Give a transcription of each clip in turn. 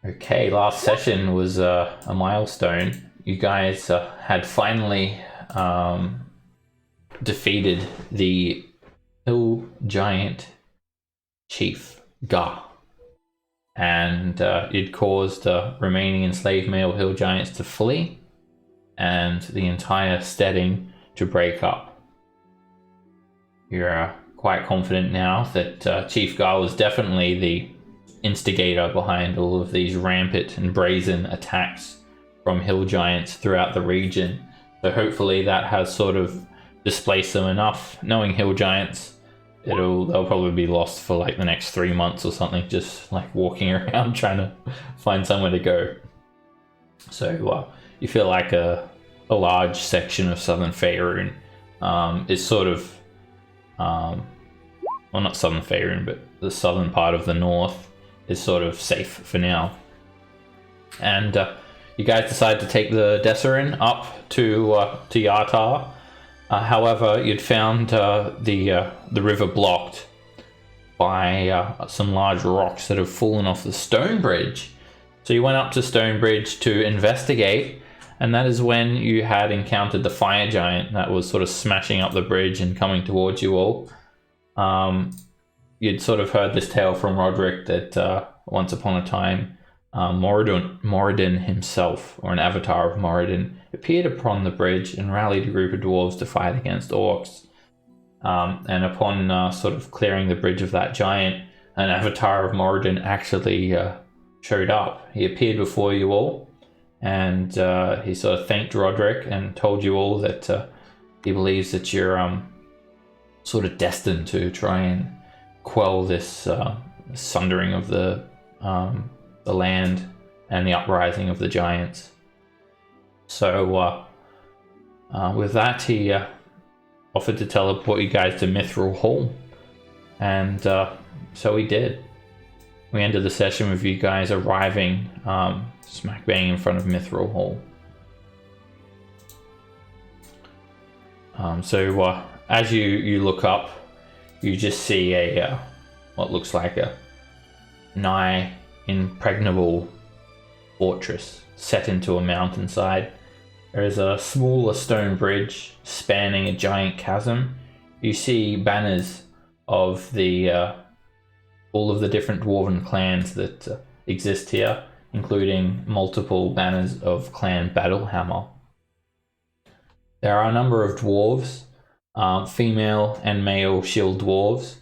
Okay, last session was a milestone. You guys had finally defeated the hill giant chief Ga, and it caused remaining enslaved male hill giants to flee and the entire steading to break up. You're quite confident now that Chief Ga was definitely the instigator behind all of these rampant and brazen attacks from hill giants throughout the region. So hopefully that has sort of displaced them enough. Knowing hill giants, they'll probably be lost for like the next 3 months or something, just like walking around trying to find somewhere to go. So you feel like a large section of southern Faerun is sort of well, not southern Faerun, but the southern part of the north is sort of safe for now. And you guys decide to take the Desserin up to Yatar. However, you'd found the river blocked by some large rocks that have fallen off the stone bridge. So you went up to Stonebridge to investigate, and that is when you had encountered the fire giant that was sort of smashing up the bridge and coming towards you all. You'd sort of heard this tale from Roderick that once upon a time, Moradin himself, or an avatar of Moradin, appeared upon the bridge and rallied a group of dwarves to fight against orcs. And upon sort of clearing the bridge of that giant, an avatar of Moradin actually showed up. He appeared before you all, and he sort of thanked Roderick and told you all that he believes that you're sort of destined to try and quell this sundering of the land and the uprising of the giants. So with that, he offered to teleport you guys to Mithril Hall, and so he did. We ended the session with you guys arriving smack bang in front of Mithril Hall. So as you look up, you just see a what looks like a nigh impregnable fortress set into a mountainside. There is a smaller stone bridge spanning a giant chasm. You see banners of the all of the different dwarven clans that exist here, including multiple banners of Clan Battlehammer. There are a number of dwarves, female and male shield dwarves,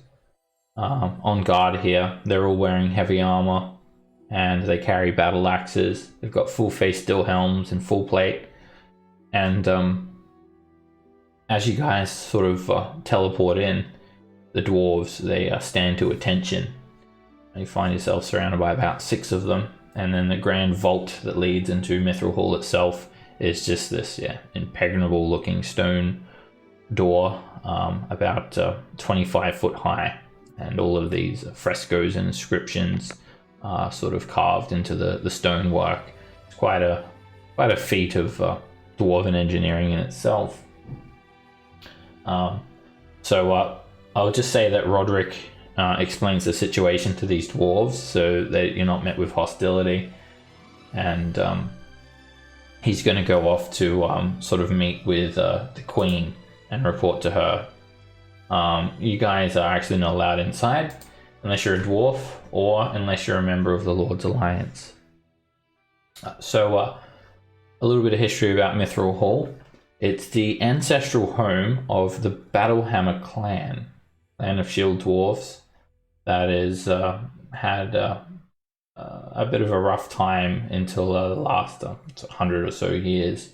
on guard here. They're all wearing heavy armor and they carry battle axes. They've got full face steel helms and full plate. And as you guys sort of teleport in, the dwarves, they stand to attention. You find yourself surrounded by about 6 of them, and then the grand vault that leads into Mithril Hall itself is just this impregnable looking stone door, about 25 foot high, and all of these frescoes and inscriptions are sort of carved into the stonework. It's quite a feat of dwarven engineering in itself. So I'll just say that Roderick explains the situation to these dwarves so that you're not met with hostility, and he's going to go off to sort of meet with the queen and report to her. You guys are actually not allowed inside unless you're a dwarf or unless you're a member of the Lord's Alliance. So a little bit of history about Mithril Hall. It's the ancestral home of the Battlehammer clan of shield dwarves that is had a bit of a rough time until the last 100 or so years.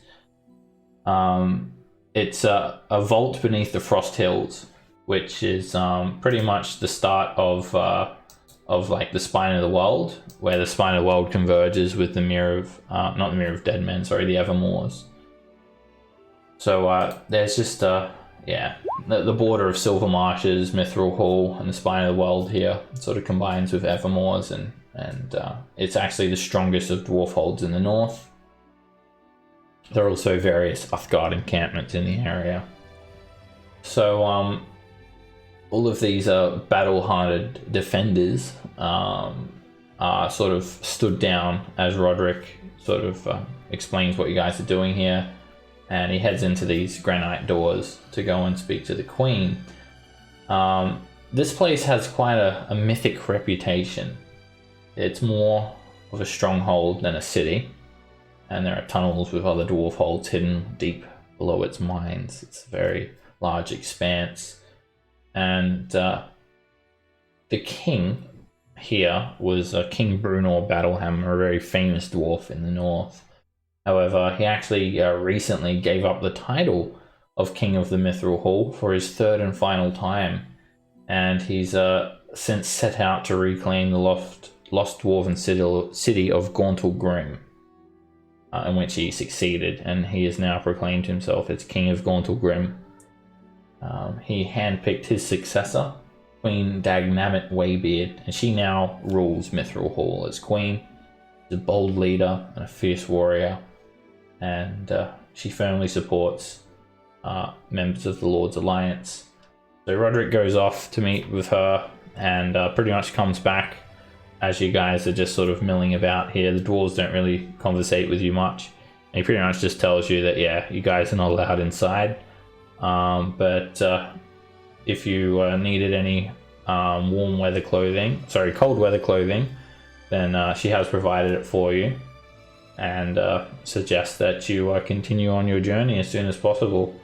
It's a vault beneath the Frost Hills, which is pretty much the start of like the Spine of the World, where the Spine of the World converges with the Mirror of not the Mirror of Dead Men, sorry, the Evermoors. So there's just the border of Silver Marshes, Mithril Hall, and the Spine of the World here sort of combines with Evermoors, and it's actually the strongest of dwarf holds in the north. There are also various Uthgard encampments in the area. So all of these battle-hardened defenders are sort of stood down as Roderick sort of explains what you guys are doing here, and he heads into these granite doors to go and speak to the Queen. This place has quite a mythic reputation. It's more of a stronghold than a city, and there are tunnels with other dwarf holds hidden deep below its mines. It's a very large expanse, and the king here was King Brunor Battlehammer, a very famous dwarf in the north. However, he actually recently gave up the title of King of the Mithril Hall for his third and final time, and he's since set out to reclaim the lost dwarven city of Gauntle Grim, in which he succeeded, and he has now proclaimed himself as King of Gauntle Grim. He handpicked his successor, Queen Dagnamit Waybeard, and she now rules Mithril Hall as queen. She's a bold leader and a fierce warrior, and she firmly supports members of the Lord's Alliance. So Roderick goes off to meet with her and pretty much comes back as you guys are just sort of milling about here. The dwarves don't really conversate with you much. And he pretty much just tells you that, yeah, you guys are not allowed inside. But if you needed any cold weather clothing, then she has provided it for you, and suggests that you continue on your journey as soon as possible.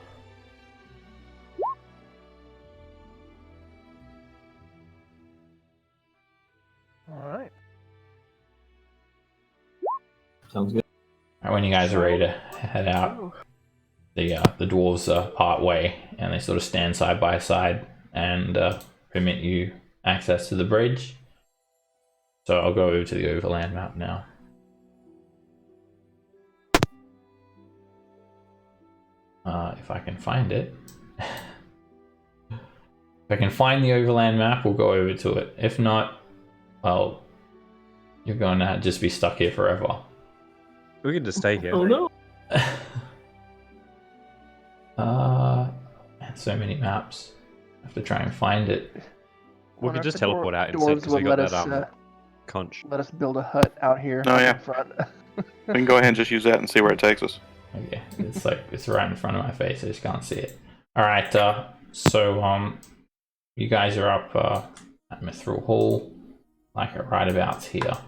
Alright. Sounds good. When you guys are ready to head out, the dwarves part way, and they sort of stand side by side and permit you access to the bridge. So I'll go over to the overland map now. If I can find it. If I can find the overland map, we'll go over to it. If not, well, you're going to just be stuck here forever. We can just stay here. Oh no! And so many maps. I have to try and find it. We can just teleport out instead Dwarves because we would got let that us conch. let us build a hut out here Oh, yeah. in front. We can go ahead and just use that and see where it takes us. Okay, it's like it's right in front of my face. I just can't see it. All right, so you guys are up at Mithril Hall, like right about here.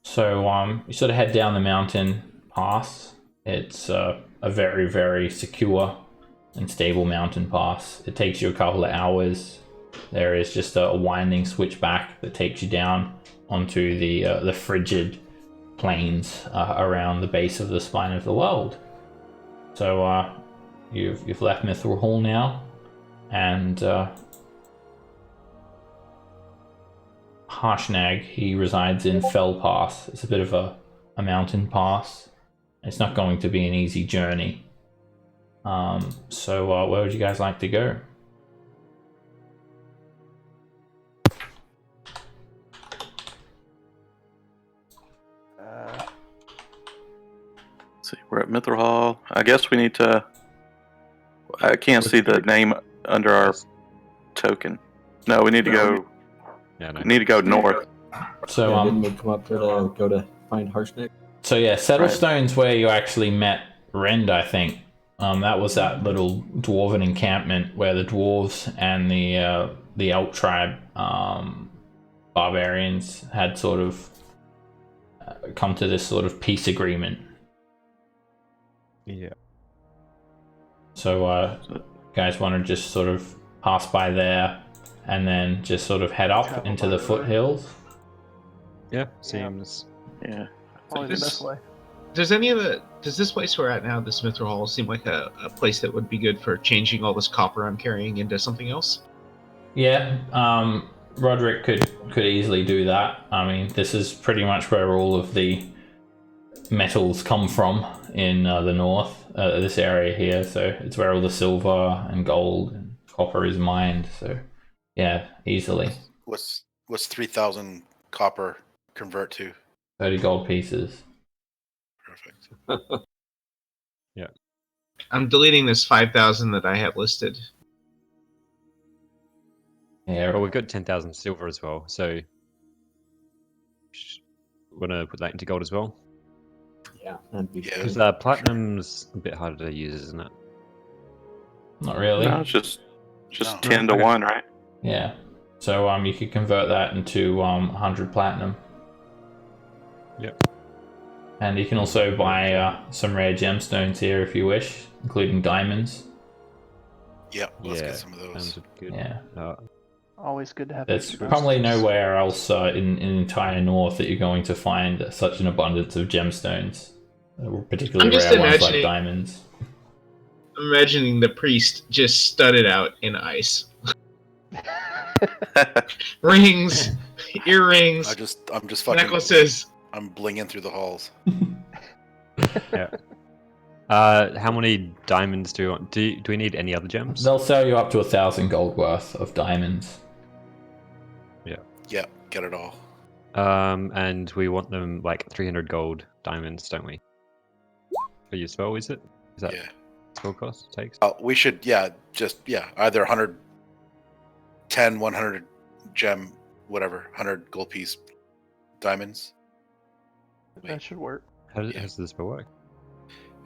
So you sort of head down the mountain pass. It's a very, very secure and stable mountain pass. It takes you a couple of hours. There is just a winding switchback that takes you down onto the frigid plains around the base of the spine of the world. So you've left Mithril Hall now, and Harshnag, he resides in Fell Pass. It's a bit of a mountain pass. It's not going to be an easy journey. So where would you guys like to go? Let's see, we're at Mithril Hall. I guess we need to. I can't see the name under our token. No, we need to go. Yeah, no. We need to go north. So Yeah, didn't we come up here to go to find Harshnag? So yeah, Settlestone's where you actually met Rend, I think. That was that little dwarven encampment where the dwarves and the elk tribe barbarians had sort of come to this sort of peace agreement. Yeah. So guys want to just sort of pass by there and then just sort of head up Travel into by the the way. foothills. Yeah, seems. Yeah. Probably the best way. Does this place we're at now, this Mithril Hall, seem like a place that would be good for changing all this copper I'm carrying into something else? Yeah, Roderick could easily do that. I mean, this is pretty much where all of the metals come from in the north, this area here. So it's where all the silver and gold and copper is mined. So yeah, easily. What's 3,000 copper convert to? 30 gold pieces. Perfect. I'm deleting this 5,000 that I have listed. Yeah. Well, we've got 10,000 silver as well, so want to put that into gold as well? Yeah, that'd be Yeah. Because platinum's a bit harder to use, isn't it? Not really. No, it's just No. 10 to Okay. 1, right? Yeah. So you could convert that into 100 platinum. Yep. And you can also buy some rare gemstones here if you wish, including diamonds. Yeah, let's Yeah, get some of those. sounds good. Yeah. Always good to have There's extra probably diamonds. nowhere else in the entire north that you're going to find such an abundance of gemstones, particularly I'm just rare ones like imagining- diamonds. I'm imagining the priest just studded out in ice. Rings, earrings, I'm just fucking. necklaces. I'm blinging through the halls. How many diamonds do we want? Do we need any other gems? They'll sell you up to 1,000 gold worth of diamonds. Yeah, get it all. And we want them like 300 gold diamonds, don't we? For your spell, is it? Is that Yeah. spell cost takes? We should, either 110, 100 gem, whatever, 100 gold piece diamonds. That should work. How does the spell work?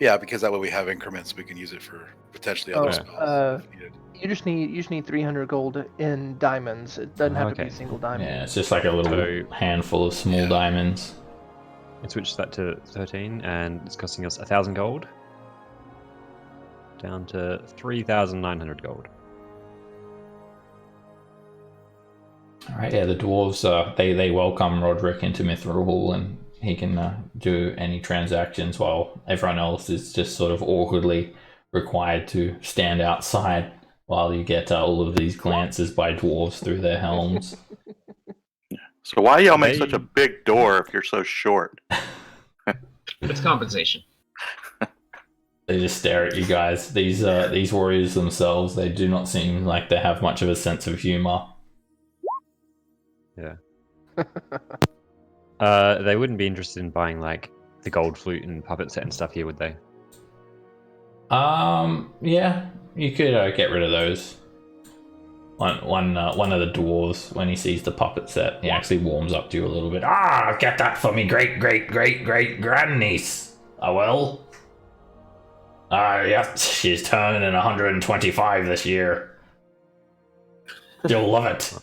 Yeah, because that way we have increments. We can use it for potentially other Oh, spells. If needed. You just need 300 gold in diamonds. It doesn't have to be Okay. a single diamond. Yeah, it's just like a little So- handful of small Yeah. diamonds. Let's switch that to 13, and it's costing us 1,000 gold. Down to 3,900 gold. All right, yeah, the dwarves they welcome Roderick into Mithril Hall, and he can do any transactions while everyone else is just sort of awkwardly required to stand outside while you get all of these glances by dwarves through their helms. So why y'all make They- such a big door if you're so short? It's compensation. They just stare at you guys. These warriors themselves, they do not seem like they have much of a sense of humor. They wouldn't be interested in buying like the gold flute and puppet set and stuff here, would they? Yeah, you could get rid of those. One of the dwarves, when he sees the puppet set, he actually warms up to you a little bit. Ah, get that for me, great grandniece. I will. Yeah, she's turning 125 this year. You'll love it.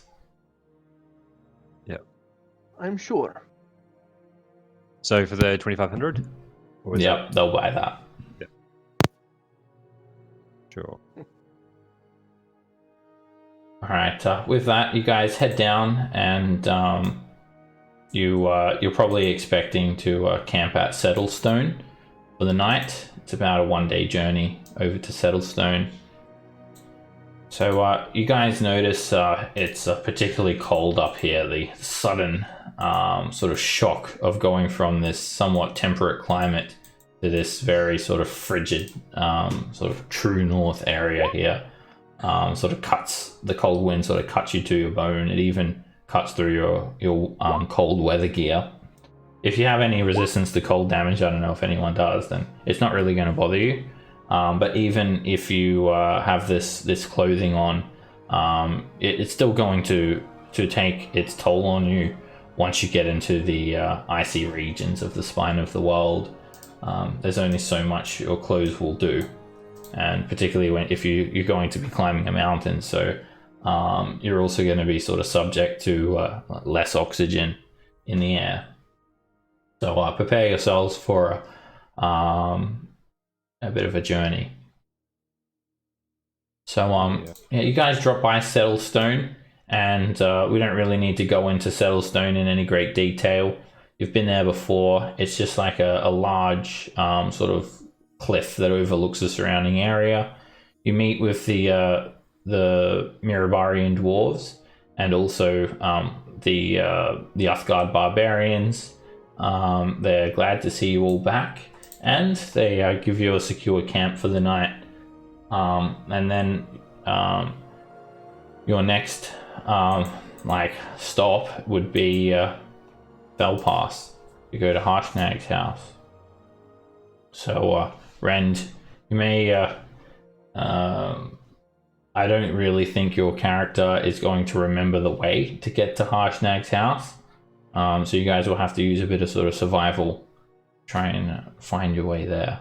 I'm sure. So for the 2,500? Or is Yep, they'll buy that. that- Sure. All right. With that, you guys head down, and you're probably expecting to camp at Settlestone for the night. It's about a 1-day journey over to Settlestone. So you guys notice it's particularly cold up here. The sudden sort of shock of going from this somewhat temperate climate to this very sort of frigid, sort of true north area here. Sort of cuts, the cold wind sort of cuts you to your bone. It even cuts through your cold weather gear. If you have any resistance to cold damage, I don't know if anyone does, then it's not really going to bother you. But even if you have this clothing on, it's still going to take its toll on you once you get into the icy regions of the spine of the world. There's only so much your clothes will do. And particularly if you're going to be climbing a mountain, so you're also going to be sort of subject to less oxygen in the air. So prepare yourselves for a bit of a journey. So yeah, you guys drop by Settlestone, and we don't really need to go into Settlestone in any great detail. You've been there before. It's just like a large sort of cliff that overlooks the surrounding area. You meet with the Mirabarian dwarves, and also the Uthgard barbarians. They're glad to see you all back, and they give you a secure camp for the night. And then your next stop would be Felpass. You go to Harshnag's house. So Rend, you may I don't really think your character is going to remember the way to get to Harshnag's house. So you guys will have to use a bit of sort of survival, try and find your way there.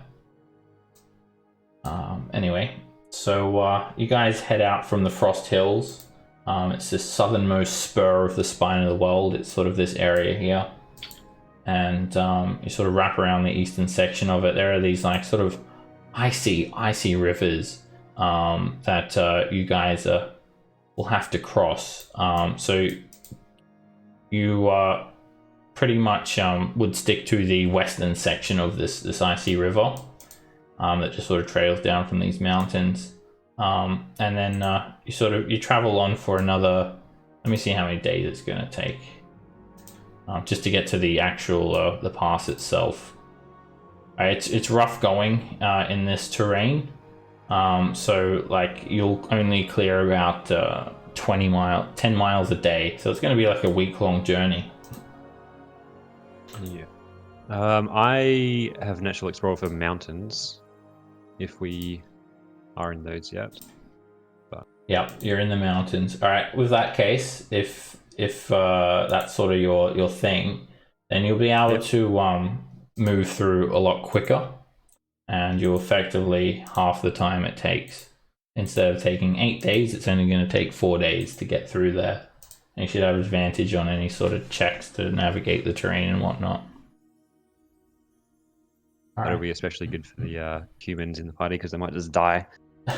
Anyway, so you guys head out from the Frost Hills. It's this southernmost spur of the spine of the world. It's sort of this area here. And you sort of wrap around the eastern section of it. There are these like sort of icy rivers that you guys will have to cross. So you pretty much would stick to the western section of this icy river that just sort of trails down from these mountains. And then you travel on for another, let me see how many days it's going to take just to get to the actual the pass itself. It's rough going in this terrain, so like you'll only clear about 10 miles a day, so it's going to be like a week-long journey. Yeah. I have natural explorer for mountains, if we are in those yet. Yeah, you're in the mountains. All right. With that case, if that's sort of your thing, then you'll be able to move through a lot quicker, and you'll effectively half the time it takes. Instead of taking 8 days, it's only going to take 4 days to get through there. And you should have advantage on any sort of checks to navigate the terrain and whatnot. That'll be especially good for the humans in the party because they might just die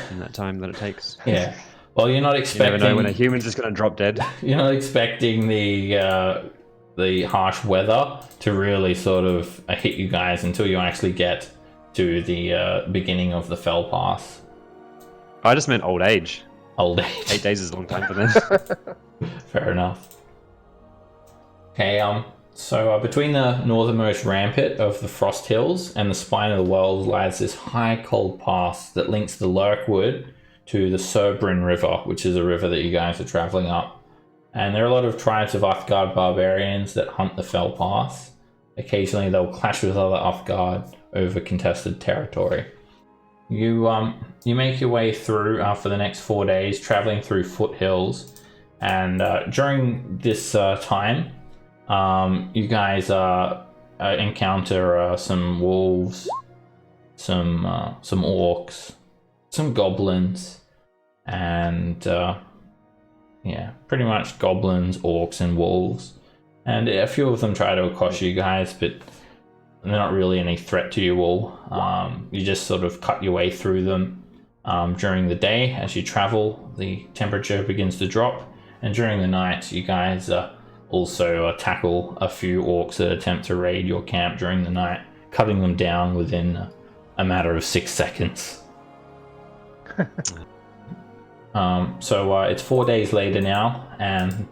in that time that it takes. Yeah. Well, you're not You expecting. never know when a human's just going to drop dead. You're not expecting the harsh weather to really sort of hit you guys until you actually get to the beginning of the Fell Pass. I just meant old age. Old age. 8 days is a long time for them. Fair enough. Okay. So between the northernmost rampart of the Frost Hills and the spine of the world lies this high cold pass that links the Lurkwood to the Cerbrin River, which is a river that you guys are traveling up. And there are a lot of tribes of Uthgard barbarians that hunt the Fell Pass. Occasionally they'll clash with other Uthgard over contested territory. You make your way through for the next 4 days, traveling through foothills. And during this time, you guys encounter some wolves, some orcs, some goblins, and pretty much goblins, orcs, and wolves. And a few of them try to accost you guys, but they're not really any threat to you all. You just sort of cut your way through them. During the day, as you travel, the temperature begins to drop, and during the night, you guys also tackle a few orcs that attempt to raid your camp during the night, cutting them down within a matter of 6 seconds. So it's 4 days later now, and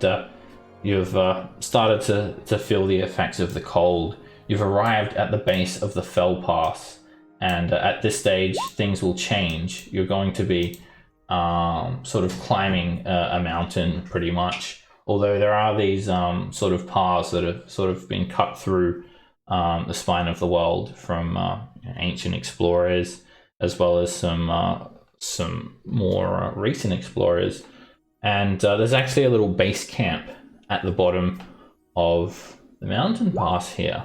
you've started to feel the effects of the cold. You've arrived at the base of the Fell Pass, and at this stage things will change. You're going to be sort of climbing a mountain pretty much, although there are these sort of paths that have sort of been cut through the spine of the world from ancient explorers, as well as some more recent explorers. And there's actually a little base camp at the bottom of the mountain pass here.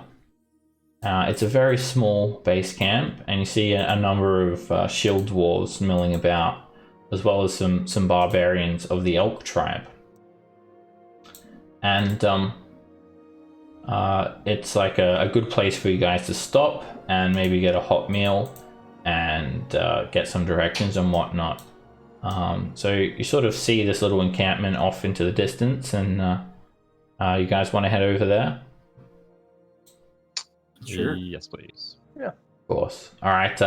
It's a very small base camp, and you see a number of shield dwarves milling about, as well as some barbarians of the elk tribe. And it's like a good place for you guys to stop and maybe get a hot meal and get some directions and whatnot. So you sort of see this little encampment off into the distance, and you guys want to head over there? Sure. Yes, please. Of course. All right.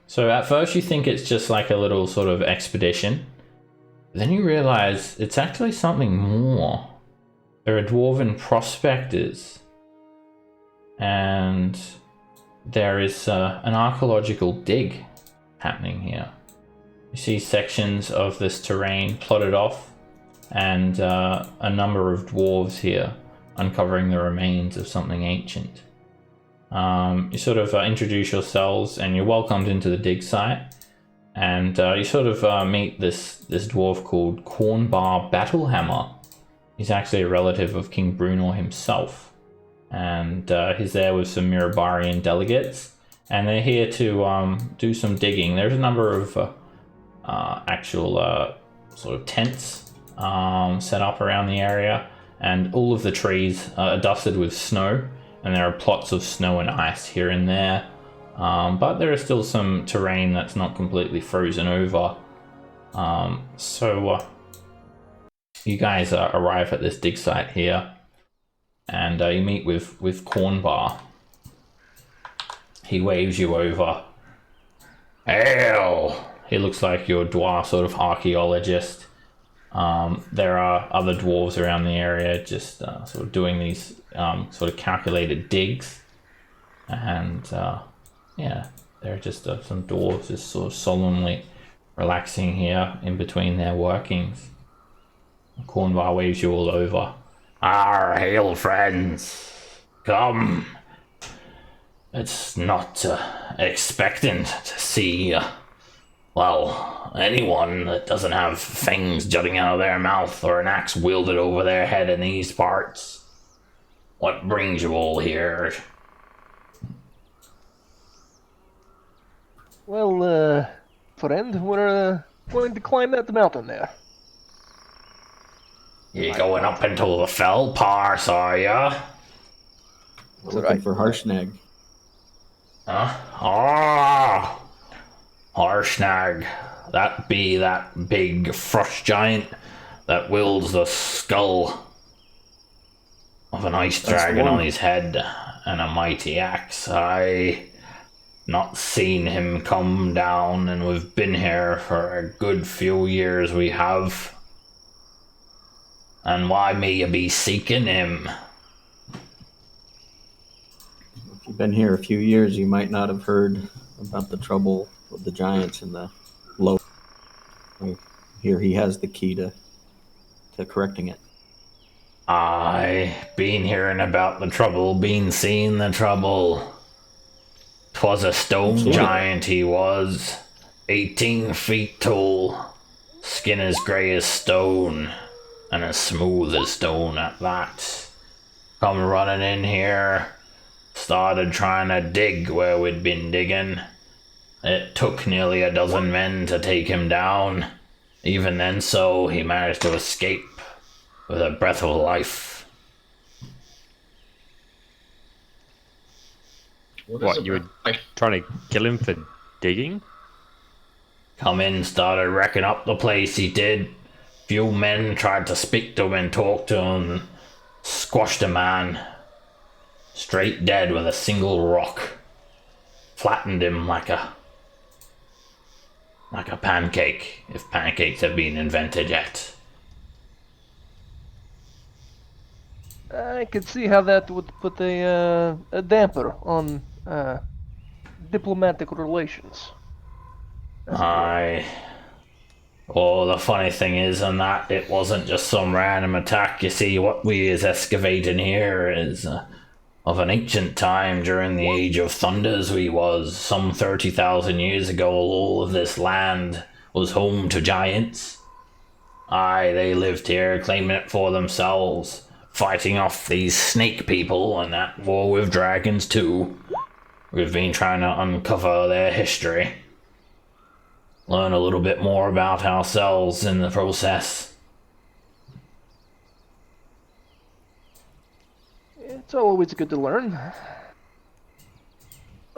So at first you think it's just like a little sort of expedition. Then you realize it's actually something more. There are dwarven prospectors, and there is an archaeological dig happening here. You see sections of this terrain plotted off, and a number of dwarves here uncovering the remains of something ancient. You sort of introduce yourselves, and you're welcomed into the dig site. And you sort of meet this dwarf called Cornbar Battlehammer. He's actually a relative of King Brunor himself. And he's there with some Mirabarian delegates. And they're here to do some digging. There's a number of actual sort of tents set up around the area. And all of the trees are dusted with snow. And there are plots of snow and ice here and there. But there is still some terrain that's not completely frozen over. So you guys arrive at this dig site here, and you meet with Cornbar. He waves you over. Hail! He looks like your dwarf sort of archaeologist. There are other dwarves around the area just sort of doing these sort of calculated digs. And yeah, there are just some dwarves just sort of solemnly relaxing here in between their workings. Cornbar waves you all over. Hail, friends. Come. It's not expectant to see, well, anyone that doesn't have fangs jutting out of their mouth or an axe wielded over their head in these parts. What brings you all here? Well, friend, we're going to climb that mountain there. You going up into the fell pass, are ya? We're looking for Harshnag. Huh? Ah! Harshnag. That be that big frost giant that wields the skull of an ice dragon on his head and a mighty axe. I not seen him come down, and we've been here for a good few years, we have. And why may you be seeking him? If you've been here a few years, you might not have heard about the trouble with the giants in the low. I hear he has the key to correcting it. I been hearing about the trouble, been seeing the trouble. 'Twas a stone giant he was, 18 feet tall, skin as grey as stone, and as smooth as stone at that. Come running in here, started trying to dig where we'd been digging. It took nearly a dozen men to take him down. Even then so, he managed to escape with a breath of life. What, you were trying to kill him for digging? Come in, started wrecking up the place, he did. Few men tried to speak to him and talk to him. Squashed a man. Straight dead with a single rock. Flattened him like a pancake, if pancakes have been invented yet. I could see how that would put a damper on diplomatic relations. Aye. Oh, the funny thing is on that, it wasn't just some random attack. You see, what we is excavating here is of an ancient time during the Age of Thunders. We was some 30,000 years ago. All of this land was home to giants. Aye, they lived here, claiming it for themselves, fighting off these snake people and that war with dragons too. We've been trying to uncover their history. Learn a little bit more about ourselves in the process. It's always good to learn.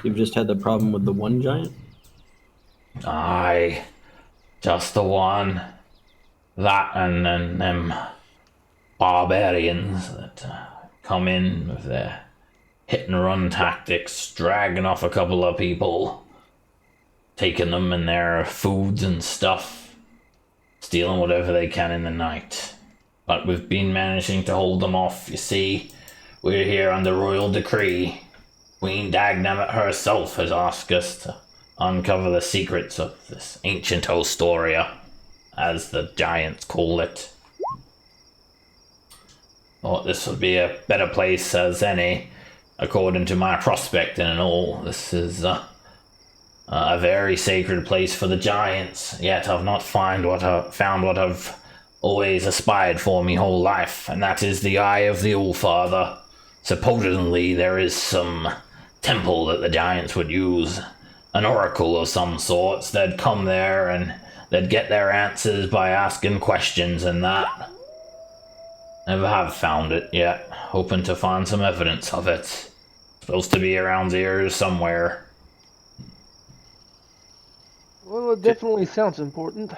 You've just had the problem with the one giant? Aye, just the one. That and then them barbarians that come in with their hit and run tactics, dragging off a couple of people, taking them and their foods and stuff, stealing whatever they can in the night. But we've been managing to hold them off, you see. We're here under royal decree. Queen Dagnamet herself has asked us to uncover the secrets of this ancient Hostoria, as the giants call it. Thought this would be a better place as any, according to my prospecting and all. This is a a very sacred place for the giants, yet I've not found what I've always aspired for me whole life, and that is the Eye of the All-Father. Supposedly there is some temple that the giants would use, an oracle of some sorts. They'd come there and they'd get their answers by asking questions and that. Never have found it yet, hoping to find some evidence of it. Supposed to be around here somewhere. Well, it definitely sounds important.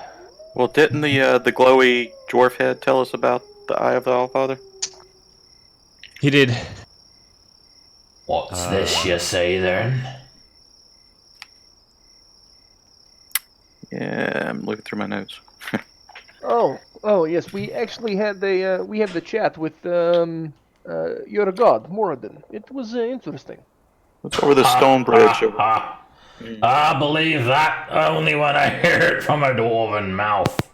Well, didn't the glowy dwarf head tell us about the Eye of the Allfather? He did. What's this you say then? Yeah, I'm looking through my notes. Oh yes, we actually had the chat with your god Moradin. It was interesting. It's over the stone bridge. I believe that only when I hear it from a dwarven mouth.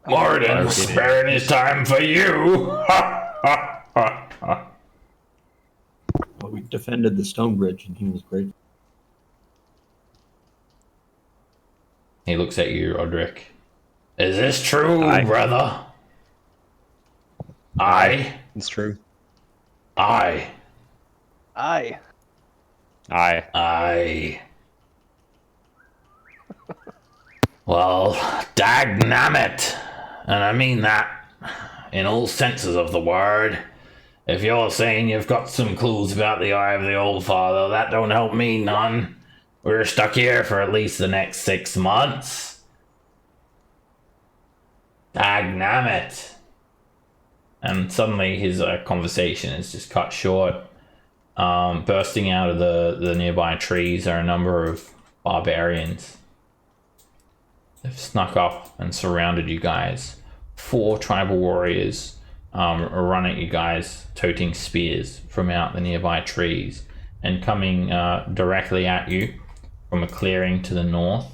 Morden sparing his time for you. Well, we defended the stone bridge, and he was great. He looks at you, Roderick. Is this true, Aye. brother? Aye. It's true. Aye. Aye. Aye. Aye. Well, dagnammit. And I mean that in all senses of the word. If you're saying you've got some clues about the Eye of the All-Father, that don't help me none. We're stuck here for at least the next 6 months. Dagnammit. And suddenly his conversation is just cut short. Bursting out of the nearby trees are a number of barbarians. They've snuck up and surrounded you guys. 4 tribal warriors run at you guys, toting spears from out the nearby trees, and coming directly at you from a clearing to the north.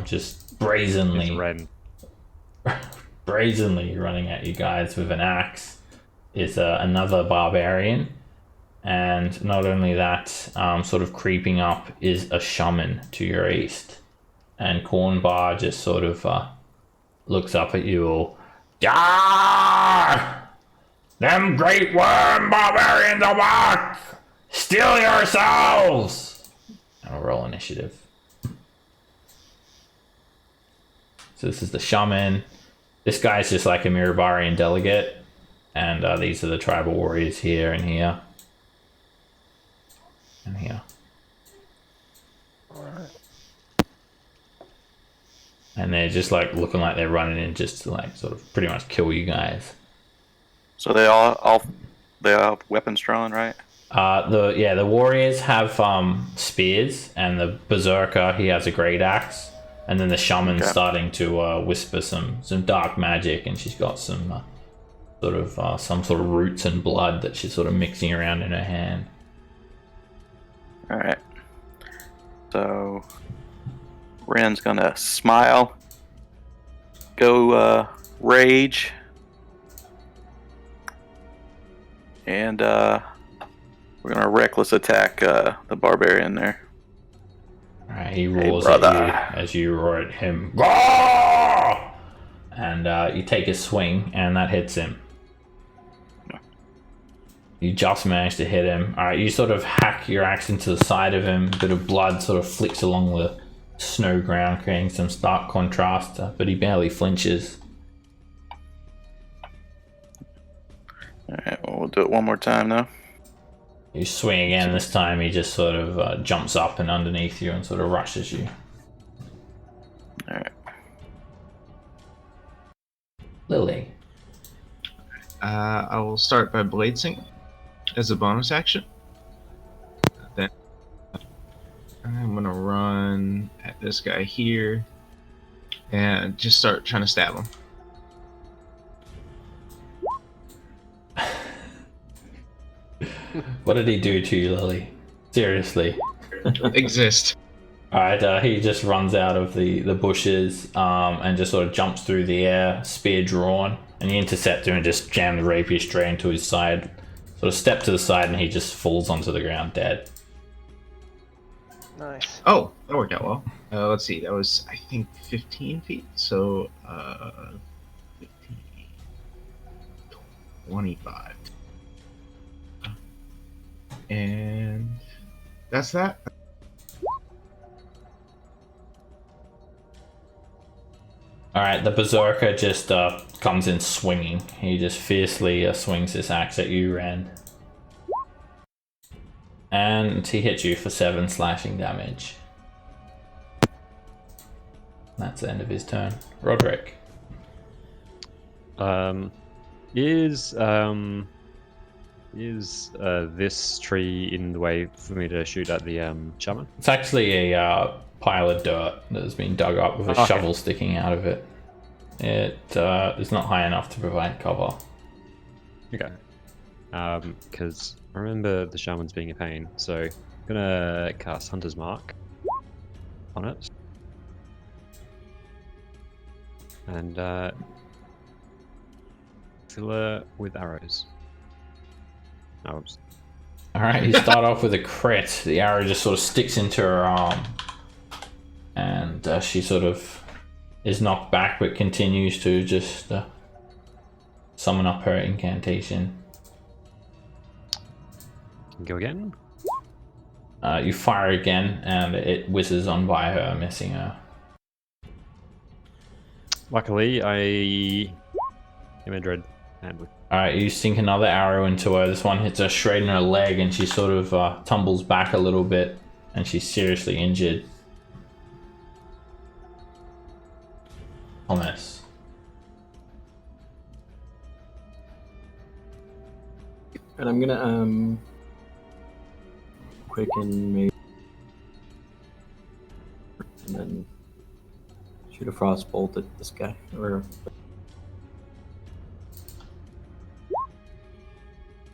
Just brazenly, It's Ren. brazenly running at you guys with an axe is another barbarian. And not only that, sort of creeping up is a shaman to your east. And Cornbar just sort of looks up at you all. Ah! Them great worm barbarians are back! Steal yourselves! And I'll roll initiative. So this is the shaman. This guy's just like a Mirabarian delegate. And these are the tribal warriors here and here. And here. And they're just like looking like they're running in just to like sort of pretty much kill you guys. So they all have weapons drawn, right? The warriors have spears, and the berserker, he has a great axe, and then the shaman's starting to whisper some dark magic, and she's got some sort of roots and blood that she's sort of mixing around in her hand. All right. So Ren's gonna smile, go rage, and we're gonna reckless attack the barbarian there. All right, he roars Hey, at brother. you as you roar at him. Gah! And you take a swing, and that hits him. You just managed to hit him. All right, you sort of hack your axe into the side of him. A bit of blood sort of flicks along the snow ground, creating some stark contrast, but he barely flinches. All right, well, we'll do it one more time though. You swing again. This time he just sort of jumps up and underneath you and sort of rushes you. All right. Lily. I will start by bladesing as a bonus action. Then I'm gonna run at this guy here and just start trying to stab him. What did he do to you, Lily? Seriously. Exist. Alright, he just runs out of the bushes and just sort of jumps through the air, spear drawn, and you intercept him and just jam the rapier straight into his side. Sort of step to the side and he just falls onto the ground dead. Nice. Oh, that worked out well. Let's see. That was, I think, 15 feet. So, 15, 25. And that's that. All right, the berserker just comes in swinging. He just fiercely swings his axe at you, Ren. And he hits you for 7 slashing damage. That's the end of his turn. Roderick. Is this tree in the way for me to shoot at the shaman? It's actually a pile of dirt that has been dug up with a Okay. shovel sticking out of it. It is not high enough to provide cover. Okay. Because I remember the shaman's being a pain, so I'm gonna cast Hunter's Mark on it. And fill her with arrows. Oh, oops. Alright, you start off with a crit. The arrow just sort of sticks into her arm. And she sort of is knocked back but continues to just summon up her incantation. Go again. You fire again and it whizzes on by her, missing her. Luckily, I am a dread hand. Alright, you sink another arrow into her. This one hits her straight in her leg and she sort of tumbles back a little bit and she's seriously injured. Thomas. And I'm gonna quicken maybe, and then shoot a frost bolt at this guy. Or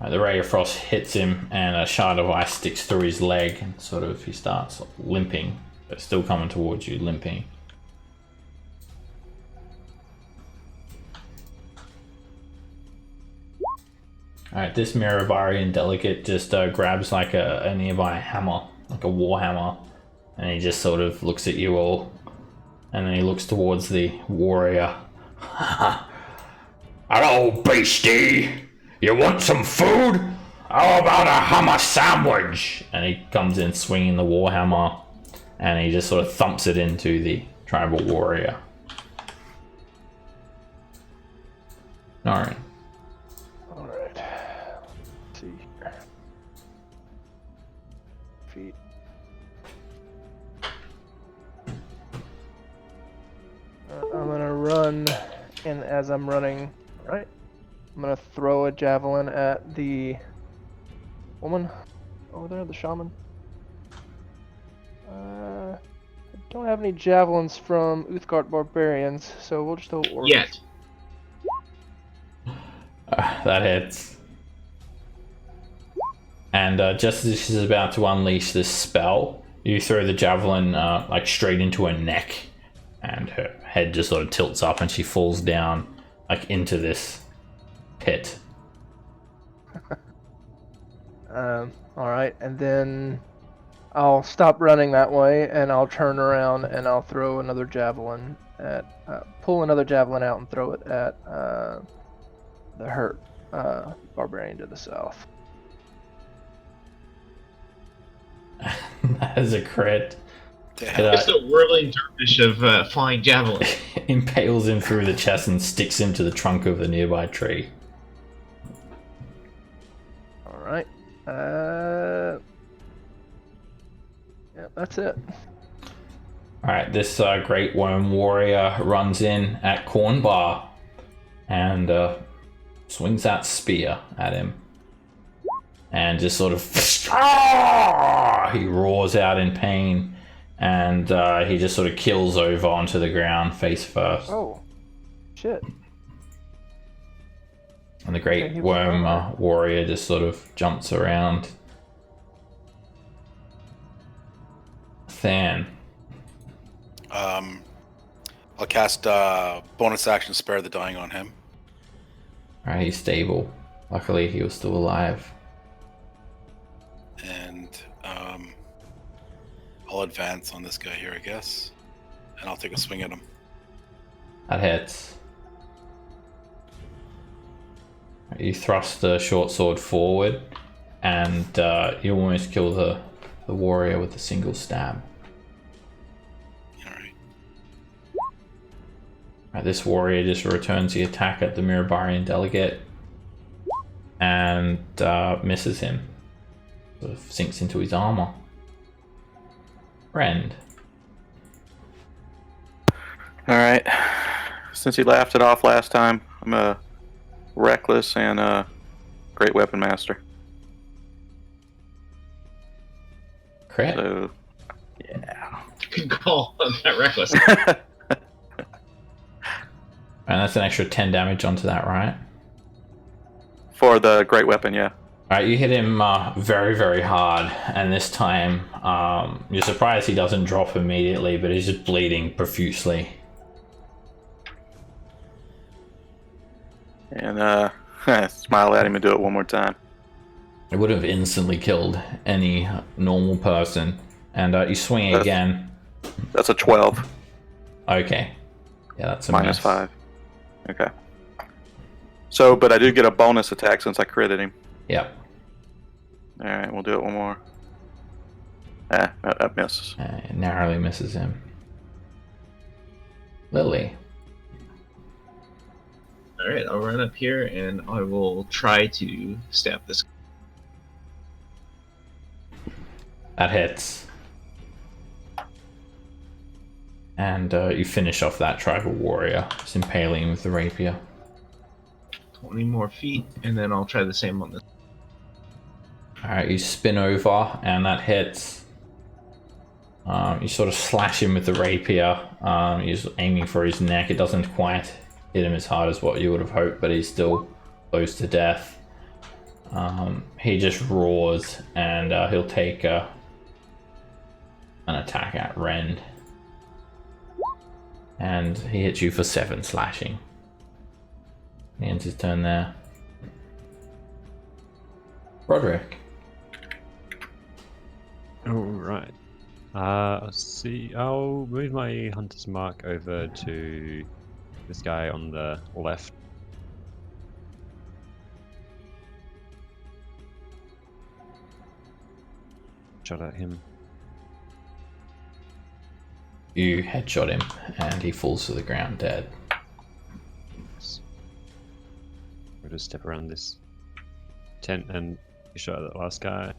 The ray of frost hits him and a shard of ice sticks through his leg and sort of he starts limping, but still coming towards you, limping. Alright, this Mirabarian delegate just grabs like a nearby hammer, like a war hammer, and he just sort of looks at you all, and then he looks towards the warrior. Hello, beastie! You want some food? How about a hammer sandwich? And he comes in swinging the war hammer, and he just sort of thumps it into the tribal warrior. Alright. Alright. Let's see here. Feet. I'm gonna run, and as I'm running, right, I'm gonna throw a javelin at the woman over there, the shaman. I don't have any javelins from Uthgard barbarians, so we'll just go orcs. Yet. That hits. And just as she's about to unleash this spell, you throw the javelin like straight into her neck, and her head just sort of tilts up and she falls down like into this pit. Alright, and then I'll stop running that way and I'll turn around and I'll throw another javelin at, pull another javelin out and throw it at the hurt barbarian to the south. That is a crit. Damn. Just a whirling dervish of flying javelin. Impales him through the chest and sticks him to the trunk of the nearby tree. Alright. Yeah, that's it. Alright, this great worm warrior runs in at Cornbar and swings that spear at him. And just sort of he roars out in pain and he just sort of kills over onto the ground face first. Oh, shit. And the great Okay, he was worm alright. warrior just sort of jumps around. Than. I'll cast bonus action spare the dying on him. Alright, he's stable. Luckily, he was still alive. And I'll I'll advance on this guy here, I guess, and I'll take a swing at him. That hits. You thrust the short sword forward, and you almost kill the warrior with a single stab. All right. This warrior just returns the attack at the Mirabarian delegate and misses him. Sort of sinks into his armor. Rend. All right. Since he laughed it off last time, I'm a reckless and a great weapon master. Crit. So, yeah. Good call on that reckless. And that's an extra 10 damage onto that, right? For the great weapon, yeah. Alright, you hit him very, very hard, and this time you're surprised he doesn't drop immediately, but he's just bleeding profusely. And smile at him and do it one more time. It would have instantly killed any normal person. And you swing again. That's a 12. Okay. Yeah, that's a Minus miss. 5. Okay. So, but I do get a bonus attack since I critted him. Yep. Alright, we'll do it one more. That misses. It narrowly misses him. Lily. Alright, I'll run up here and I will try to stab this. That hits. And you finish off that tribal warrior, just impaling him with the rapier. 20 more feet, and then I'll try the same on this. Alright, you spin over, and that hits. You sort of slash him with the rapier. You're aiming for his neck. It doesn't quite hit him as hard as what you would have hoped, but he's still close to death. He just roars, and he'll take an attack at Rend. And he hits you for 7 slashing. He ends his turn there. Roderick. Alright. Let's see. I'll move my hunter's mark over to this guy on the left. Shot at him. You headshot him, and he falls to the ground dead. We'll just step around this tent and shot at that last guy.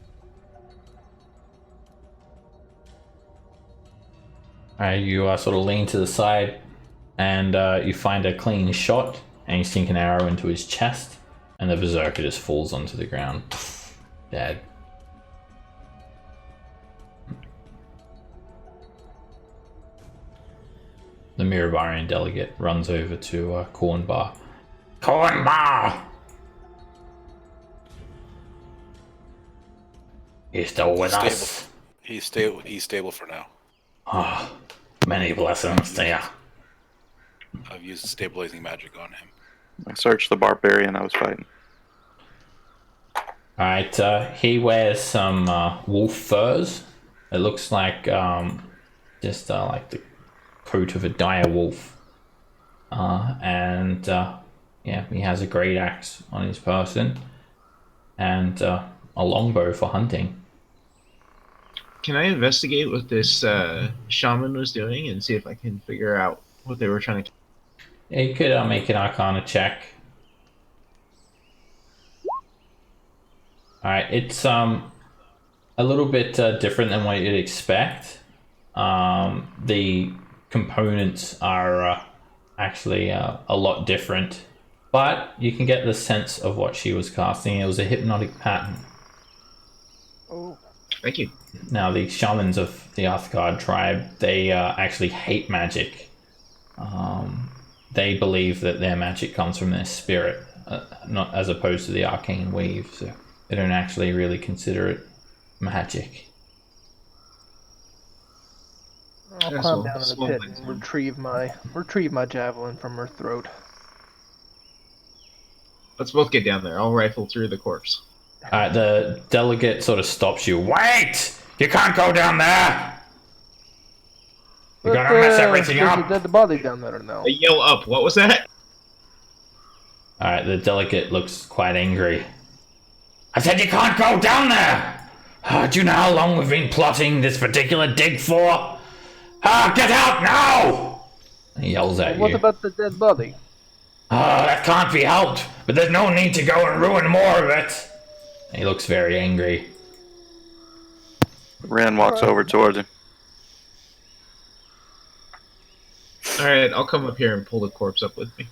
You sort of lean to the side, and you find a clean shot, and you sink an arrow into his chest, and the berserker just falls onto the ground, dead. The Mirabarian delegate runs over to Cornbar. Cornbar! You still with us? He's stable. He's stable for now. Ah, many blessings to you. I've used stabilizing magic on him. I searched the barbarian I was fighting. Alright, he wears some wolf furs. It looks like just like the coat of a dire wolf. And yeah, he has a great axe on his person and a longbow for hunting. Can I investigate what this shaman was doing and see if I can figure out what they were trying to... Yeah, you could make an Arcana check. Alright, it's a little bit different than what you'd expect. The components are actually a lot different, but you can get the sense of what she was casting. It was a hypnotic pattern. Oh. Thank you. Now, the shamans of the Arthgard tribe, they actually hate magic. They believe that their magic comes from their spirit, not as opposed to the arcane weave. So they don't actually really consider it magic. I'll Yeah, climb so down in the small pit things. and retrieve my javelin from her throat. Let's both get down there. I'll rifle through the corpse. The delegate sort of stops you. Wait! You can't go down there! You're gonna mess everything There's up. a dead body down there now. I yell up. What was that? Alright, the delegate looks quite angry. I said you can't go down there! Do you know how long we've been plotting this particular dig for? Get out now! And he yells at What you. about the dead body? That can't be helped, but there's no need to go and ruin more of it. And he looks very angry. Ren walks over towards him. All right, I'll come up here and pull the corpse up with me.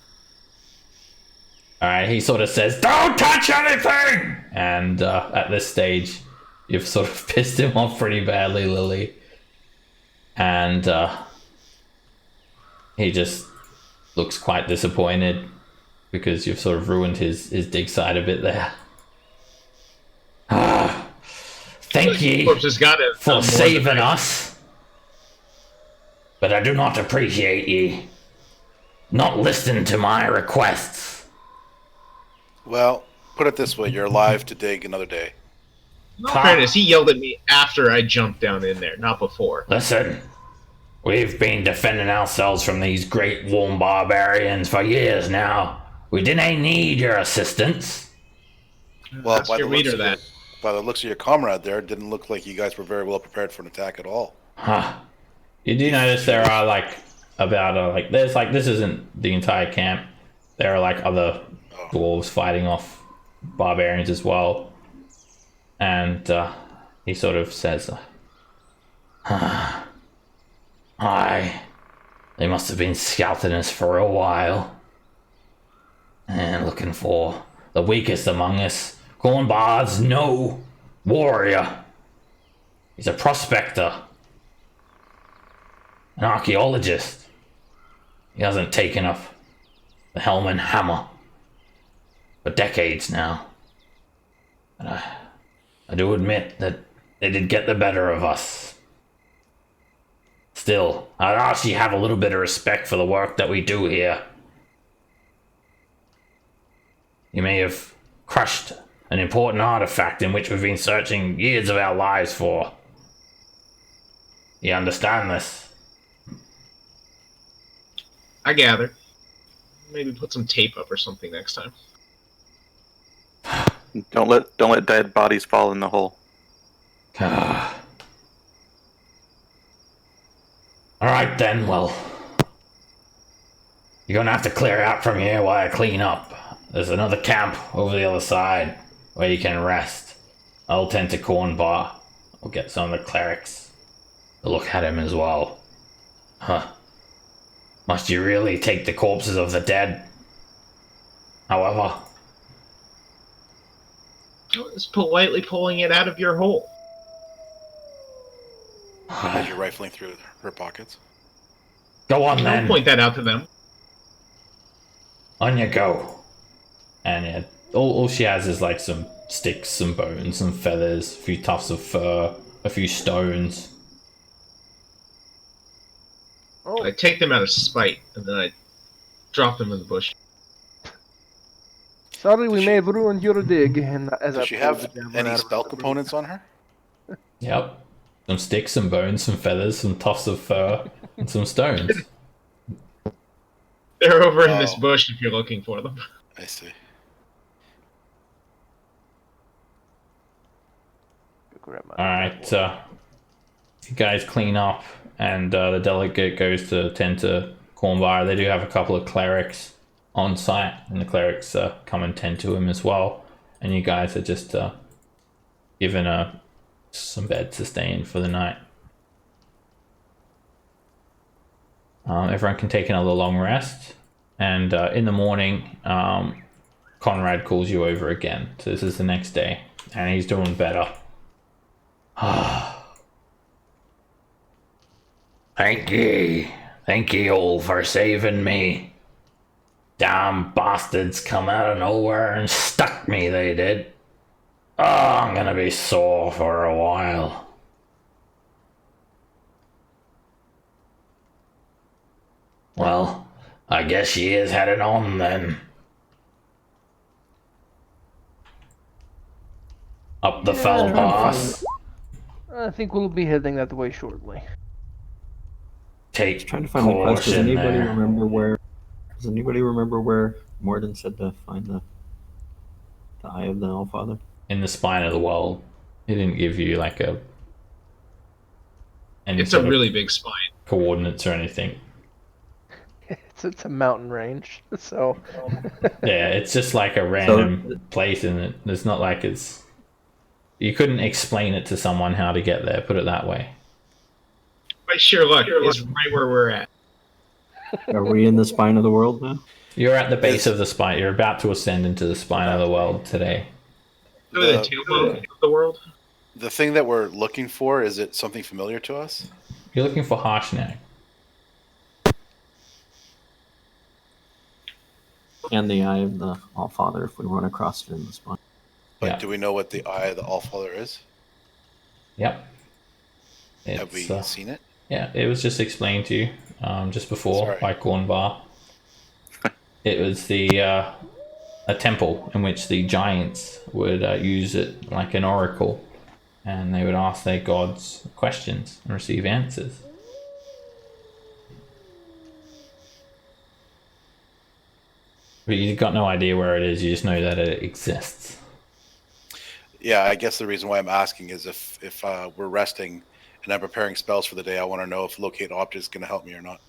Alright, he sort of says, don't touch anything! And at this stage, you've sort of pissed him off pretty badly, Lily. And he just looks quite disappointed because you've sort of ruined his dig site a bit there. Thank ye Corpse has got it for saving us. But I do not appreciate ye not listening to my requests. Well, put it this way: you're alive to dig another day. In all fairness, he yelled at me after I jumped down in there, not before. Listen, we've been defending ourselves from these great warm barbarians for years now. We didn't need your assistance. Well, Ask your leader that. by the looks of your comrade there, it didn't look like you guys were very well prepared for an attack at all. You do notice there are this isn't the entire camp. There are other dwarves fighting off barbarians as well. And he sort of says, they must have been scouting us for a while. And looking for the weakest among us. Cornbard's no warrior. He's a prospector. An archaeologist. He hasn't taken up the helm and hammer for decades now. And I do admit that they did get the better of us. Still, I'd ask you have a little bit of respect for the work that we do here. You may have crushed an important artifact in which we've been searching years of our lives for. You understand this? I gather. Maybe put some tape up or something next time. Don't let dead bodies fall in the hole. Alright then, well. You're gonna have to clear out from here while I clean up. There's another camp over the other side where you can rest. I'll tend to Corn Bar. I'll get some of the clerics to look at him as well. Must you really take the corpses of the dead? However, It's politely pulling it out of your hole. As you're rifling through her pockets. go on I'll then. point that out to them. On you go. And yeah, all she has is some sticks, some bones, some feathers, a few tufts of fur, a few stones. Oh, I take them out of spite, and then I drop them in the bush. sorry we may have ruined your dig. And as I Does she pull have the javelin any out of spell her- components on her? Yep. Some sticks, some bones, some feathers, some tufts of fur, and some stones. They're over in this Oh. bush if you're looking for them. I see. Grab my- Alright, you guys clean up, and the delegate goes to tend to Cornbar. They do have a couple of clerics on site, and the clerics come and tend to him as well. And you guys are just given some beds to stay in for the night. Everyone can take another long rest, and in the morning, Conrad calls you over again. So this is the next day, and he's doing better. Thank ye all for saving me. Damn bastards come out of nowhere and stuck me, they did. Oh, I'm gonna be sore for a while. Well, I guess she is heading on then. Up the fell pass. I think we'll be heading that way shortly. Take Trying to find my quest. Does caution anybody there. remember where? Does anybody remember where Morden said to find the Eye of the Allfather? In the spine of the world. He didn't give you like any It's sort a of really big spine. coordinates or anything. It's a mountain range, so Yeah, it's just like a random place, and it's not like it's. You couldn't explain it to someone how to get there. Put it that way. By sheer luck, is right where we're at. Are we in the spine of the world now? You're at the base of the spine. You're about to ascend into the spine of the world today. Go to the tailbone of the world. The thing that we're looking for, is it something familiar to us? You're looking for Harshnag. And the Eye of the Allfather if we run across it in the spine. But Yeah. do we know what the Eye of the Allfather is? Yep. Have we It's, seen it? yeah, it was just explained to you just before Sorry. by Cornbar. It was a temple in which the giants would use it like an oracle, and they would ask their gods questions and receive answers. But you've got no idea where it is, you just know that it exists. Yeah, I guess the reason why I'm asking is if we're resting and I'm preparing spells for the day, I want to know if locate object is going to help me or not.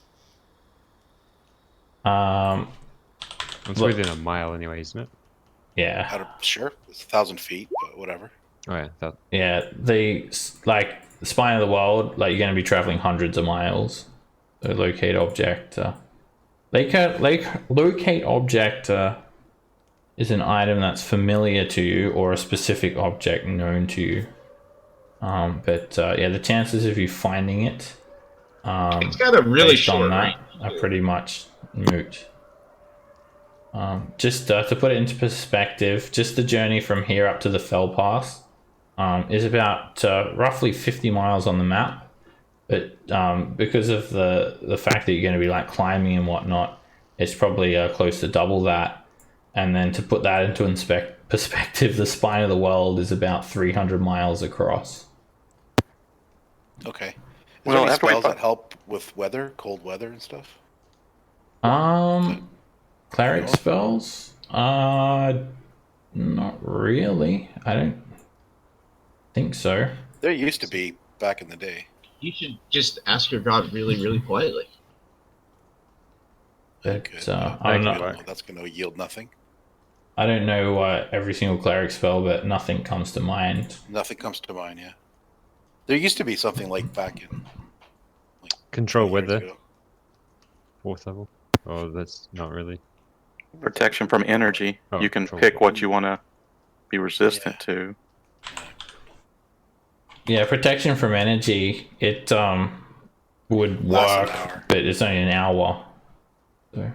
It's Look- within a mile anyway, isn't it? Yeah. Sure, it's 1,000 feet, but whatever. Oh yeah, that. Yeah, the spine of the world, like you're going to be traveling hundreds of miles. So locate object. Locate object is an item that's familiar to you or a specific object known to you. But yeah, the chances of you finding it It's got a really based on short that range. are pretty much moot. Just to put it into perspective, just the journey from here up to the Fell Pass is about roughly 50 miles on the map. But because of the fact that you're going to be like climbing and whatnot, it's probably close to double that. And then to put that into perspective, the spine of the world is about 300 miles across. Okay. Is Well, there any after we spells fi- that help with weather, cold weather and stuff? Cleric No. spells? Not really. I don't think so. There used to be back in the day. You should just ask your god really, really politely. But Good. I'm I not. don't know. That's going to yield nothing. I don't know every single cleric spell, but nothing comes to mind. Nothing comes to mind, yeah. There used to be something like back in Control 20 years weather, ago. 4th level. Oh, that's not really. Protection from energy. Oh, You can control. pick what you want to be resistant to. Yeah, protection from energy. It would Lasts work, an hour. but it's only an hour. So,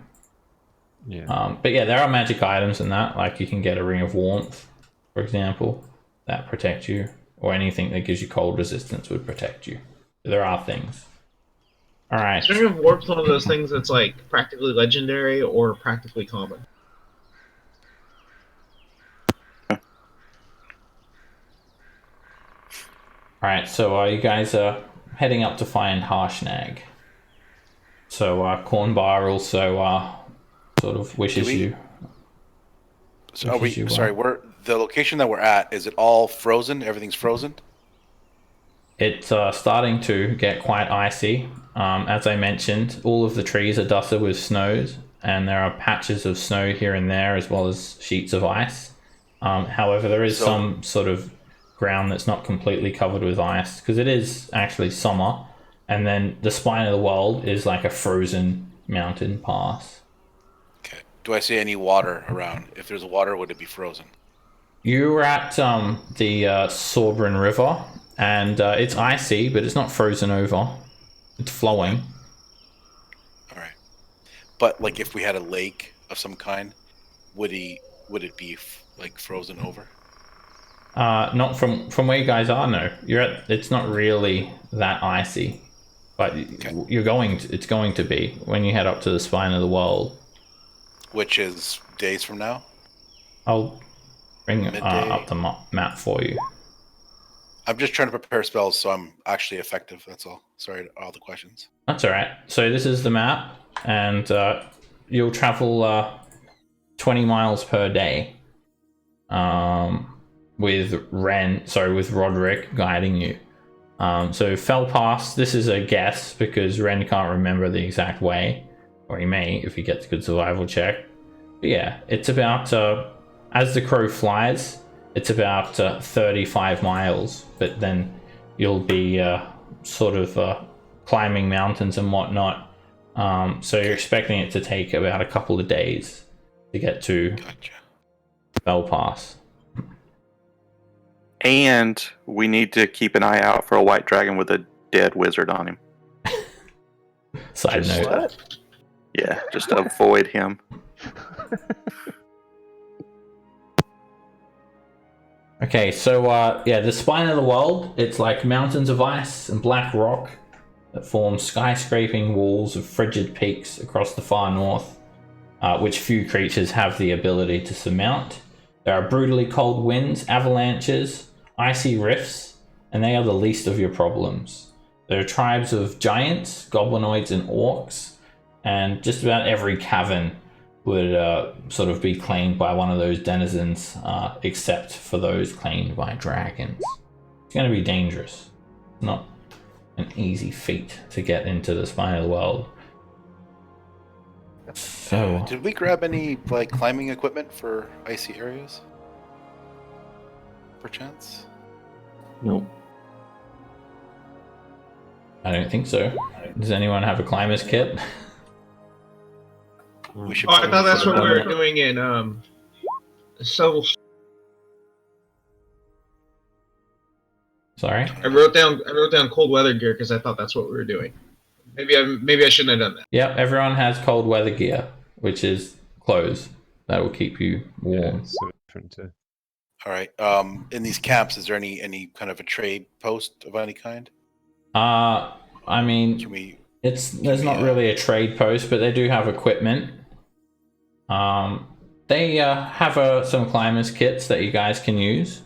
Yeah. but yeah, there are magic items in that. Like you can get a ring of warmth, for example, that protect you, or anything that gives you cold resistance would protect you. There are things. All right. String of Warp's one of those things that's like practically legendary or practically common. All right. So you guys are heading up to find Harshnag. So Cornbar also sort of wishes we- you. So are we? Wishes you Sorry, well. the location that we're at. Is it all frozen? Everything's frozen. It's starting to get quite icy. As I mentioned, all of the trees are dusted with snows, and there are patches of snow here and there, as well as sheets of ice. However, there is So- some sort of ground that's not completely covered with ice, because it is actually summer, and then the spine of the world is like a frozen mountain pass. Okay. Do I see any water around? If there's water, would it be frozen? You're at the Sorbran River, and it's icy, but it's not frozen over. It's flowing. All right. But like, if we had a lake of some kind, would it be like frozen over? Not from where you guys are. No, you're at. It's not really that icy, but you're going. It's going to be when you head up to the spine of the world. Which is days from now. I'll bring Midday. up the map for you. I'm just trying to prepare spells so I'm actually effective. That's all. Sorry, all the questions. That's all right. So this is the map, and you'll travel 20 miles per day. With Roderick guiding you. So Fell Pass, this is a guess because Ren can't remember the exact way, or he may if he gets a good survival check. But yeah, it's about, as the crow flies, it's about 35 miles, but then you'll be climbing mountains and whatnot. So you're expecting it to take about a couple of days to get to Gotcha. Fell Pass. And we need to keep an eye out for a white dragon with a dead wizard on him. Side Just, note. What? Yeah, just avoid him. Okay, so the spine of the world, it's like mountains of ice and black rock that form skyscraping walls of frigid peaks across the far north, which few creatures have the ability to surmount. There are brutally cold winds, avalanches, icy rifts, and they are the least of your problems. There are tribes of giants, goblinoids, and orcs, and just about every cavern would be claimed by one of those denizens, except for those claimed by dragons. It's going to be dangerous. Not an easy feat to get into the spine of the world. So, Did we grab any climbing equipment for icy areas? Perchance? No. I don't think so. Does anyone have a climber's kit? We should. Oh, I thought that's what we probably- were doing in Soul. Sorry? I wrote down cold weather gear because I thought that's what we were doing. Maybe I shouldn't have done that. Yep, everyone has cold weather gear, which is clothes that will keep you warm. Yeah, so different too. All right. In these camps, is there any kind of a trade post of any kind? I mean, Can we? there's not really a trade post, but they do have equipment. They have some climbers kits that you guys can use.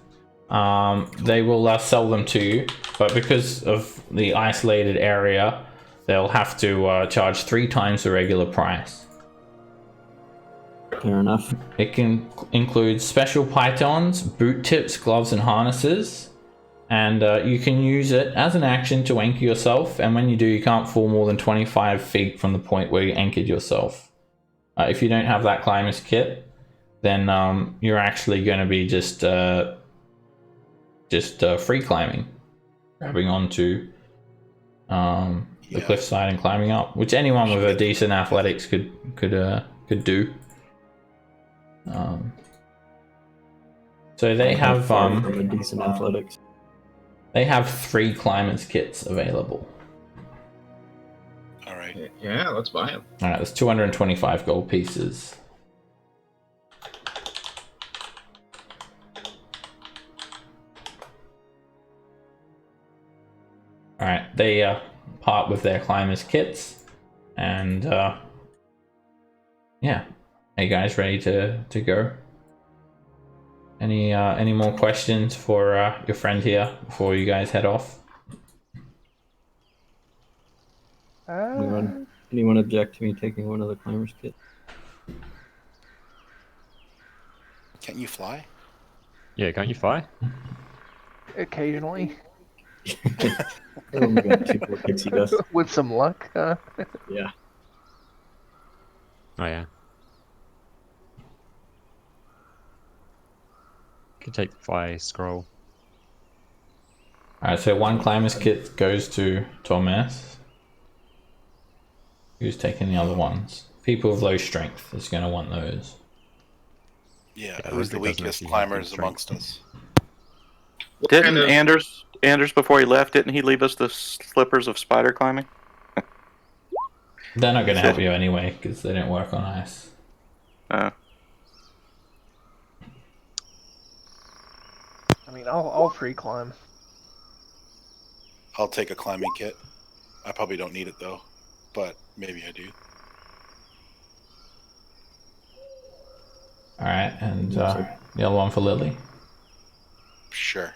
They will sell them to you, but because of the isolated area, they'll have to charge 3 times the regular price. Fair enough. It can include special pythons, boot tips, gloves, and harnesses. And you can use it as an action to anchor yourself. And when you do, you can't fall more than 25 feet from the point where you anchored yourself. If you don't have that climber's kit, then you're actually going to be just free climbing, grabbing onto the cliffside and climbing up, which anyone with a decent athletics could do. So they have Far from a decent athletics. they have 3 climbers kits available. All right. Yeah, let's buy them. All right, that's 225 gold pieces. All right, they part with their climbers kits, and yeah, are you guys ready to go? Any more questions for your friend here before you guys head off? Anyone object to me taking one of the climbers kit? Can't you fly? Yeah, can't you fly? Occasionally, I only got 2 more pixie dust. with some luck. Yeah. Oh yeah. Could take the fly scroll. All right, so 1 climbers kit goes to Tormes. Who's taking the other ones? People with low strength is going to want those. Yeah. Yeah, Who's the Roderick doesn't weakest actually have climbers good amongst us? What Didn't kind of- Anders before he left? Didn't he leave us the slippers of spider climbing? They're not going to help you anyway because they don't work on ice. I mean, I'll free climb. I'll take a climbing kit. I probably don't need it though, but maybe I do. All right, and the other one for Lily. Sure.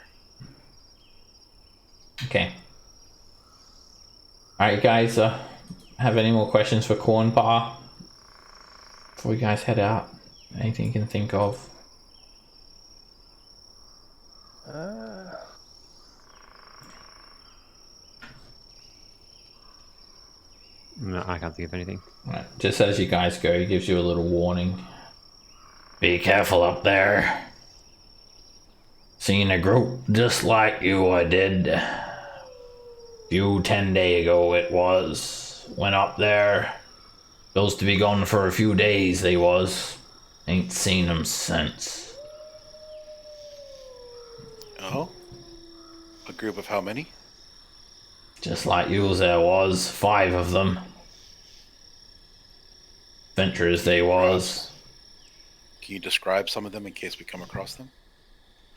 Okay. Alright, guys, have any more questions for Cornbar before you guys head out? Anything you can think of? No, I can't think of anything. Right. Just as you guys go, he gives you a little warning. Be careful up there. Seen a group just like you, I did. Few 10 days ago it was. Went up there. Supposed to be gone for a few days they was. Ain't seen them since. Oh? A group of how many? Just like yours there was. 5 of them. Venturers they was. Can you describe some of them in case we come across them?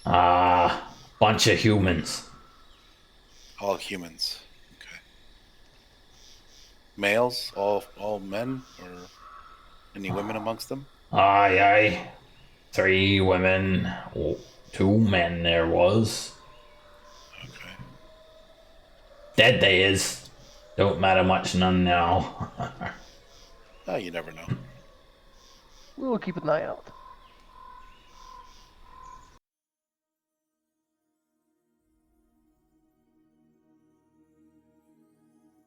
Bunch of humans. All humans. Okay. Males? All men? Or any women amongst them? Aye. 3 women. 2 men there was. Okay. Dead they is. Don't matter much none now. Oh, you never know. We'll keep an eye out.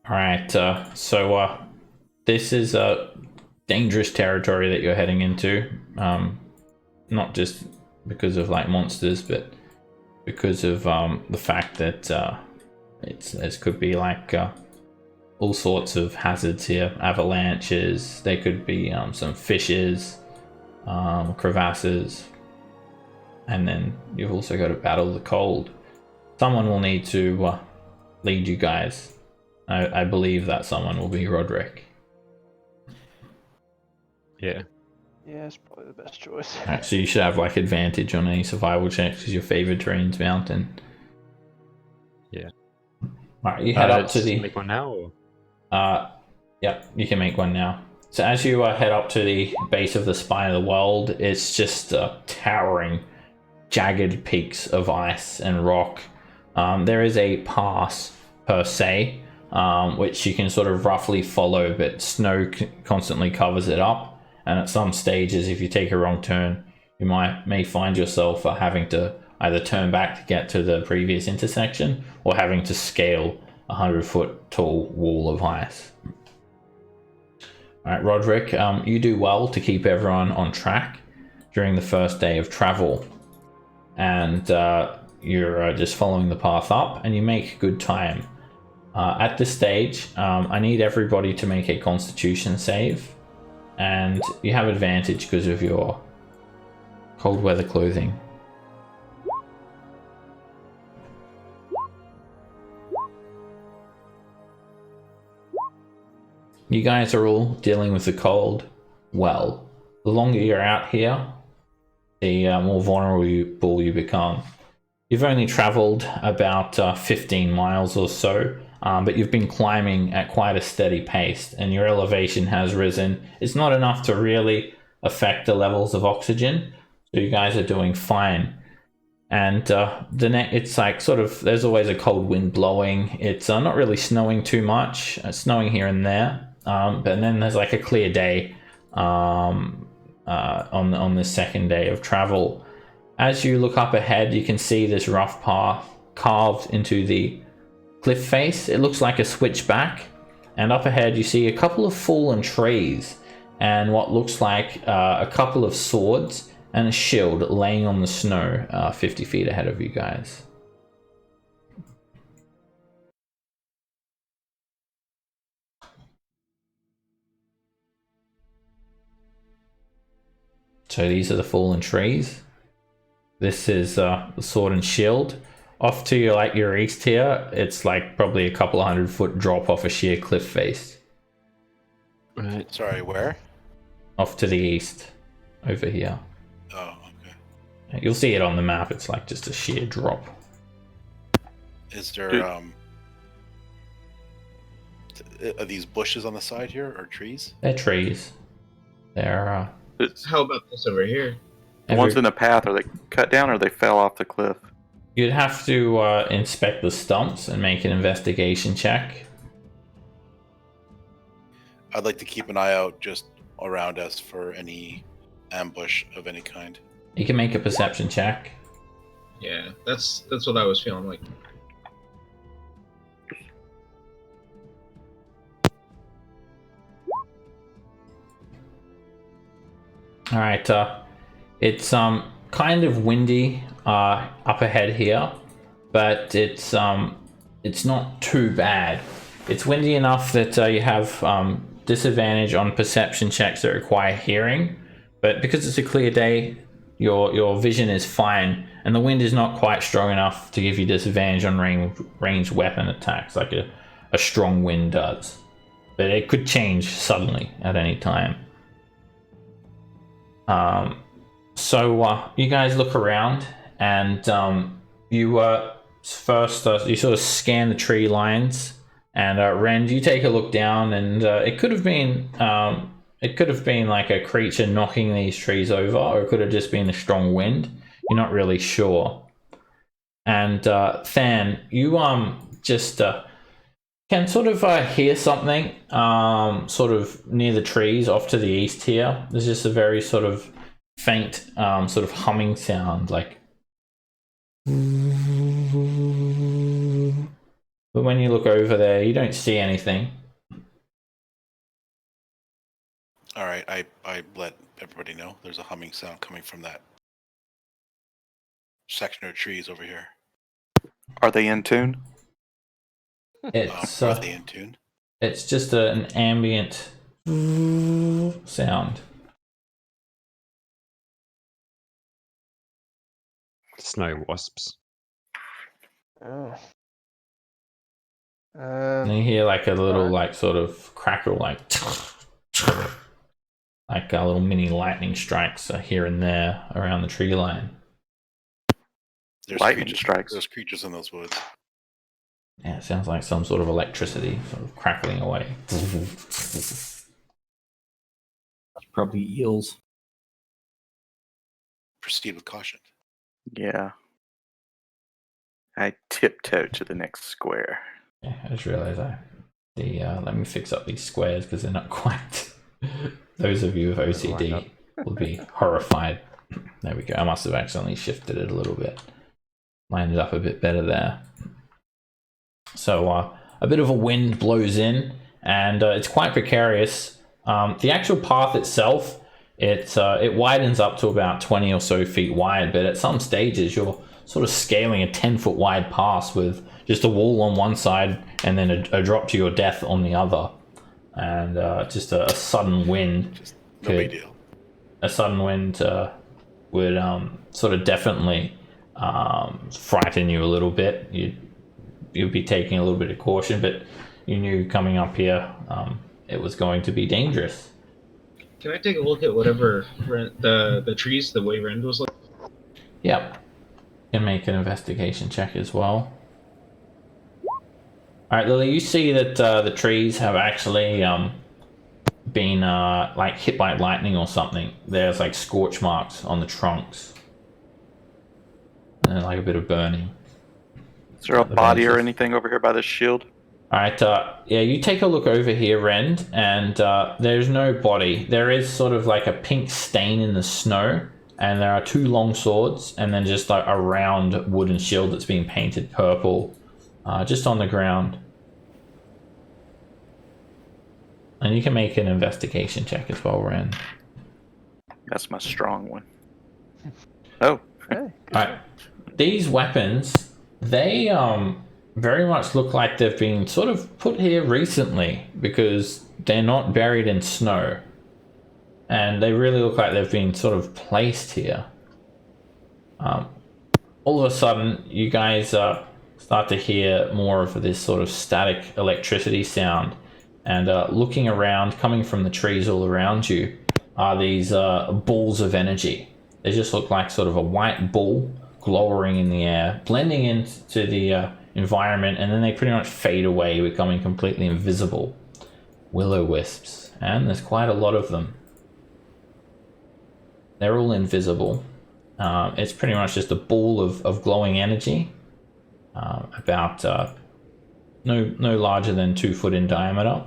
Alright, so this is dangerous territory that you're heading into. Not just because of like monsters, but because of the fact that there could be like all sorts of hazards here. Avalanches, there could be some fishes, crevasses, and then you've also got to battle the cold. Someone will need to lead you guys. I believe that someone will be Roderick. Yeah. Yeah, it's probably the best choice. Alright, so you should have like advantage on any survival checks because your favorite terrain's mountain. Yeah. Alright, you head up to the. Make one now. Or? Yep, you can make one now. So as you head up to the base of the spine of the world, it's just towering, jagged peaks of ice and rock. There is a pass per se, which you can sort of roughly follow, but snow constantly covers it up. And at some stages, if you take a wrong turn, you may find yourself having to either turn back to get to the previous intersection or having to scale a 100-foot tall wall of ice. All right, Roderick, you do well to keep everyone on track during the first day of travel. And you're just following the path up and you make good time. At this stage, I need everybody to make a Constitution save. And you have advantage because of your cold weather clothing. You guys are all dealing with the cold well. The longer you're out here, the more vulnerable you become. You've only traveled about 15 miles or so, but you've been climbing at quite a steady pace and your elevation has risen. It's not enough to really affect the levels of oxygen, so you guys are doing fine. And it's like sort of, there's always a cold wind blowing. It's not really snowing too much. It's snowing here and there, but then there's like a clear day on the second day of travel. As you look up ahead, you can see this rough path carved into the cliff face. It looks like a switchback, and up ahead you see a couple of fallen trees and what looks like a couple of swords and a shield laying on the snow 50 feet ahead of you guys. So these are the fallen trees. This is the sword and shield. Off to your east here, it's like probably a couple of 100-foot drop off a sheer cliff face. Right. Sorry, where? Off to the east, over here. Oh, okay. You'll see it on the map. It's like just a sheer drop. Is there are these bushes on the side here or trees? They're trees. They're How about this over here? The ones in the path, are they cut down or they fell off the cliff? You'd have to inspect the stumps and make an investigation check. I'd like to keep an eye out just around us for any ambush of any kind. You can make a perception check. Yeah, that's what I was feeling like. All right. It's kind of windy up ahead here, but it's not too bad. It's windy enough that you have disadvantage on perception checks that require hearing, but because it's a clear day, your vision is fine, and the wind is not quite strong enough to give you disadvantage on ranged weapon attacks like a strong wind does. But it could change suddenly at any time. So you guys look around, and you first you sort of scan the tree lines, and Rend, you take a look down, and it could have been like a creature knocking these trees over, or it could have just been a strong wind. You're not really sure. And Than, you just can sort of hear something sort of near the trees off to the east here. There's just a very sort of faint sort of humming sound, like. But when you look over there, you don't see anything. All right, I let everybody know there's a humming sound coming from that section of trees over here. Are they in tune? It's Are they in tune? it's just an ambient sound. Snow wasps. Oh. And you hear like a little like sort of crackle, like like a little mini lightning strikes here and there around the tree line. There's Lightning creatures, strikes. There's creatures in those woods. Yeah, it sounds like some sort of electricity sort of crackling away. Probably eels. Proceed with caution. Yeah. I tiptoe to the next square. Yeah, I just realized let me fix up these squares because they're not quite. Those of you with OCD will be horrified. There we go. I must have accidentally shifted it a little bit. Lined it up a bit better there. So a bit of a wind blows in, and it's quite precarious. The actual path itself, it widens up to about 20 or so feet wide, but at some stages you're sort of scaling a 10-foot wide pass with just a wall on one side and then a drop to your death on the other. And just a sudden wind. Just no big deal. A sudden wind would sort of definitely frighten you a little bit. You'd be taking a little bit of caution, but you knew coming up here it was going to be dangerous. Can I take a look at whatever the trees, the way Rend was looking? Yep. You can make an investigation check as well. Alright, Lily, you see that the trees have actually been like hit by lightning or something. There's like scorch marks on the trunks. And like a bit of burning. Is there a The body or branches. anything over here by this shield? Alright, yeah, you take a look over here, Rend, and there's no body. There is sort of like a pink stain in the snow, and there are two long swords, and then just like a round wooden shield that's been painted purple, just on the ground. And you can make an investigation check as well, Rend. That's my strong one. Oh, Hey. Alright, these weapons, they very much look like they've been sort of put here recently because they're not buried in snow. And they really look like they've been sort of placed here. All of a sudden, you guys start to hear more of this sort of static electricity sound. And looking around, coming from the trees all around you, are these balls of energy. They just look like sort of a white ball glowering in the air, blending into the environment, and then they pretty much fade away, becoming completely invisible. Will-o-wisps, and there's quite a lot of them. They're all invisible. It's pretty much just a ball of glowing energy, about no larger than 2 foot in diameter,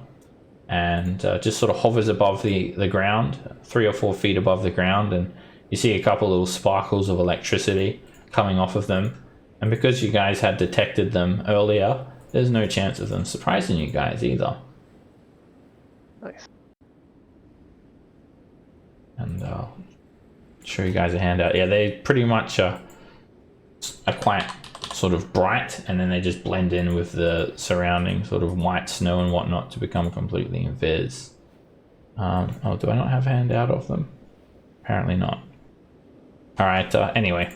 and just sort of hovers above the ground, 3 or 4 feet above the ground, and you see a couple little sparkles of electricity coming off of them. And because you guys had detected them earlier, there's no chance of them surprising you guys either. Nice. And show you guys a handout. Yeah, they pretty much are quite sort of bright, and then they just blend in with the surrounding sort of white snow and whatnot to become completely invis. Oh, do I not have a handout of them? Apparently not. All right. Anyway,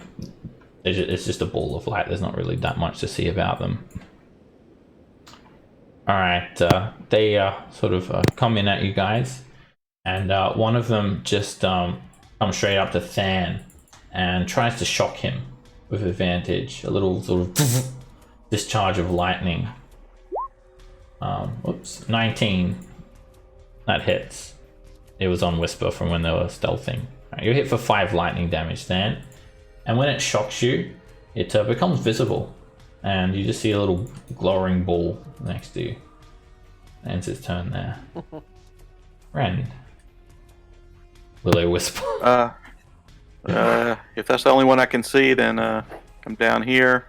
it's just a ball of light. There's not really that much to see about them. All right. They sort of come in at you guys, and one of them just comes straight up to Than and tries to shock him with advantage. A little sort of discharge of lightning. Whoops, 19. That hits. It was on Whisper from when they were stealthing. Right, you're hit for 5 lightning damage then. And when it shocks you, it becomes visible. And you just see a little glowing ball next to you. Ends its turn there. Ren. Willow Whisper. If that's the only one I can see, then come down here.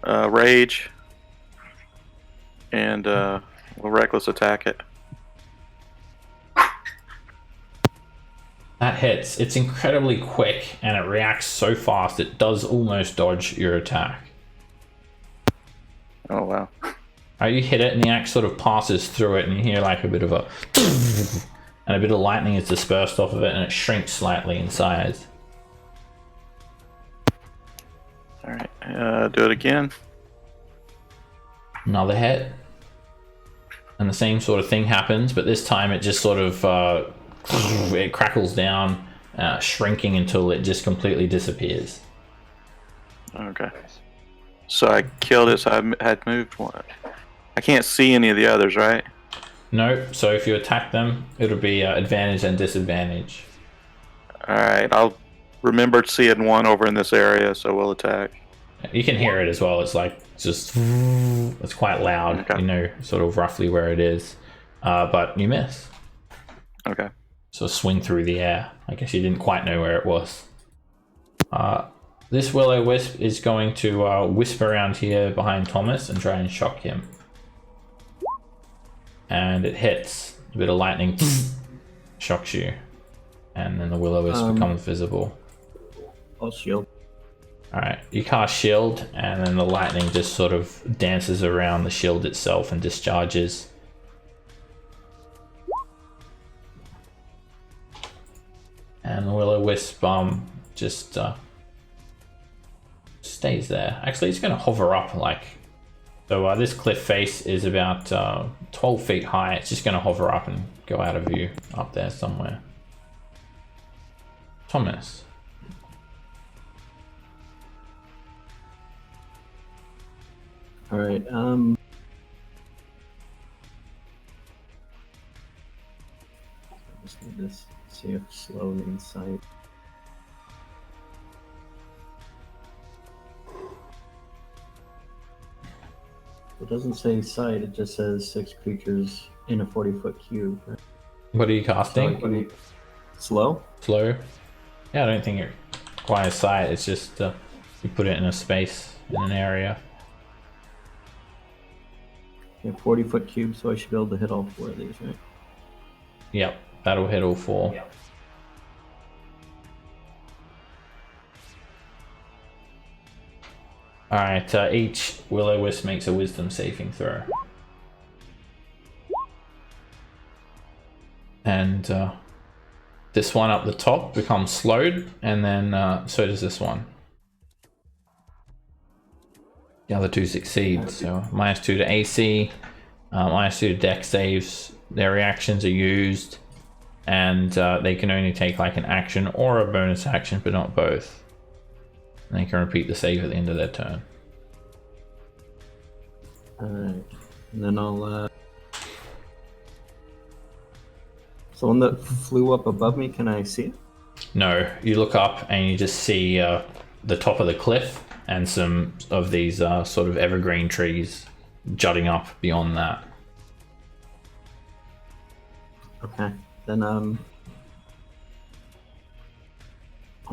Rage. And we'll reckless attack it. That hits. It's incredibly quick, and it reacts so fast it does almost dodge your attack. Oh, wow. You hit it, and the axe sort of passes through it, and you hear like a bit of a and a bit of lightning is dispersed off of it, and it shrinks slightly in size. Alright, do it again. Another hit. And the same sort of thing happens, but this time it just sort of it crackles down, shrinking until it just completely disappears. Okay. So I killed it, so I had moved one. I can't see any of the others, right? No, so if you attack them, it'll be advantage and disadvantage. Alright, I'll remember seeing one over in this area, so we'll attack. You can hear it as well. It's like just it's quite loud. Okay. You know sort of roughly where it is, but you miss. Okay. So swing through the air. I guess you didn't quite know where it was. This Will-O-Wisp is going to whisper around here behind Thomas and try and shock him. And it hits. A bit of lightning shocks you, and then the Will-O-Wisp becomes visible. I'll shield. Alright, you cast shield, and then the lightning just sort of dances around the shield itself and discharges. And the Will-O-Wisp just stays there. Actually, it's going to hover up like... So this cliff face is about 12 feet high. It's just going to hover up and go out of view up there somewhere. Thomas. All right. Just need to see if slow means sight. It doesn't say sight. It just says 6 creatures in a 40-foot cube. Right? What are you casting? Slow? Slow? Yeah, I don't think it requires sight. It's just you put it in a space, in an area. Yeah, 40-foot cube, so I should be able to hit all 4 of these, right? Yep, that'll hit all 4. Yep. Alright, each Will-O-Wisp makes a wisdom saving throw. And this one up the top becomes slowed, and then so does this one. The other 2 succeed, so -2 to AC, -2 to Dex saves. Their reactions are used, and they can only take like an action or a bonus action, but not both. And they can repeat the save at the end of their turn. Alright, and then I'll... So one that flew up above me, can I see it? no, you look up and you just see the top of the cliff and some of these sort of evergreen trees jutting up beyond that. Okay, then I'll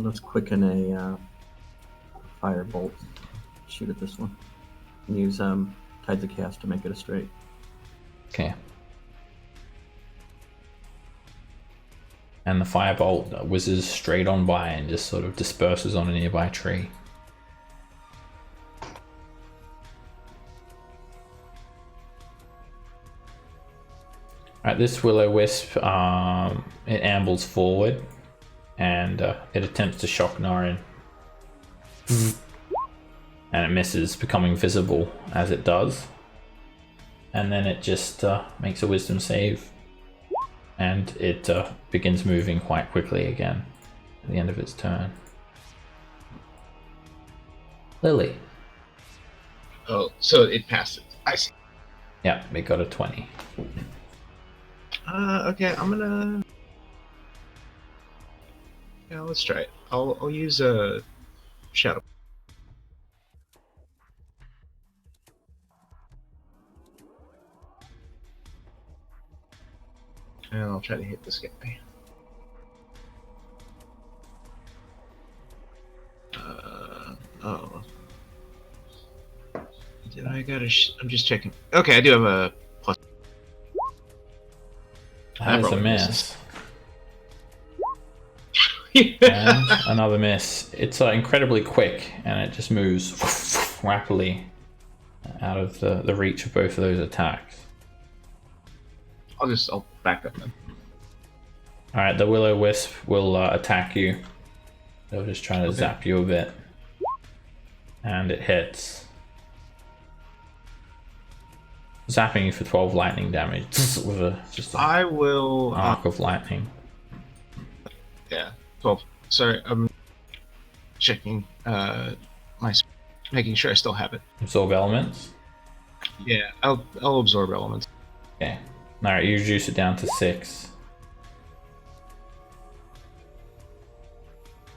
just quicken a firebolt, shoot at this one, and use Tides of Chaos to make it a straight. Okay. And the firebolt whizzes straight on by and just sort of disperses on a nearby tree. Alright, this will-o-wisp, it ambles forward and it attempts to shock Norin. And it misses, becoming visible as it does. And then it just makes a wisdom save. And it begins moving quite quickly again at the end of its turn. Lily. Oh, so it passed it. I see. Yeah, it got a 20. Okay, I'm gonna. Yeah, let's try it. I'll use a shadow. And I'll try to hit this guy. Oh. Did I got a? I'm just checking. Okay, I do have a plus. That is a probably miss. misses. And another miss. It's incredibly quick and it just moves rapidly out of the reach of both of those attacks. I'll back up then. Alright, the will-o-wisp will attack you. They'll just try to zap you a bit. And it hits. Zapping you for 12 lightning damage with just I will. arc of lightning. Yeah, 12. Sorry, I'm checking making sure I still have it. Absorb elements. Yeah, I'll absorb elements. Okay. Alright, you reduce it down to 6.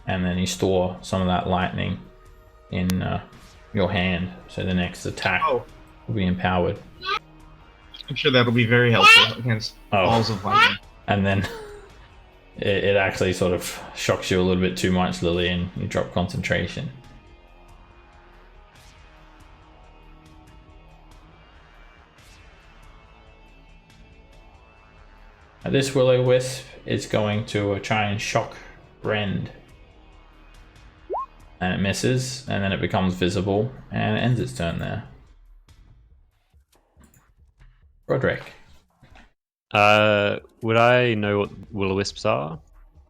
And then you store some of that lightning in your hand, so the next attack will be empowered. I'm sure that'll be very helpful against balls of lightning. And then it actually sort of shocks you a little bit too much, Lily, and you drop concentration. This will-o-wisp is going to try and shock Rend. And it misses, and then it becomes visible, and it ends its turn there. Roderick. Would I know what will-o-wisps are?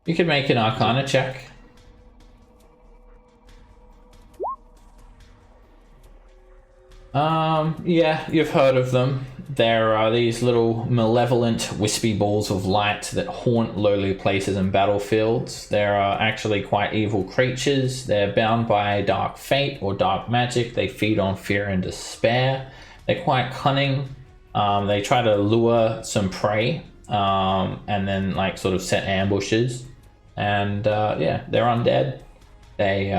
You could make an Arcana check. Yeah, you've heard of them. There are these little malevolent wispy balls of light that haunt lowly places and battlefields. They are actually quite evil creatures. They're bound by dark fate or dark magic. They feed on fear and despair. They're quite cunning. They try to lure some prey and then like sort of set ambushes. And yeah, they're undead. They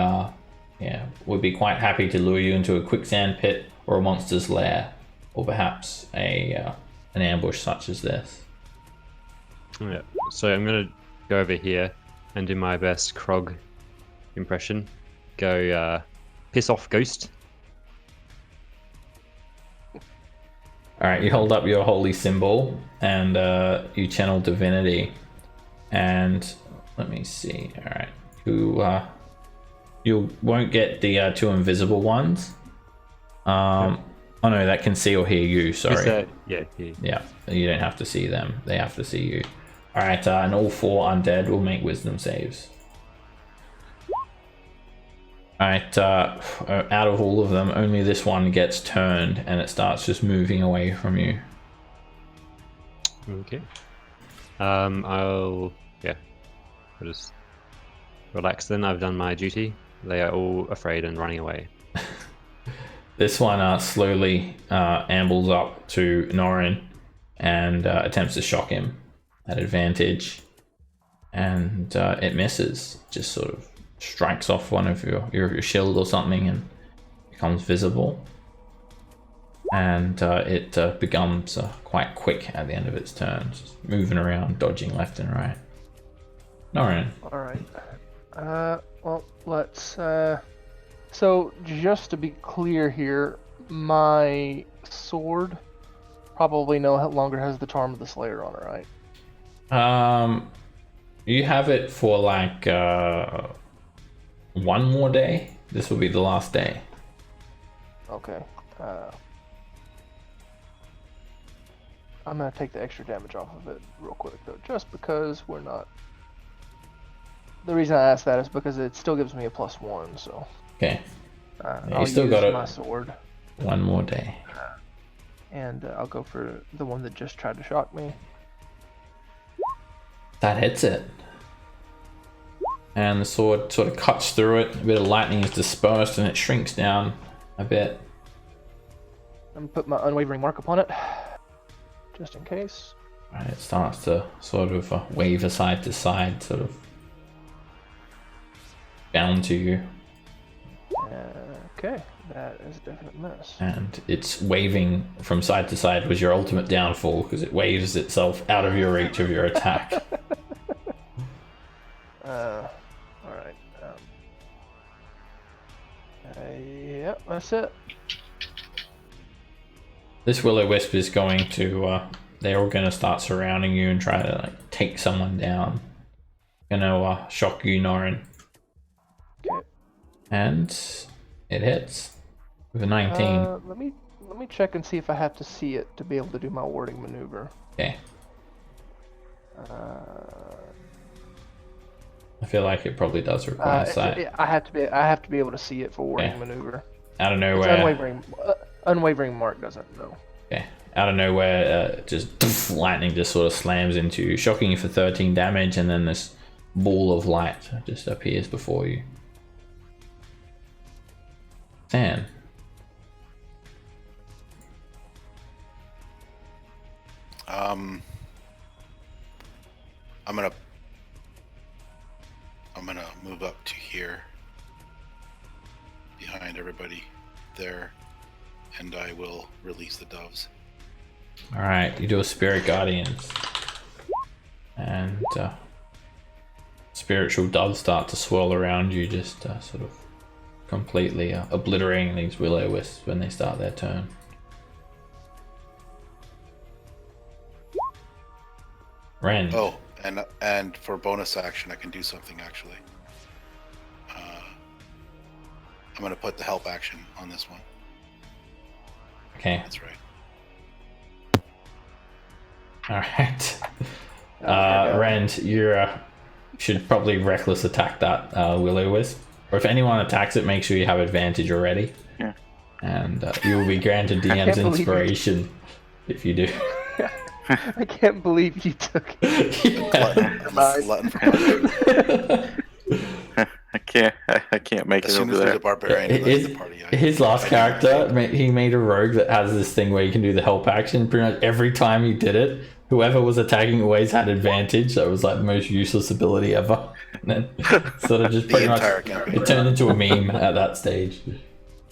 would be quite happy to lure you into a quicksand pit or a monster's lair, or perhaps an ambush such as this. Yeah. So I'm gonna go over here and do my best Krog impression. Go piss off, ghost. All right, you hold up your holy symbol and you channel divinity. And let me see. All right, you won't get the two invisible ones. Oh no, that can see or hear you. Sorry. Yeah. Here. Yeah, you don't have to see them. They have to see you. All right, and all 4 undead will make wisdom saves. All right, out of all of them, only this one gets turned and it starts just moving away from you. Okay. I'll just relax then. I've done my duty. They are all afraid and running away. This one slowly ambles up to Norin and attempts to shock him at advantage. and it misses. Just sort of strikes off one of your shield or something and becomes visible. And it becomes quite quick at the end of its turn, just moving around, dodging left and right. Norin. All right. Well, let's. So just to be clear here, my sword probably no longer has the Charm of the Slayer on it, right? You have it for like 1 more day. This will be the last day. Okay. I'm gonna take the extra damage off of it real quick though, just because we're not. The reason I asked that is because it still gives me a +1, so. Okay. I'll still use got my sword, 1 more day. and I'll go for the one that just tried to shock me. That hits it. And the sword sort of cuts through it. A bit of lightning is dispersed and it shrinks down a bit. I'm gonna put my unwavering mark upon it, just in case. And it starts to sort of waver side to side, sort of down to you. Okay, that is a definite miss. And it's waving from side to side was your ultimate downfall because it waves itself out of your reach of your attack. Alright. Yep, that's it. This will-o-wisp is going to, they're all going to start surrounding you and try to like take someone down. Gonna shock you, Norin. Okay. And it hits with a 19. Let me check and see if I have to see it to be able to do my warding maneuver. Okay. I feel like it probably does require sight. I have to be able to see it for warding maneuver. Out of It's nowhere. unwavering mark doesn't know. Okay. Out of nowhere, just lightning just sort of slams into you, shocking you for 13 damage, and then this ball of light just appears before you. Sam. I'm gonna move up to here, behind everybody there, and I will release the doves. All right, you do a Spirit Guardians, and spiritual doves start to swirl around you, just sort of completely obliterating these will-o-wisps when they start their turn. Ren. Oh, and for bonus action, I can do something actually. I'm gonna put the help action on this one. Okay. That's right. All right. Rand, you should probably reckless attack that will-o-wisp. Or if anyone attacks it, make sure you have advantage already. Yeah. And you will be granted DM's inspiration if you do. I can't believe you took it. Glutton for punishment. I can't make As it soon over as there's there. a barbarian in the party, His last character, he made a rogue that has this thing where you can do the help action. Pretty much every time he did it, whoever was attacking always had advantage. That was like the most useless ability ever. And then sort of just The pretty much entire campaign. it turned into a meme at that stage.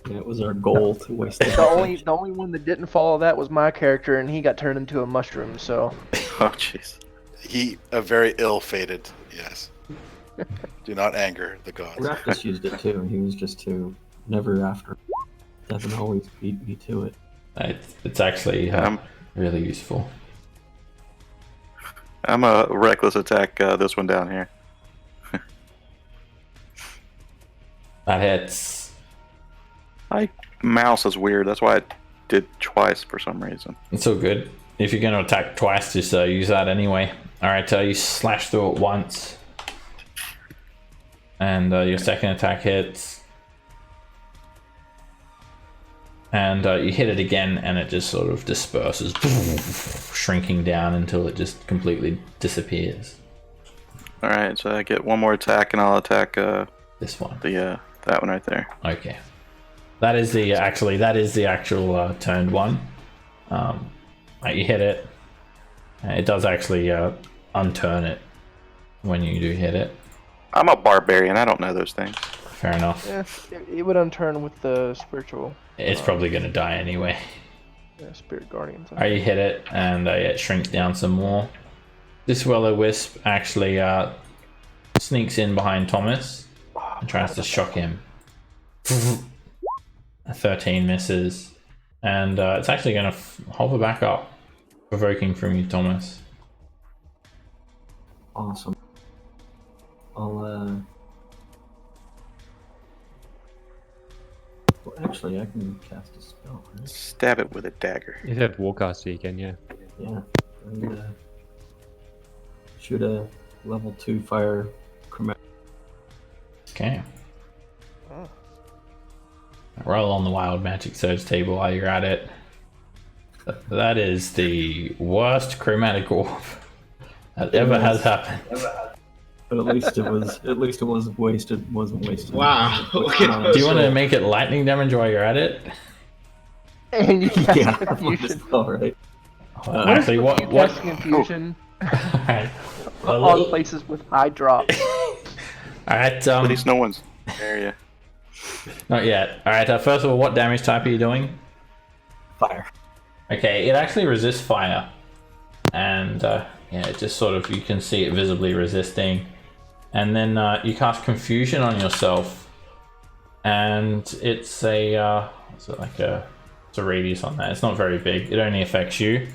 Yeah, it was our goal to waste The only one that didn't follow that was my character, and he got turned into a mushroom. So Oh, jeez. He a very ill-fated. Yes. Do not anger the gods. Raptus used it too. He was just too never after. Devin always beat me to it. It's actually really useful. I'm a reckless attack this one down here. That hits. My mouse is weird. That's why I did twice for some reason. It's all good. If you're going to attack twice, just use that anyway. Alright, you slash through it once. And your second attack hits. And you hit it again, and it just sort of disperses, shrinking down until it just completely disappears. Alright, so I get one more attack, and I'll attack This one. that one right there. Okay. That is the actual turned one. You hit it. It does actually unturn it when you do hit it. I'm a barbarian. I don't know those things. Fair enough. Yeah, it would unturn with the spiritual. It's probably going to die anyway. Spirit guardians. You hit it, and it shrinks down some more. This will-o-wisp actually sneaks in behind Thomas and tries to shock him. A 13 misses, and it's actually going to hover back up, provoking from you, Thomas. Awesome. Well, actually, I can cast a spell, right? Stab it with a dagger. If you have Warcaster, you can, yeah. Yeah. And, shoot a level 2 fire chromatic. Okay. Oh. Roll on the Wild Magic Surge table while you're at it. That is the worst chromatic orb that ever has happened. But at least it was wasted. Wasn't wasted. Wow. Look at Do you want to those. make it lightning damage while you're at it? And you cast Yeah, confusion. all right. Actually, You what? cast confusion Alright. on places with high drop. Alright, At least no one's area. not yet. Alright, first of all, what damage type are you doing? Fire. Okay, it actually resists fire. And, yeah, it just sort of, you can see it visibly resisting. And then you cast Confusion on yourself. And it's a, it's a radius on that. It's not very big. It only affects you.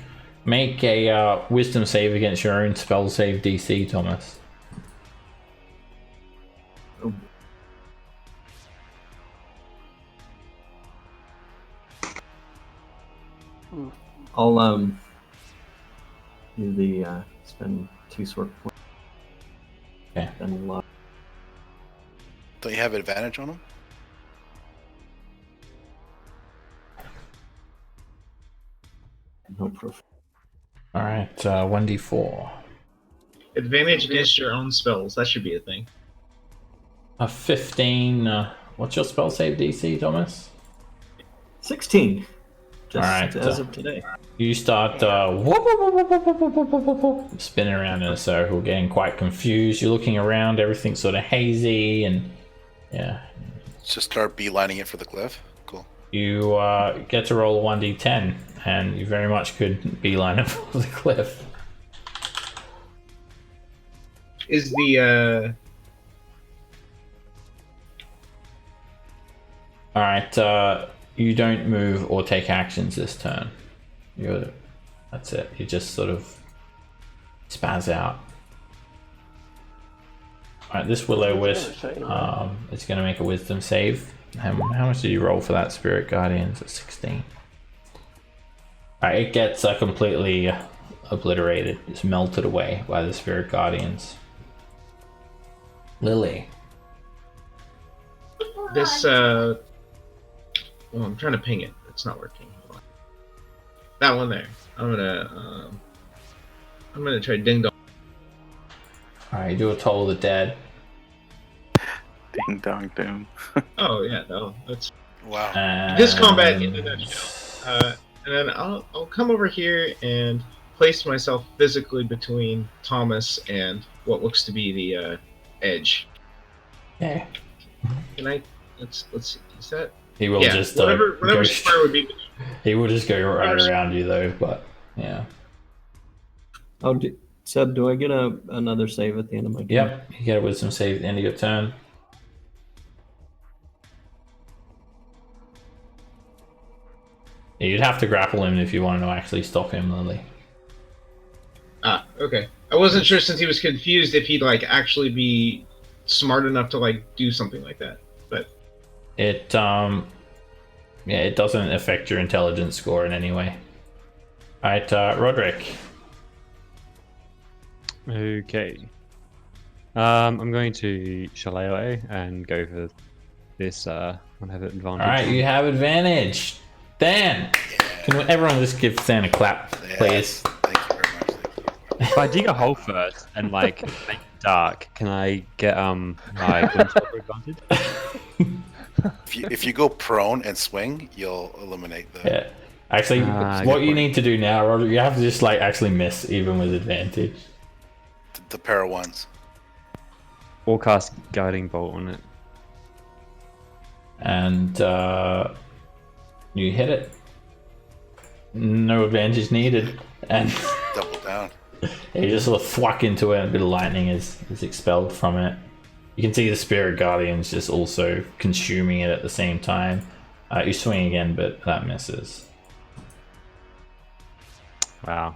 Make a Wisdom save against your own spell save DC, Thomas. Oh. I'll do the spend 2 sword points. Okay. Then Don't you have advantage on them? no proof. Alright, 1d4. Advantage against your own spells. That should be a thing. A 15. What's your spell save DC, Thomas? 16. Just Alright, as of today. You start whoop, whoop, whoop, whoop, whoop, whoop, whoop, whoop, whoop, spinning around in a circle, getting quite confused. You're looking around, everything's sort of hazy, and yeah. Just start beelining it for the cliff. Cool. You get to roll a 1d10, and you very much could beeline it for the cliff. Is the Alright, you don't move or take actions this turn. That's it. You just sort of spaz out. Alright, this will-o-wisp is going to make a wisdom save. How much did you roll for that, Spirit Guardians? At 16. Alright, it gets completely obliterated. It's melted away by the Spirit Guardians. Lily. this I'm trying to ping it. It's not working. Hold on. That one there. I'm gonna try ding dong. Alright, do a Toll of the Dead. Ding dong doom. Oh yeah, no, that's Wow. this combat in a nutshell. And then I'll come over here and place myself physically between Thomas and what looks to be the edge. Okay. Can I? Let's see. Is that? He will Yeah, just whatever go square would be. he will just go right around you though, but yeah. Oh, Seb, do I get another save at the end of my turn? Yep, you get a wisdom save at the end of your turn. Yeah, you'd have to grapple him if you wanted to actually stop him, Lily. Ah, okay. I wasn't sure since he was confused if he'd like actually be smart enough to like do something like that. But It it doesn't affect your intelligence score in any way. Alright, Roderick. Okay. I'm going to Shillelagh and go for this. I have advantage. Alright, you have advantage. Dan! Can everyone just give Dan a clap, please? Thank you very much. Thank you. If I dig a hole first and like make it dark, can I get my Gloomstalker advantage? If you go prone and swing, you'll eliminate the. Yeah. Actually, good what you point. need to do now, Roderick, you have to just like actually miss even with advantage. The pair of ones. Or cast Guiding Bolt on it. And you hit it. No advantage needed. And Double down. you just sort of thwack into it, and a bit of lightning is expelled from it. You can see the Spirit Guardians just also consuming it at the same time. You swing again, but that misses. Wow.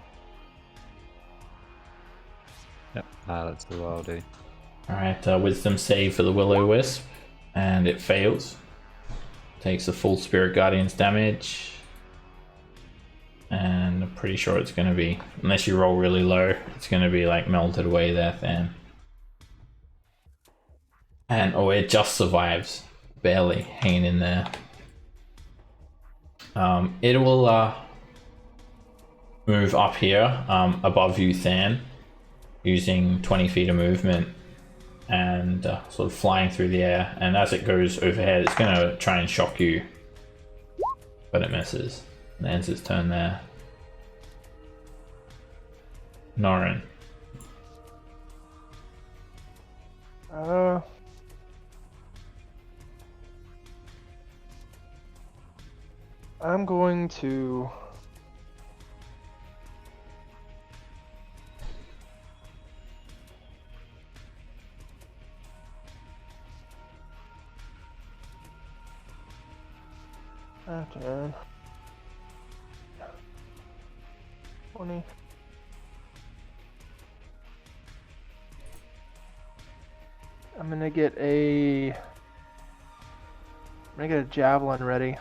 Yep, that's all I'll do. Alright, wisdom save for the Will-O-Wisp, and it fails. Takes the full Spirit Guardian's damage. And I'm pretty sure it's going to be, unless you roll really low, it's going to be like melted away there, then. And, oh, it just survives. Barely hanging in there. It will move up here, above you, Than, using 20 feet of movement. And sort of flying through the air, and as it goes overhead, it's going to try and shock you, but it misses. And ends its turn there. Norin. I'm going to turn 20. I'm gonna get a javelin ready.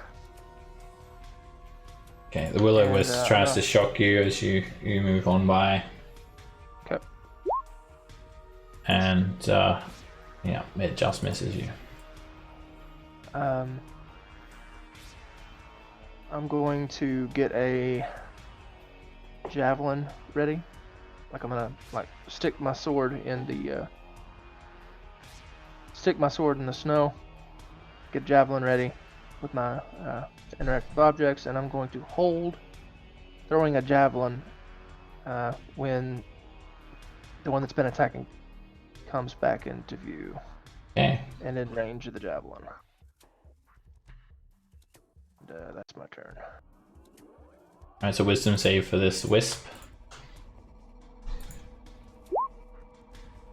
Okay, the Will-O-Wisp And, tries to shock you as you move on by. Okay. And yeah, it just misses you. I'm going to get a javelin ready. Like I'm gonna stick my sword in the snow. Get javelin ready with my interactive objects, and I'm going to hold throwing a javelin when the one that's been attacking comes back into view. Okay. And in range of the javelin. And, that's my turn. Alright, so wisdom save for this wisp.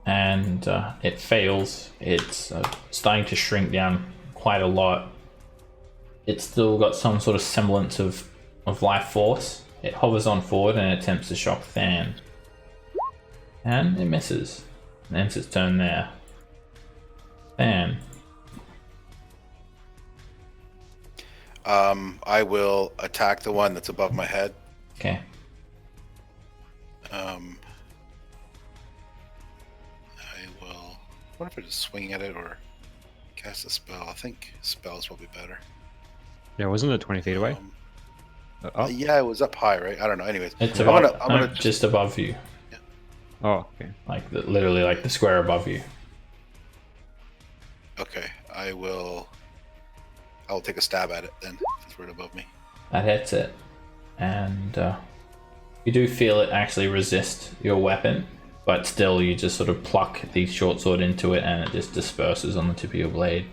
And it fails. It's starting to shrink down quite a lot. It's still got some sort of semblance of life force. It hovers on forward and attempts to shock Than. And it misses. And ends its turn there. Than. I will attack the one that's above my head. Okay. I will. What if I just swing at it or cast a spell? I think spells will be better. Yeah, wasn't it 20 feet away? Oh, Yeah, it was up high, right? I don't know. Anyways, It's I'm above, gonna just above you. oh, okay. Like literally like the square above you. Okay, I will take a stab at it then, since we're above me. That hits it. And you do feel it actually resist your weapon, but still you just sort of pluck the short sword into it and it just disperses on the tip of your blade.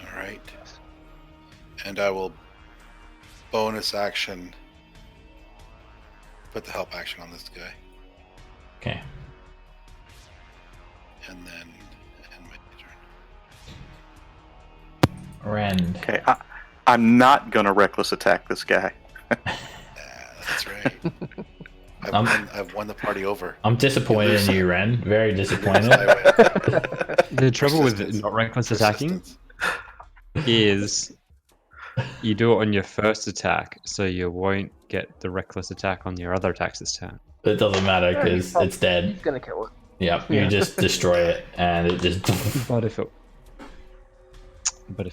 Alright. And I will bonus action put the help action on this guy. Okay. And then end my turn. Rend. Okay, I'm not gonna reckless attack this guy. That's right. I've won the party over. I'm disappointed in you, Ren. Very disappointed. The trouble with not reckless attacking is you do it on your first attack, so you won't get the reckless attack on your other attacks this turn. It doesn't matter because it's dead. He's gonna kill it. Yep, you just destroy it and it just. But if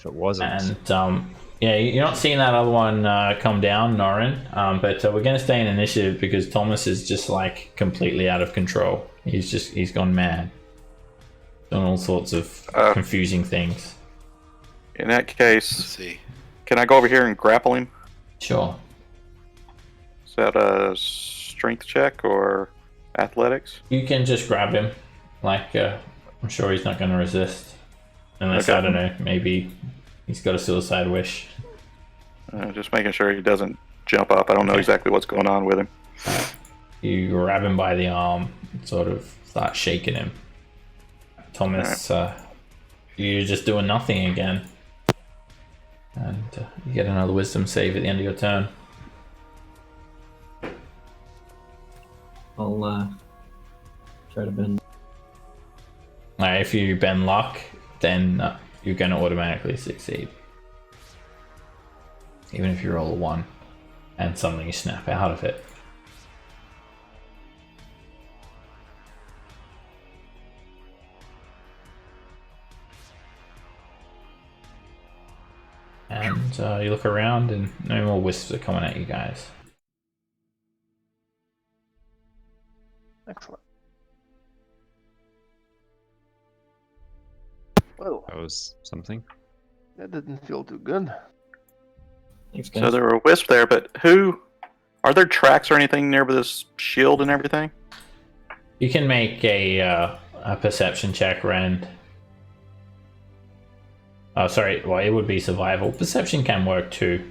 it wasn't, And yeah, you're not seeing that other one come down, Norin. But we're going to stay in initiative because Thomas is just like completely out of control. He's gone mad, done all sorts of confusing things. In that Let's case, see. can I go over here and grapple him? Sure. Is that a strength check or? Athletics. You can just grab him. Like, I'm sure he's not going to resist. Unless, Okay. I don't know, maybe he's got a suicide wish. Just making sure he doesn't jump up. I don't know Okay. exactly what's going on with him. You grab him by the arm and sort of start shaking him. Thomas, you're just doing nothing again. And you get another wisdom save at the end of your turn. I'll try to bend. If you bend luck, then you're going to automatically succeed. Even if you roll a 1 and suddenly you snap out of it. And you look around and no more wisps are coming at you guys. Excellent. Whoa, That was something. that didn't feel too good. Thanks, guys. So there were wisps there, but are there tracks or anything near this shield and everything? You can make a perception check, Rand. Oh, sorry. Well, it would be survival. Perception can work too.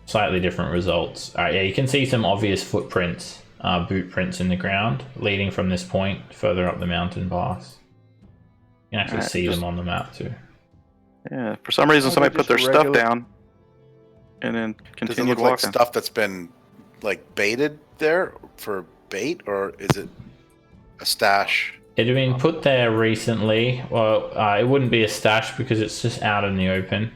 Slightly different results. All right, yeah, you can see some obvious footprints, boot prints in the ground leading from this point further up the mountain pass. You can actually Alright, see just- them on the map too. Yeah. For some reason, Oh, somebody they're put their just stuff regular- down and then Does it continued look like walking. stuff that's been like baited there for bait, or is it a stash? It had been put there recently. Well, it wouldn't be a stash because it's just out in the open.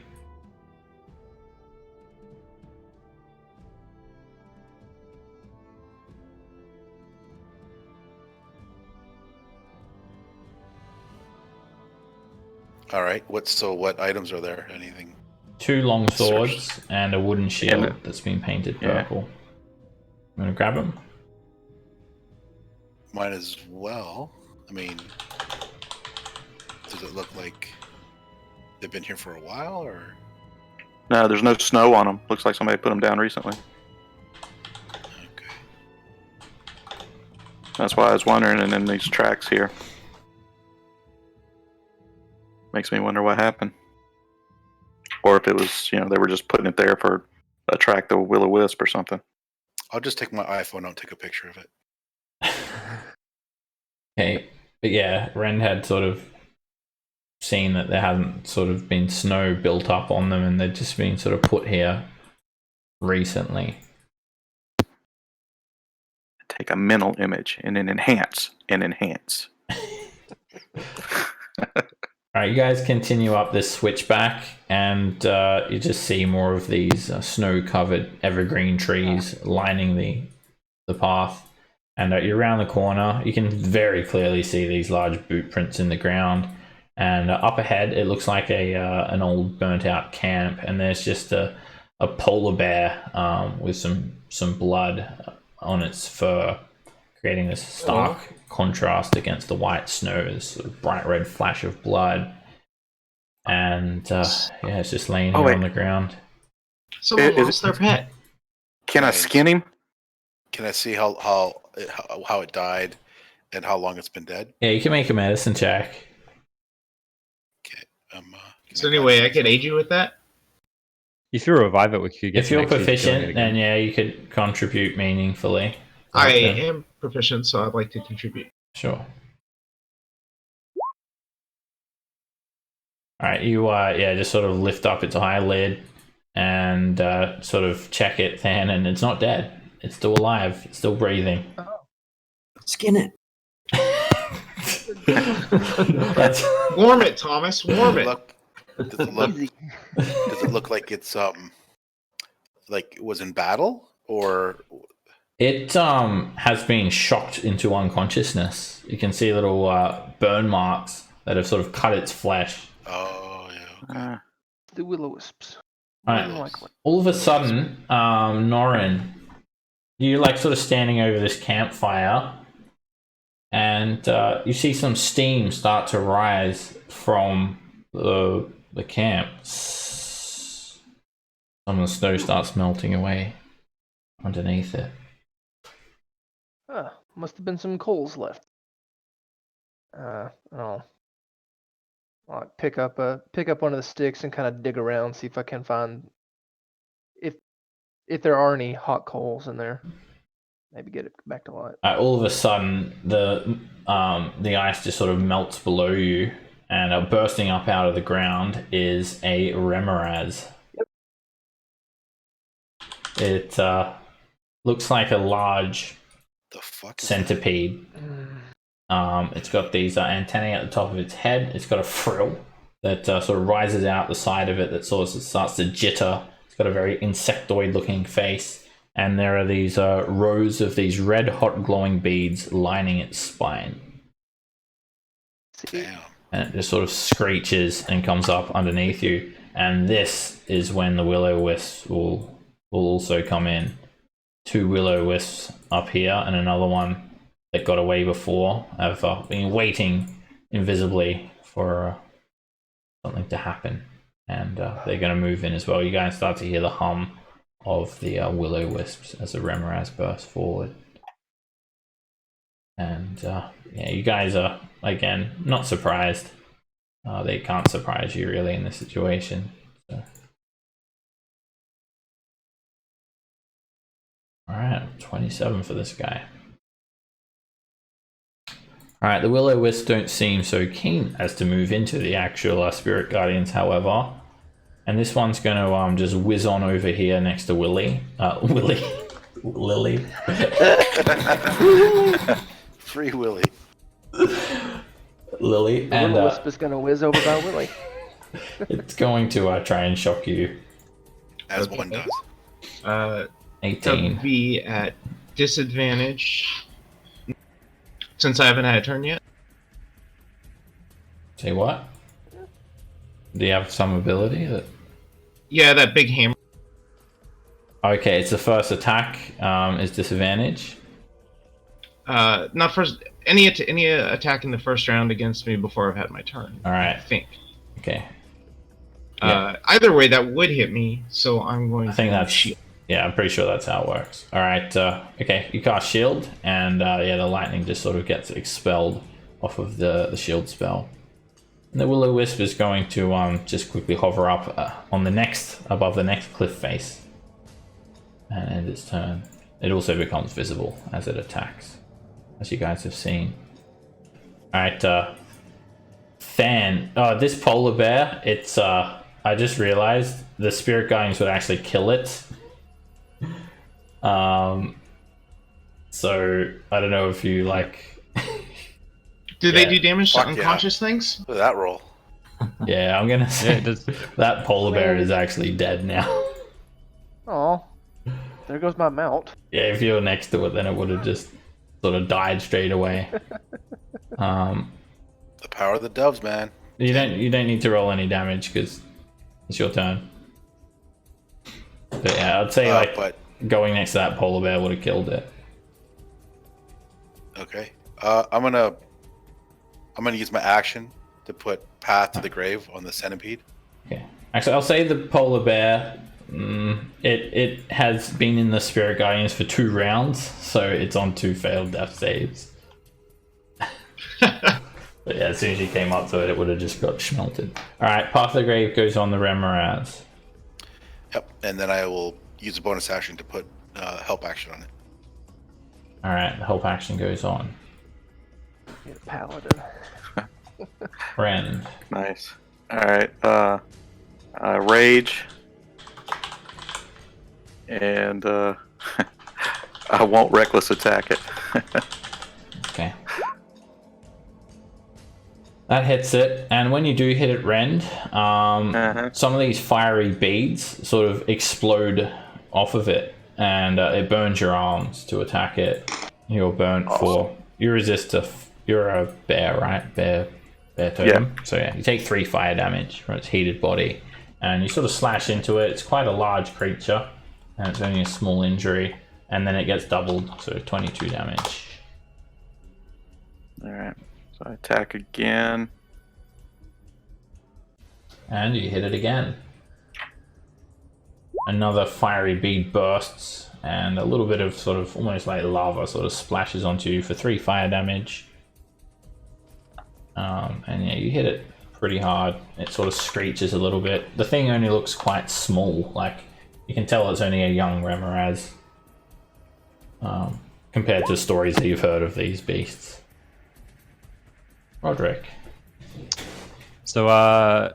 All right. What items are there? Anything? 2 long swords and a wooden shield Yeah. that's been painted Yeah. purple. I'm gonna grab them. Mine as well. I mean, does it look like they've been here for a while, or? No, there's no snow on them. Looks like somebody put them down recently. Okay. That's why I was wondering, and then these tracks here. Makes me wonder what happened. Or if it was, they were just putting it there for attract the will-o-wisp or something. I'll just take my iPhone out and take a picture of it. Okay, but yeah, Ren had sort of seen that there hasn't sort of been snow built up on them and they've just been sort of put here recently. Take a mental image and then enhance and enhance. Alright, you guys continue up this switchback and you just see more of these snow-covered evergreen trees lining the path. And you're around the corner. You can very clearly see these large boot prints in the ground. And up ahead, it looks like an old burnt-out camp. And there's just a polar bear with some blood on its fur, creating this stark contrast against the white snow, this sort of bright red flash of blood. And it's just laying here wait. on the ground. Someone Is lost it- their pet. Can I Right. skin him? Can I see how it died and how long it's been dead? Yeah, you can make a medicine check. Okay. So anyway, I could aid you with that. If you revive it, we could get If you're some XP for doing it proficient, again. then yeah, you could contribute meaningfully. I Okay. am proficient, so I'd like to contribute. Sure. Alright, you just sort of lift up its eyelid and sort of check it then, and it's not dead. It's still alive. It's still breathing. Skin it. That's, Warm it, Thomas. Warm it. Does it look like it's like it was in battle, or it has been shocked into unconsciousness. You can see little burn marks that have sort of cut its flesh. oh yeah. Uh, The will-o-wisps. Alright. Didn't like one. All of a sudden, Norin, you're like sort of standing over this campfire, and you see some steam start to rise from the camp. Some of the snow starts melting away underneath it. Huh. Must have been some coals left. I'll pick up one of the sticks and kind of dig around, see if I can find if there are any hot coals in there. Maybe get it back to light. All of a sudden, the ice just sort of melts below you, and bursting up out of the ground is a remoraz. Yep. It looks like a large The fuck is centipede. It's got these antennae at the top of its head. It's got a frill that sort of rises out the side of it that sort of starts to jitter. It's got a very insectoid-looking face, and there are these rows of these red-hot glowing beads lining its spine. Damn. And it just sort of screeches and comes up underneath you. And this is when the will-o-wisps will also come in. 2 will-o-wisps up here, and another one that got away before have been waiting invisibly for something to happen, and they're going to move in as well. You guys start to hear the hum of the will-o-wisps as the remoraz burst forward, and yeah, you guys are again not surprised. They can't surprise you really in this situation. So. All right, 27 for this guy. Alright, the will-o-wisps don't seem so keen as to move into the actual spirit guardians, however. And this one's going to just whiz on over here next to Lily. Free Willy. Lily. The And will-o-wisp is gonna whiz over by Willie. it's going to try and shock you. As Okay. one does. That 18. would be at disadvantage since I haven't had a turn yet. Say what? Do you have some ability that... Yeah, that big hammer. Okay, it's the first attack is disadvantage. Not first. Any attack in the first round against me before I've had my turn. All right. I think. Okay. Either way, that would hit me. So I'm going I think to that's... shield. Yeah, I'm pretty sure that's how it works. All right, okay, you cast shield, and yeah, the lightning just sort of gets expelled off of the shield spell. And the will-o-wisp is going to just quickly hover up on above the next cliff face, and end its turn. It also becomes visible as it attacks, as you guys have seen. All right, Fan. This polar bear. It's I just realized the spirit guardians would actually kill it. So I don't know if you like. Do they do damage to Fuck yeah. unconscious things? Look at that roll. Yeah, I'm gonna Yeah, say it does. that polar bear is actually dead now. Oh, there goes my mount. Yeah, if you were next to it, then it would have just sort of died straight away. The power of the doves, man. You don't need to roll any damage because it's your turn. But yeah, I'd say But going next to that polar bear would have killed it. okay. I'm gonna use my action to put Path to the Grave on the centipede. Okay. Actually, I'll say the polar bear. It has been in the spirit guardians for 2 rounds, so it's on 2 failed death saves. But yeah, as soon as you came up to it, it would have just got schmelted. All right, Path of the Grave goes on the remoraz. Yep. And then I will use a bonus action to put help action on it. All right, the help action goes on. Get a paladin. Ren. Nice. All right. Rage. And I won't reckless attack it. Okay. That hits it, and when you do hit it, Rend, some of these fiery beads sort of explode off of it, and it burns your arms to attack it. You're burnt for... You resist you're a bear, right? Bear totem. Yeah. So yeah, you take 3 fire damage from its heated body, and you sort of slash into it. It's quite a large creature, and it's only a small injury, and then it gets doubled, so 22 damage. All right. So I attack again. And you hit it again. Another fiery bead bursts, and a little bit of sort of almost like lava sort of splashes onto you for 3 fire damage. And yeah, you hit it pretty hard. It sort of screeches a little bit. The thing only looks quite small, like you can tell it's only a young Remoraz compared to stories that you've heard of these beasts. Roderick. So,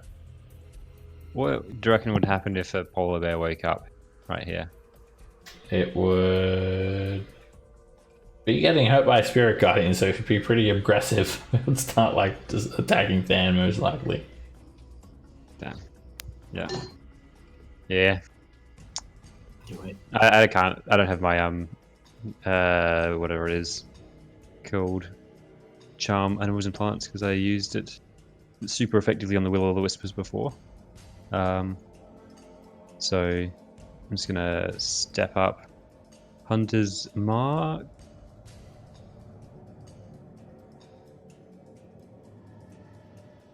what do you reckon would happen if a polar bear woke up right here? It would be getting hurt by a spirit guardian, so it would be pretty aggressive. It would start like just attacking Than most likely. Damn. Yeah. Yeah. Do it. I can't. I don't have my whatever it is called, charm animals and plants, because I used it super effectively on the Will-o'-the-Wisps before. So I'm just gonna step up Hunter's Mark.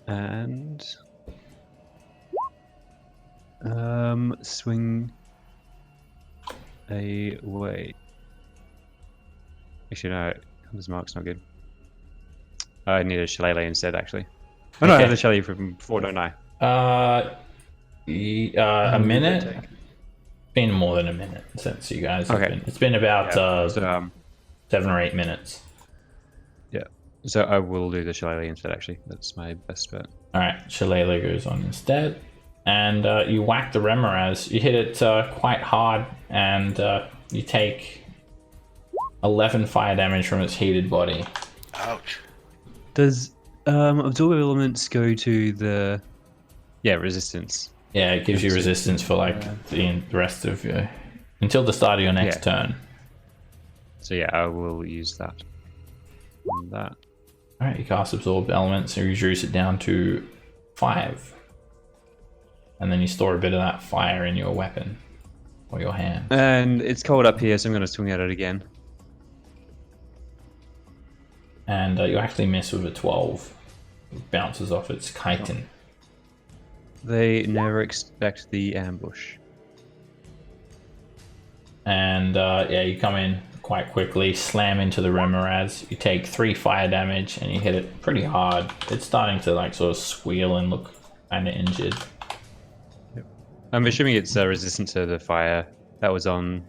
And swing away. Actually, no, Hunter's Mark's not good. I need a Shillelagh instead, actually. Oh no, I Okay. have the Shillelagh from before, don't I? A minute? Been more than a minute since you guys have Okay. been. It's been about So, 7 or 8 minutes. yeah. So I will do the Shillelagh instead, actually. That's my best bet. Alright, Shillelagh goes on instead. And you whack the Remoraz. You hit it quite hard, and you take 11 fire damage from its heated body. Ouch. Does absorb elements go to the resistance? Yeah, it gives you resistance for like the rest of your... until the start of your next turn. So yeah, I will use that. And that. Alright, you cast Absorb Elements and reduce it down to 5. And then you store a bit of that fire in your weapon or your hand. And it's cold up here, so I'm going to swing at it again. And you actually miss with a 12. It bounces off its chitin. They never expect the ambush. And yeah, you come in quite quickly, slam into the Remoraz. You take 3 fire damage and you hit it pretty hard. It's starting to like sort of squeal and look kind of injured. I'm assuming it's resistant to the fire that was on.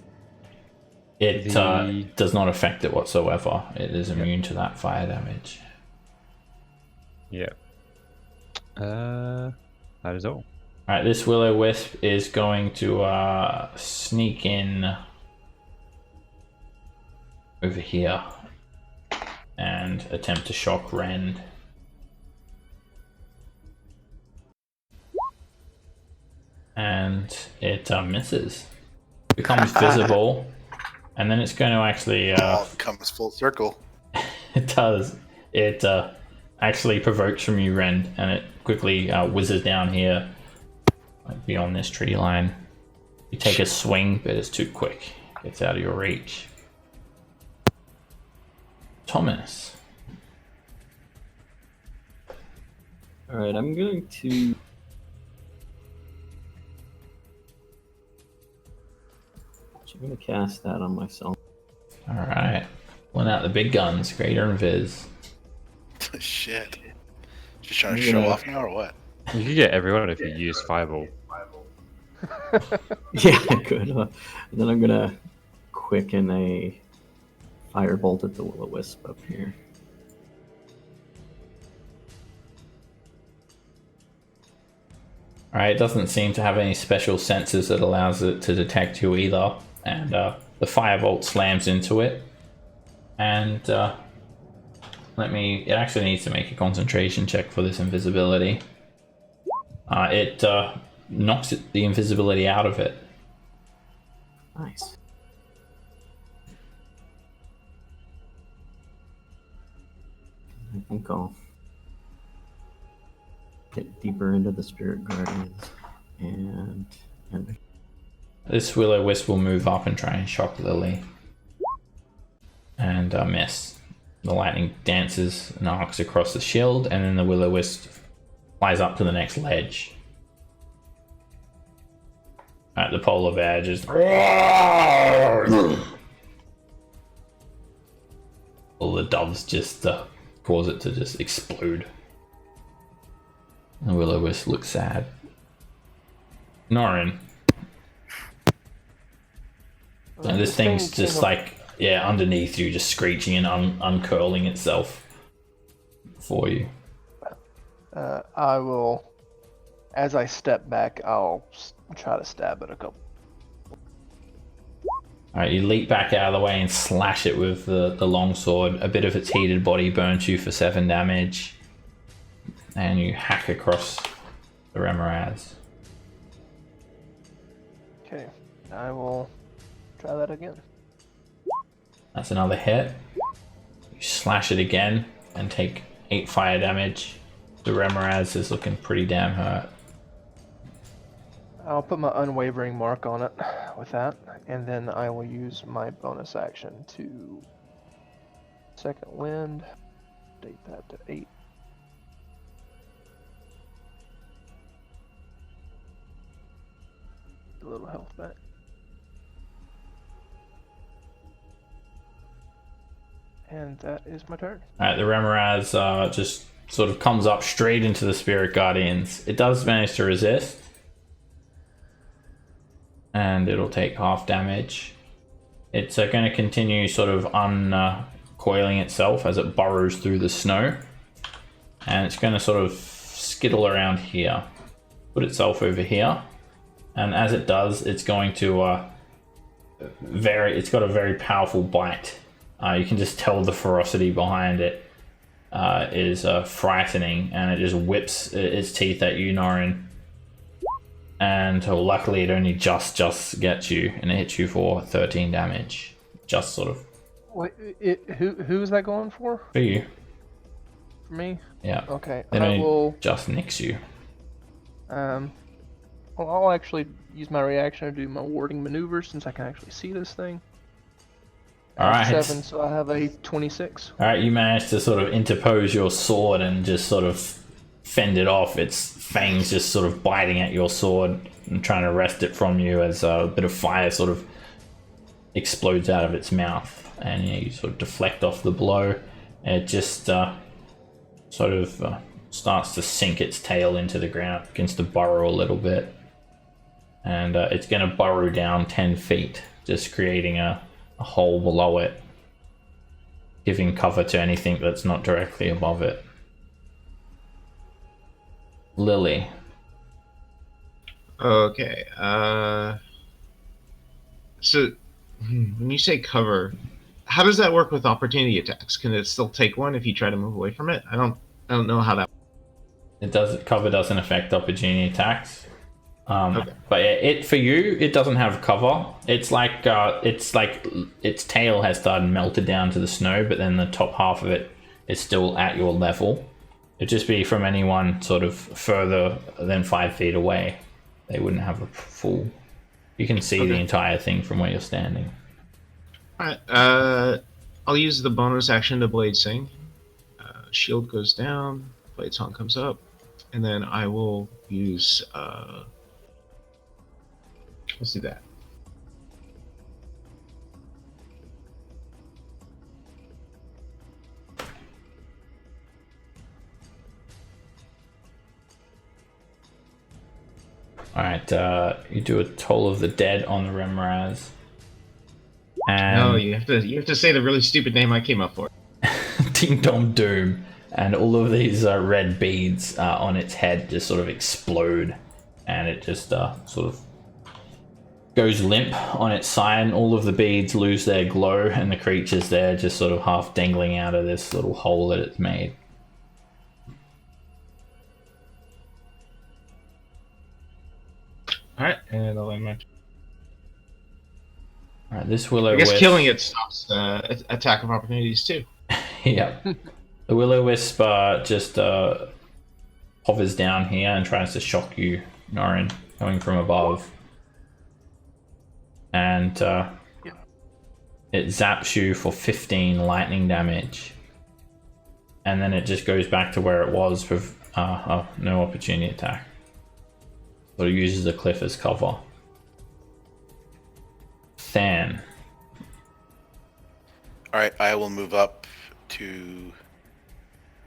It The- does not affect it whatsoever. It is immune to that fire damage. Yeah. That is all. Alright, this Will-o'-Wisp is going to sneak in over here and attempt to shock Rend. And it misses. Becomes visible, and then it's going to actually... All comes full circle. it does. It actually provokes from you, Rend, and it quickly whizzes down here, like beyond this tree line. You take a swing, but it's too quick. It's out of your reach. Thomas. Alright, I'm going to... I'm going to cast that on myself. Alright. Pulling out the big guns, Greater Invis. Shit. Just trying to I'm show gonna- off now or what? You could get everyone if you use Fireball. Yeah, good. Then I'm going to quicken a firebolt at the Will-o'-Wisp up here. Alright, it doesn't seem to have any special sensors that allows it to detect you either. And the firebolt slams into it. And it actually needs to make a concentration check for this invisibility. It knocks the invisibility out of it. Nice. I think I'll get deeper into the Spirit Guardians and This Will-o'-Wisp will move up and try and shock Lily. And miss. The lightning dances and arcs across the shield, and then the Will-o'-Wisp flies up to the next ledge. At the polar bear just all the doves just cause it to just explode. The will-o-wisp looks sad. Norin. And this thing's just like, yeah, underneath you, just screeching and uncurling itself for you. I will, as I step back, I'll try to stab it a couple. Alright, you leap back out of the way and slash it with the longsword. A bit of its heated body burns you for 7 damage. And you hack across the Remoraz. Okay, I will try that again. That's another hit. You slash it again and take 8 fire damage. The Remoraz is looking pretty damn hurt. I'll put my unwavering mark on it with that, and then I will use my bonus action to second wind, update that to 8. A little health back. And that is my turn. Alright, the Remoraz just sort of comes up straight into the Spirit Guardians. It does manage to resist. And it'll take half damage. It's going to continue sort of uncoiling itself as it burrows through the snow. And it's going to sort of skittle around here. Put itself over here. And as it does, it's going to it's got a very powerful bite. You can just tell the ferocity behind it is frightening, and it just whips its teeth at you, Norin. And luckily it only just gets you, and it hits you for 13 damage. Just sort of. Wait, who is that going for? For you. For me? Yeah. Okay, It I only will. just nicks you. Well, I'll actually use my reaction to do my warding maneuver since I can actually see this thing. Alright. 7, so I have a 26. Alright, you manage to sort of interpose your sword and just sort of fend it off. Its fangs just sort of biting at your sword and trying to wrest it from you as a bit of fire sort of explodes out of its mouth. And you sort of deflect off the blow. And it just sort of starts to sink its tail into the ground, begins to burrow a little bit. And it's going to burrow down 10 feet, just creating a hole below it, giving cover to anything that's not directly above it. Lily. Okay. So when you say cover, how does that work with opportunity attacks? Can it still take one if you try to move away from it? I don't know how that. It does. Cover doesn't affect opportunity attacks. Okay. But for you, it doesn't have cover. It's like its tail has started melted down to the snow, but then the top half of it is still at your level. It'd just be from anyone sort of further than 5 feet away. They wouldn't have a full. You can see the entire thing from where you're standing. Alright, I'll use the bonus action to Blade Sing. Shield goes down, Blade Song comes up, and then I will use. Let's do that. Alright, you do a Toll of the Dead on the Remoraz. And No, you have to say the really stupid name I came up for. Ding Dong Doom. And all of these red beads on its head just sort of explode. And it just sort of goes limp on its side. All of the beads lose their glow, and the creature's there just sort of half dangling out of this little hole that it's made. Alright, and I'll end my. Alright, this willow. I guess killing it stops attack of opportunities too. Yeah. The will-o-wisp just hovers down here and tries to shock you, Norin, coming from above. And it zaps you for 15 lightning damage. And then it just goes back to where it was with no opportunity attack. So it uses the cliff as cover. Than. All right, I will move up to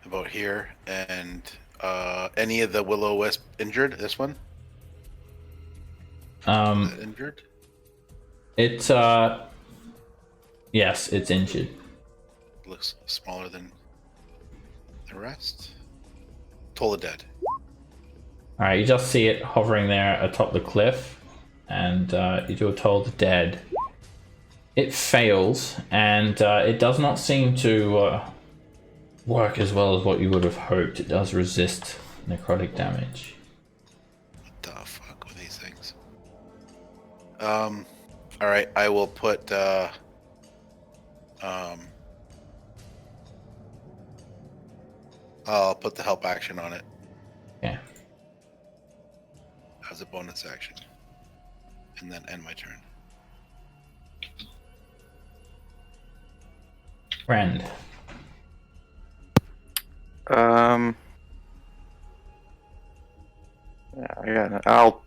about here, and any of the will-o-wisp injured? This one? Is it injured? It's yes, it's injured. Looks smaller than the rest. Tola dead. All right, you just see it hovering there atop the cliff, and you do a Toll the Dead. It fails, and it does not seem to work as well as what you would have hoped. It does resist necrotic damage. What the fuck with these things? All right, I will put I'll put the help action on it Okay. as a bonus action, and then end my turn. Friend. Yeah, I'll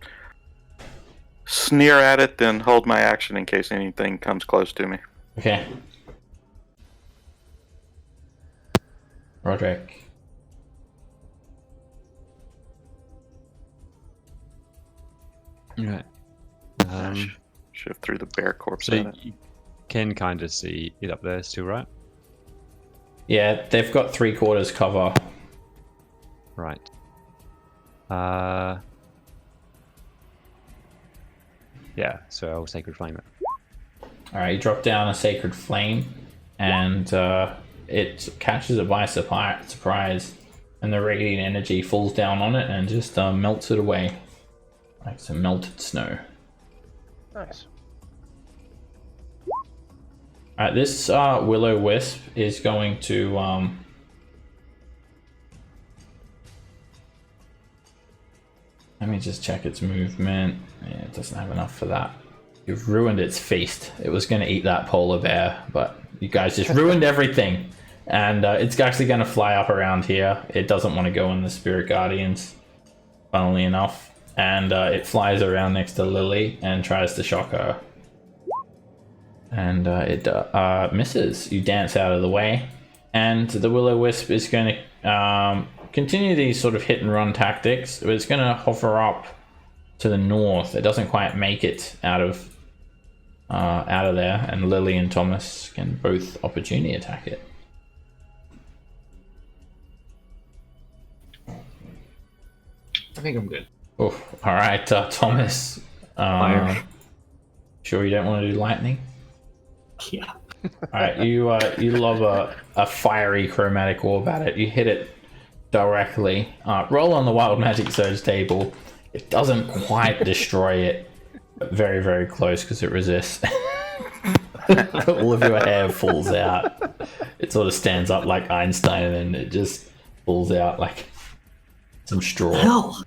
sneer at it, then hold my action in case anything comes close to me. Okay. Roderick. Right. Shift through the bear corpse. So at it. you can kind of see it up there still, right? Yeah, they've got 3/4 cover. Right. Yeah, so I'll Sacred Flame it. Alright, you drop down a Sacred Flame, and it catches it by surprise, and the radiant energy falls down on it and just melts it away like some melted snow. Nice. Alright, this will-o-wisp is going to let me just check its movement. Yeah, it doesn't have enough for that. You've ruined its feast. It was going to eat that polar bear, but you guys just ruined everything. And it's actually going to fly up around here. It doesn't want to go in the Spirit Guardians, funnily enough. And it flies around next to Lily and tries to shock her. And it misses. You dance out of the way. And the will-o-wisp is going to continue these sort of hit and run tactics, but it's going to hover up to the north. It doesn't quite make it out of there, and Lily and Thomas can both opportunity attack it. I think I'm good. Oh, all right, Thomas. Fire. Sure, you don't want to do lightning? Yeah. All right, you lob a fiery chromatic orb at it. You hit it directly. Roll on the wild magic surge table. It doesn't quite destroy it, but very, very close because it resists. All of your hair falls out. It sort of stands up like Einstein, and it just falls out like some straw. Hell.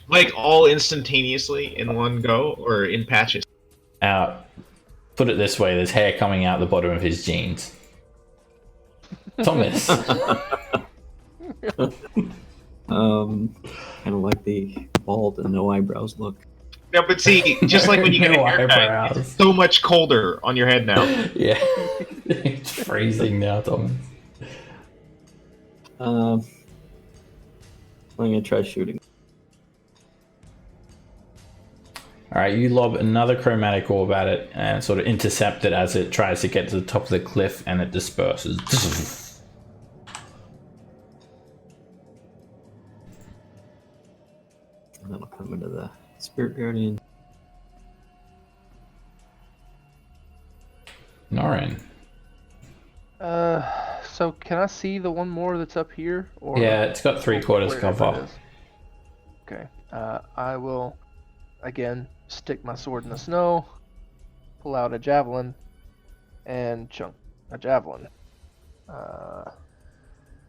Like all instantaneously in one go, or in patches? Put it this way: there's hair coming out the bottom of his jeans. Thomas. Kind of like the bald and no eyebrows look. No, but see, just like when you get No a haircut, eyebrows. it's so much colder on your head now. Yeah, it's freezing now, Thomas. I'm gonna try shooting. All right, you lob another chromatic orb at it and sort of intercept it as it tries to get to the top of the cliff, and it disperses. And then I'll come into the Spirit Guardian. Norin. So can I see the one more that's up here? Or Yeah, it's got 3/4 wherever it cover. is? Okay. I will again stick my sword in the snow, pull out a javelin, and chunk a javelin.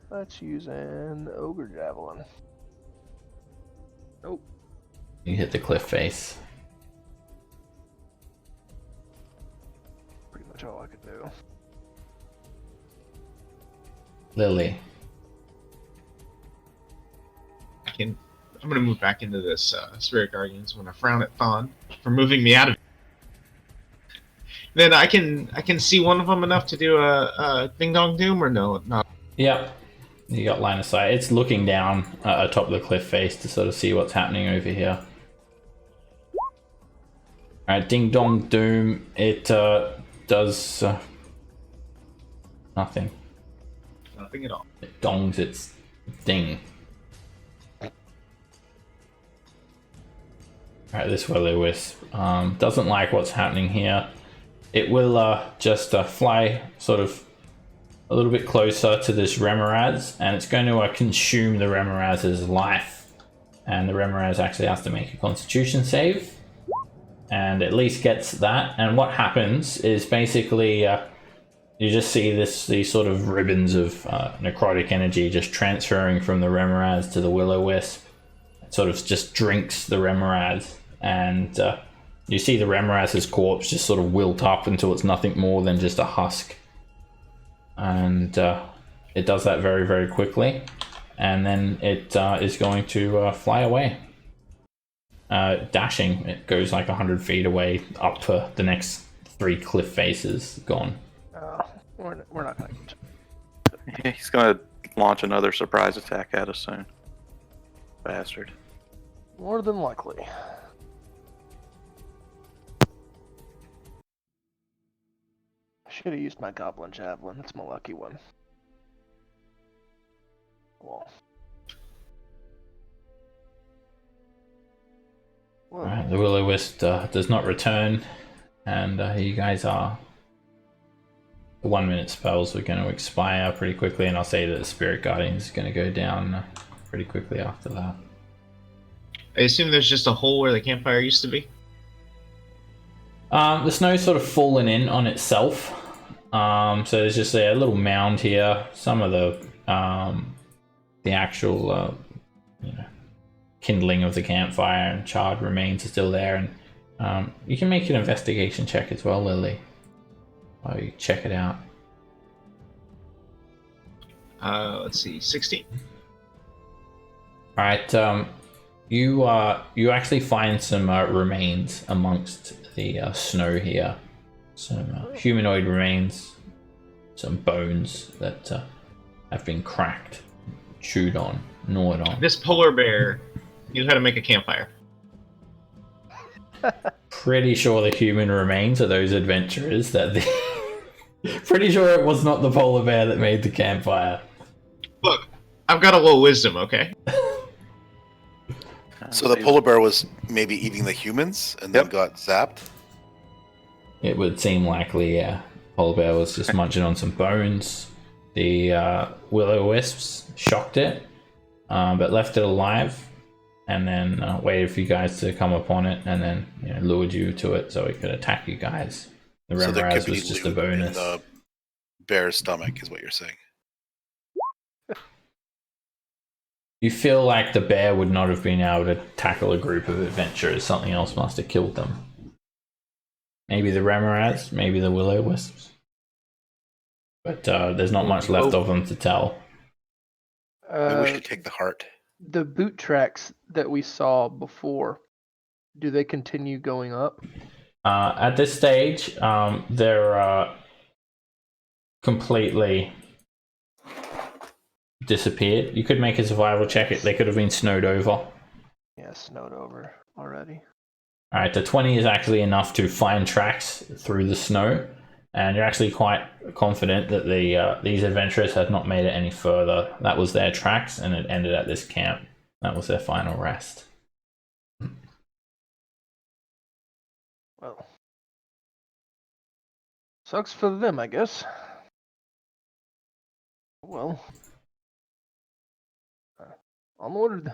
Let's use an ogre javelin. Nope. You hit the cliff face. Pretty much all I could do. Lily. I'm gonna move back into this Spirit Guardians when I frown at Thon for moving me out of it. Then I can see one of them enough to do a ding dong doom or no? Not. Yep. You got line of sight. It's looking down atop the cliff face to sort of see what's happening over here. Alright, Ding Dong Doom. It does nothing. Nothing at all. It dongs its ding. Alright, this Will-O-Wisp doesn't like what's happening here. It will just fly sort of a little bit closer to this Remoraz, and it's going to consume the Remoraz's life. And the Remoraz actually has to make a Constitution save, and at least gets that. And what happens is basically you just see these sort of ribbons of necrotic energy just transferring from the Remoraz to the Will-O-Wisp. It sort of just drinks the Remoraz, and you see the Remoraz's corpse just sort of wilt up until it's nothing more than just a husk. And it does that very, very quickly, and then it is going to fly away. Dashing, it goes like 100 feet away up for the next 3 cliff faces. Gone. We're not going Yeah, he's gonna launch another surprise attack at us soon. Bastard. more than likely. I should have used my Goblin Javelin. That's my lucky one. Well. Whoa. Alright, the Will-O-Wisp does not return, and you guys are... The 1 minute spells are going to expire pretty quickly, and I'll say that the Spirit Guardian is going to go down pretty quickly after that. I assume there's just a hole where the campfire used to be. The snow's sort of fallen in on itself, so there's just a little mound here. Some of the actual kindling of the campfire and charred remains are still there, and you can make an investigation check as well, Lily. Oh, you check it out. Let's see, 16. All right, you actually find some remains amongst the snow here. Some humanoid remains, some bones that have been cracked, chewed on, gnawed on. This polar bear knew how to make a campfire. Pretty sure the human remains are those adventurers that pretty sure it was not the polar bear that made the campfire. Look, I've got a low wisdom, okay? So the polar bear was maybe eating the humans and then got zapped? It would seem likely, yeah. Polar bear was just munching on some bones. The Will-O-Wisps shocked it, but left it alive, and then waited for you guys to come upon it, and then lured you to it so it could attack you guys. The So there Remoraz could be was just a loot in bonus. the bear's stomach, is what you're saying. You feel like the bear would not have been able to tackle a group of adventurers. Something else must have killed them. Maybe the Remoraz, maybe the Will-O-Wisps. But there's not much left of them to tell. Maybe we should take the heart. The boot tracks that we saw before, do they continue going up? At this stage, they're completely disappeared. You could make a survival check. They could have been snowed over. Yeah, snowed over already. Alright, the 20 is actually enough to find tracks through the snow, and you're actually quite confident that these adventurers had not made it any further. That was their tracks, and it ended at this camp. That was their final rest. Well, sucks for them, I guess. Well, onward.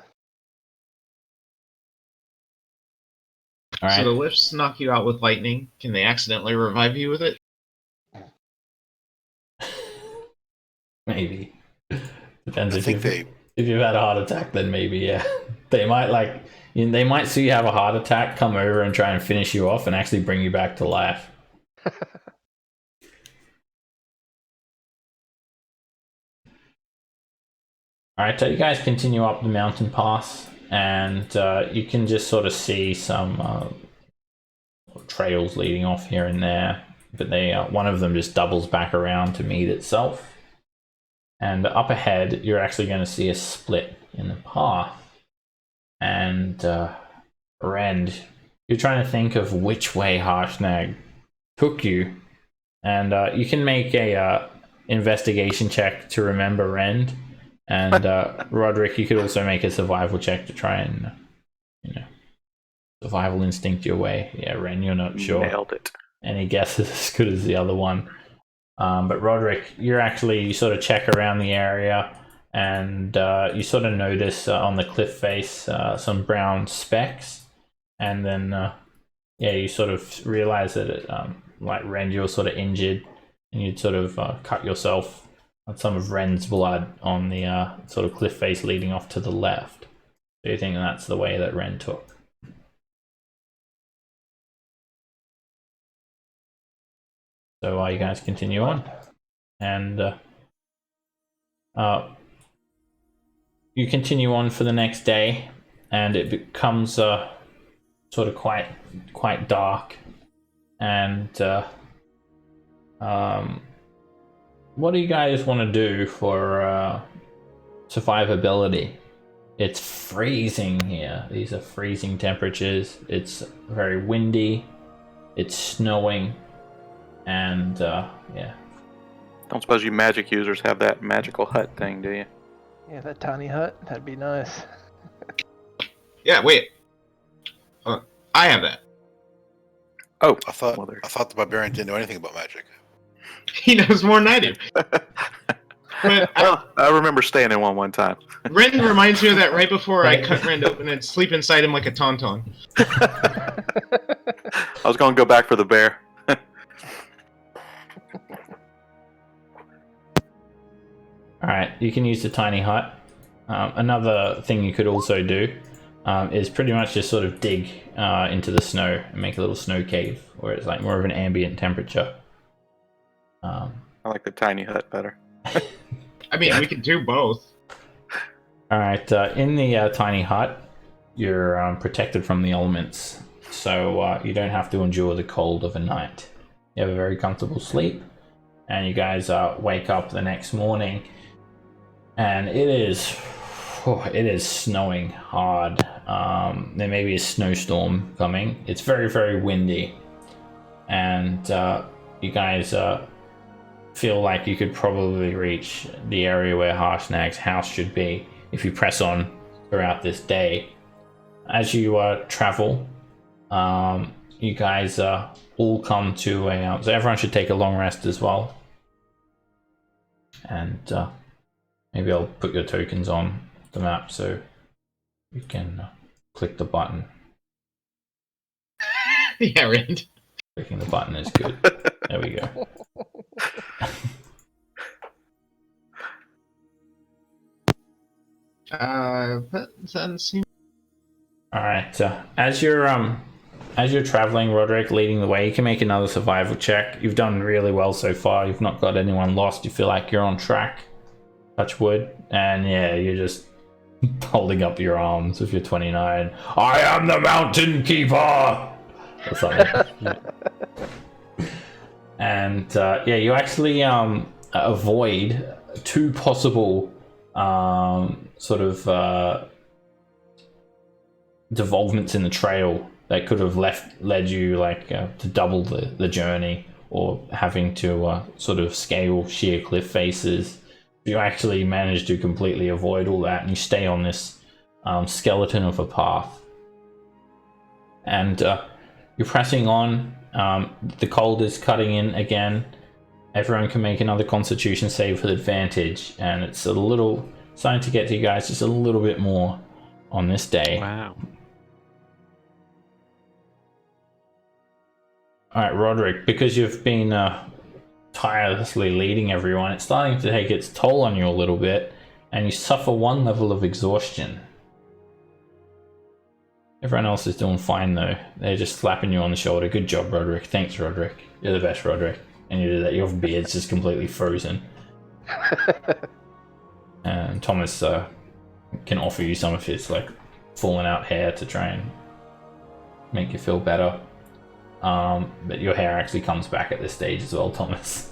Alright. So the lifts knock you out with lightning. Can they accidentally revive you with it? Maybe. Depends I if think if you've had a heart attack, then maybe, yeah. They might see you have a heart attack, come over and try and finish you off and actually bring you back to life. Alright, so you guys continue up the mountain pass, and you can just sort of see some trails leading off here and there. but they one of them just doubles back around to meet itself. And up ahead, you're actually going to see a split in the path. And Rend, you're trying to think of which way Harshnag took you, and you can make a investigation check to remember Rend. And Roderick, you could also make a survival check to try and, survival instinct your way. Yeah, Ren, you're not sure. Nailed it. Any guesses as good as the other one. But Roderick, you sort of check around the area, and you sort of notice on the cliff face some brown specks, and then you sort of realize that it, like Ren, you're sort of injured, and you'd sort of cut yourself on some of Ren's blood on the sort of cliff face leading off to the left. Do you think that's the way that Ren took? So you guys continue on, and you continue on for the next day, and it becomes sort of quite dark, and what do you guys want to do for survivability? It's freezing here. These are freezing temperatures. It's very windy. It's snowing. And yeah. Don't suppose you magic users have that magical hut thing, do you? Yeah, that tiny hut. That'd be nice. Yeah, wait. I have that. Oh, I thought the barbarian didn't know anything about magic. He knows more than I do. But I remember staying in one time. Ren reminds me of that right before I cut Ren open and sleep inside him like a tauntaun. I was going to go back for the bear. Alright, you can use the tiny hut. Another thing you could also do is pretty much just sort of dig into the snow and make a little snow cave where it's like more of an ambient temperature. I like the tiny hut better. I mean, we can do both. Alright, in the tiny hut, you're protected from the elements, so you don't have to endure the cold of a night. You have a very comfortable sleep, and you guys wake up the next morning, and it is snowing hard. There may be a snowstorm coming. It's very, very windy, and you guys feel like you could probably reach the area where Harshnag's house should be if you press on throughout this day. As you travel, you guys all come to a... so everyone should take a long rest as well. And maybe I'll put your tokens on the map so you can click the button. Yeah, Rand. Clicking the button is good. There we go. That doesn't seem... Alright, as you're traveling, Roderick, leading the way, you can make another survival check. You've done really well so far. You've not got anyone lost. You feel like you're on track. Touch wood. And yeah, you're just holding up your arms with your 29. I am the mountain keeper! Or something. And yeah, you actually avoid two possible sort of devolvements in the trail that could have led you like to double the journey, or having to sort of scale sheer cliff faces. You actually manage to completely avoid all that, and you stay on this skeleton of a path. And you're pressing on. The cold is cutting in again. Everyone can make another Constitution save with advantage, and it's a little starting to get to you guys just a little bit more on this day. Wow. Alright, Roderick, because you've been tirelessly leading everyone, it's starting to take its toll on you a little bit, and you suffer one level of exhaustion. Everyone else is doing fine though. They're just slapping you on the shoulder. Good job, Roderick. Thanks, Roderick. You're the best, Roderick. And you did that. Your beard's just completely frozen. And Thomas can offer you some of his like fallen out hair to try and make you feel better. But your hair actually comes back at this stage as well, Thomas.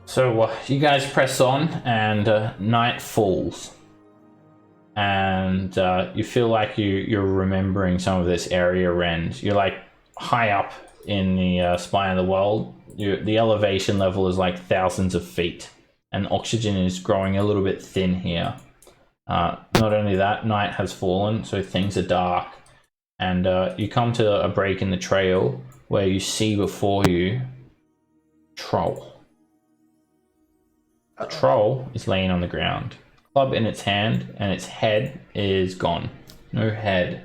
So you guys press on, and night falls, and you feel like you're remembering some of this area, and you're like high up in the spine of the world. The elevation level is like thousands of feet, and oxygen is growing a little bit thin here. Not only that, night has fallen, so things are dark, and you come to a break in the trail where you see before you Troll. The troll is laying on the ground, club in its hand, and its head is gone. No head.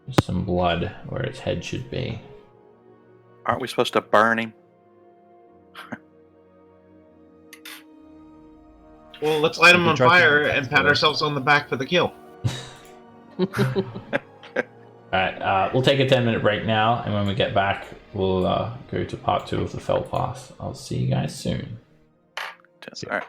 There's some blood where its head should be. Aren't we supposed to burn him? Well, let's light him can on try to fire do that and pat together. ourselves on the back for the kill. Alright, we'll take a 10-minute break now, and when we get back, we'll go to part 2 of the Fell Pass. I'll see you guys soon. All right.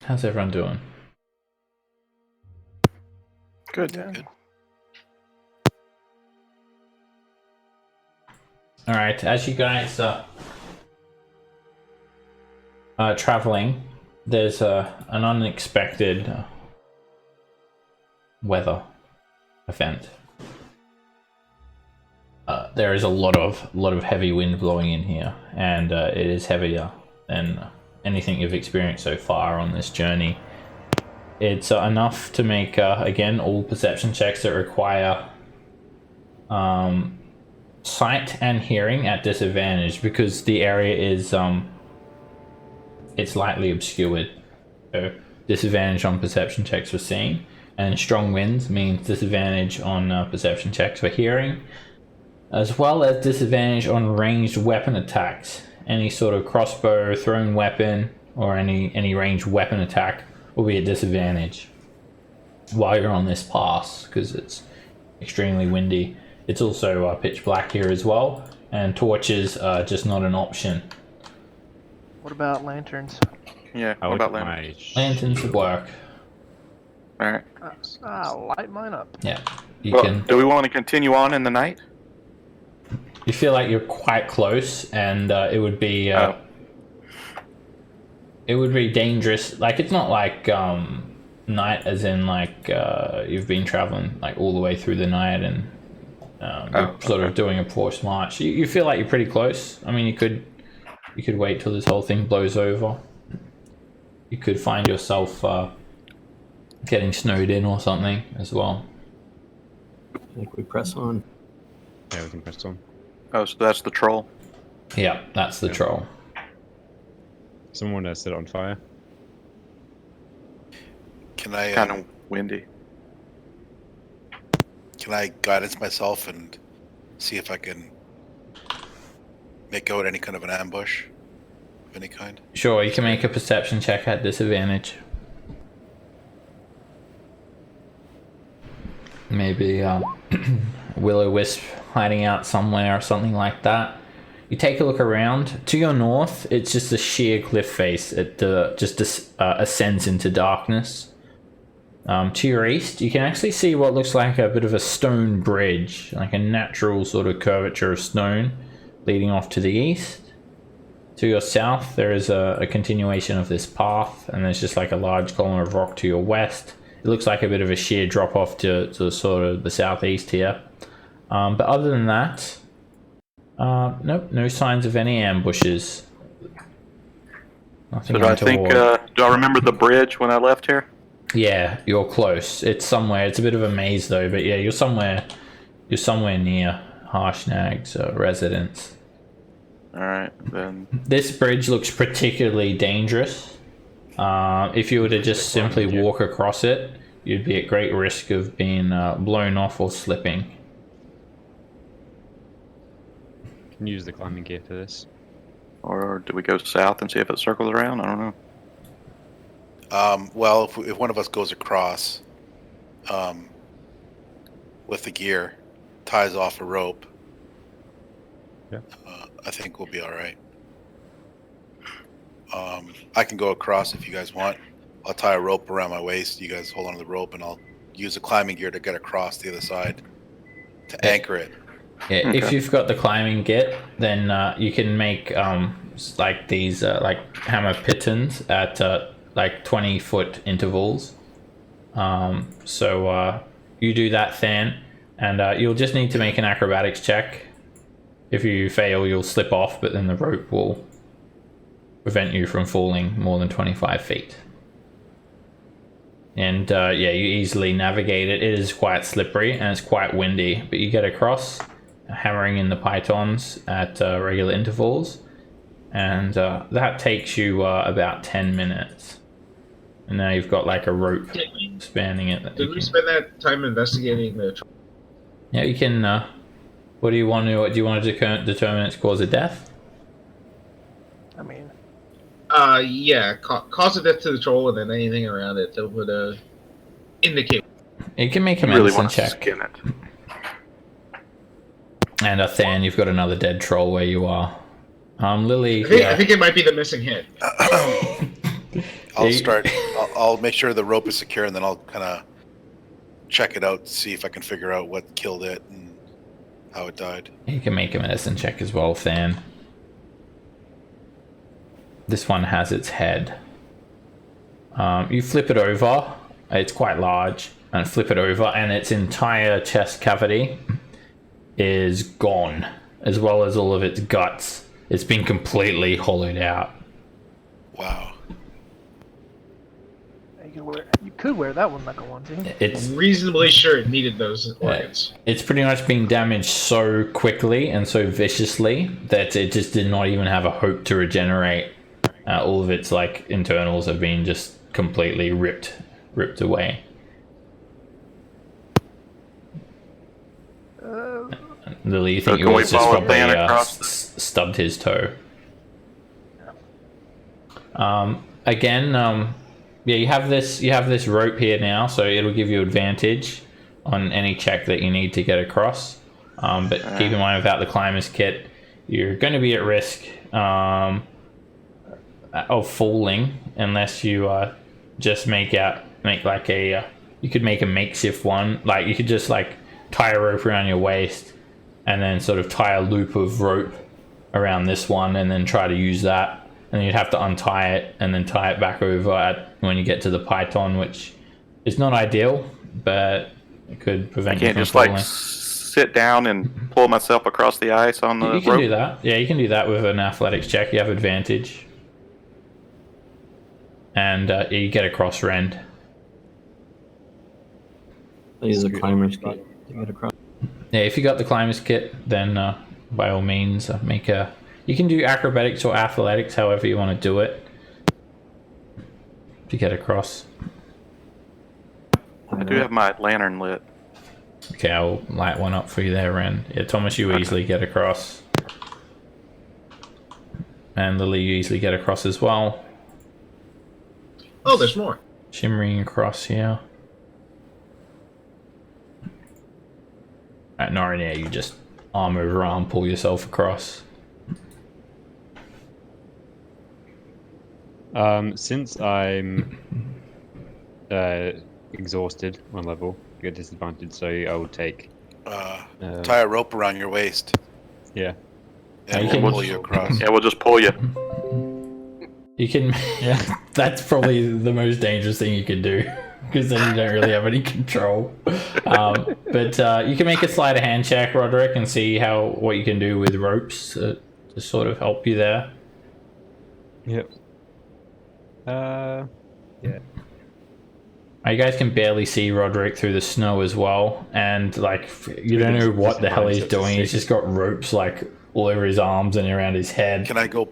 How's everyone doing? Good. Yeah. Good. All right, as you guys are traveling, there's an unexpected weather event. There is a lot of heavy wind blowing in here, and it is heavier than anything you've experienced so far on this journey. It's enough to make again all perception checks that require sight and hearing at disadvantage, because the area is it's lightly obscured. So disadvantage on perception checks for seeing, and strong winds means disadvantage on perception checks for hearing, as well as disadvantage on ranged weapon attacks. Any sort of crossbow, thrown weapon, or any ranged weapon attack will be at disadvantage while you're on this pass, because it's extremely windy. It's also pitch black here as well, and torches are just not an option. What about lanterns? Yeah. I What would about get lanterns? my Lanterns work. All right. Light mine up. Yeah, you Well, can. do we want to continue on in the night? You feel like you're quite close, and it would be it would be dangerous. Like, it's not like night as in like you've been traveling like all the way through the night and you're sort of doing a forced march. You feel like you're pretty close. I mean, you could wait till this whole thing blows over. You could find yourself getting snowed in or something as well. I think we press on. Yeah, we can press on. Oh, so that's the troll. Yeah, that's the Yeah. troll. Someone want to set it on fire? Can I Kind of windy. can I guidance myself and see if I can make out any kind of an ambush of any kind? Sure, you can make a perception check at disadvantage. Maybe will-o-wisp hiding out somewhere or something like that. You take a look around. To your north, it's just a sheer cliff face. It just ascends into darkness. To your east, you can actually see what looks like a bit of a stone bridge, like a natural sort of curvature of stone leading off to the east. To your south, there is a continuation of this path, and there's just like a large column of rock to your west. It looks like a bit of a sheer drop off to sort of the southeast here. But other than that, nope, no signs of any ambushes. Nothing So do I untoward. think? Do I remember the bridge when I left here? Yeah, you're close. It's somewhere. It's a bit of a maze though, but yeah, you're somewhere near Harshnag's residence. All right, then. This bridge looks particularly dangerous. If you were to just simply walk across it, you'd be at great risk of being blown off or slipping. Can use the climbing gear for this. Or do we go south and see if it circles around? I don't know. Well, if one of us goes across with the gear, ties off a rope, Yeah. I think we'll be all right. I can go across if you guys want. I'll tie a rope around my waist. You guys hold on to the rope, and I'll use the climbing gear to get across the other side to anchor it. Yeah, if Okay. you've got the climbing kit, then you can make like these like hammer pitons at like 20-foot intervals. So you do that, Than, and you'll just need to make an acrobatics check. If you fail, you'll slip off, but then the rope will prevent you from falling more than 25 feet. And yeah, you easily navigate it. It is quite slippery and it's quite windy, but you get across, hammering in the pythons at regular intervals, and that takes you about 10 minutes. And now you've got like a rope spanning it. Did we spend that time investigating the? Yeah, you can. What do you want to? Do you want to determine its cause of death? I mean, Yeah, cause of death to the troll, and then anything around it that would indicate. You can make a You really medicine want to check. skin it. And Than, you've got another dead troll where you are. Lily. I think it might be the missing head. I'll start. I'll make sure the rope is secure, and then I'll kind of check it out, see if I can figure out what killed it and how it died. You can make a medicine check as well, Than. This one has its head. You flip it over. It's quite large, and flip it over, and its entire chest cavity is gone, as well as all of its guts. It's been completely hollowed out. Wow. You could wear that one like a onesie. It's I'm reasonably sure it needed those organs. it's pretty much been damaged so quickly and so viciously that it just did not even have a hope to regenerate. All of its like internals have been just completely ripped away. Lily, you think So can we yours just follow probably Dan across? stubbed his toe? Again, yeah, you have this rope here now, so it'll give you advantage on any check that you need to get across. But keep in mind, without the climber's kit, you're going to be at risk of falling unless you just make like a you could make a makeshift one. Like you could just like tie a rope around your waist and then sort of tie a loop of rope around this one and then try to use that, and you'd have to untie it and then tie it back over when you get to the python, which is not ideal, but it could prevent you Can't from just falling. like sit down and pull myself across the ice on the You can rope. do that. Yeah, you can do that with an athletics check. You have advantage. And you get across Rend. I use a climber's kit to get across. Yeah, if you got the climber's kit, then by all means make a... You can do acrobatics or athletics, however you want to do it, to get across. I do have my lantern lit. Okay, I'll light one up for you there, Ren. Yeah, Thomas, you easily get across. And Lily, you easily get across as well. Oh, there's more. Shimmering across here. At Norin, yeah, you just arm over arm, pull yourself across. Since I'm exhausted on level, I get disadvantage, so I will take. Tie a rope around your waist, Yeah. and You we'll can- pull you across. Yeah, we'll just pull you. You can... Yeah. That's probably the most dangerous thing you can do, because then you don't really have any control. But you can make a sleight of hand check, Roderick, and see what you can do with ropes to sort of help you there. Yep. Yeah. You guys can barely see Roderick through the snow as well, and like you don't know what the hell he's doing. He's just got ropes like all over his arms and around his head. Can I go?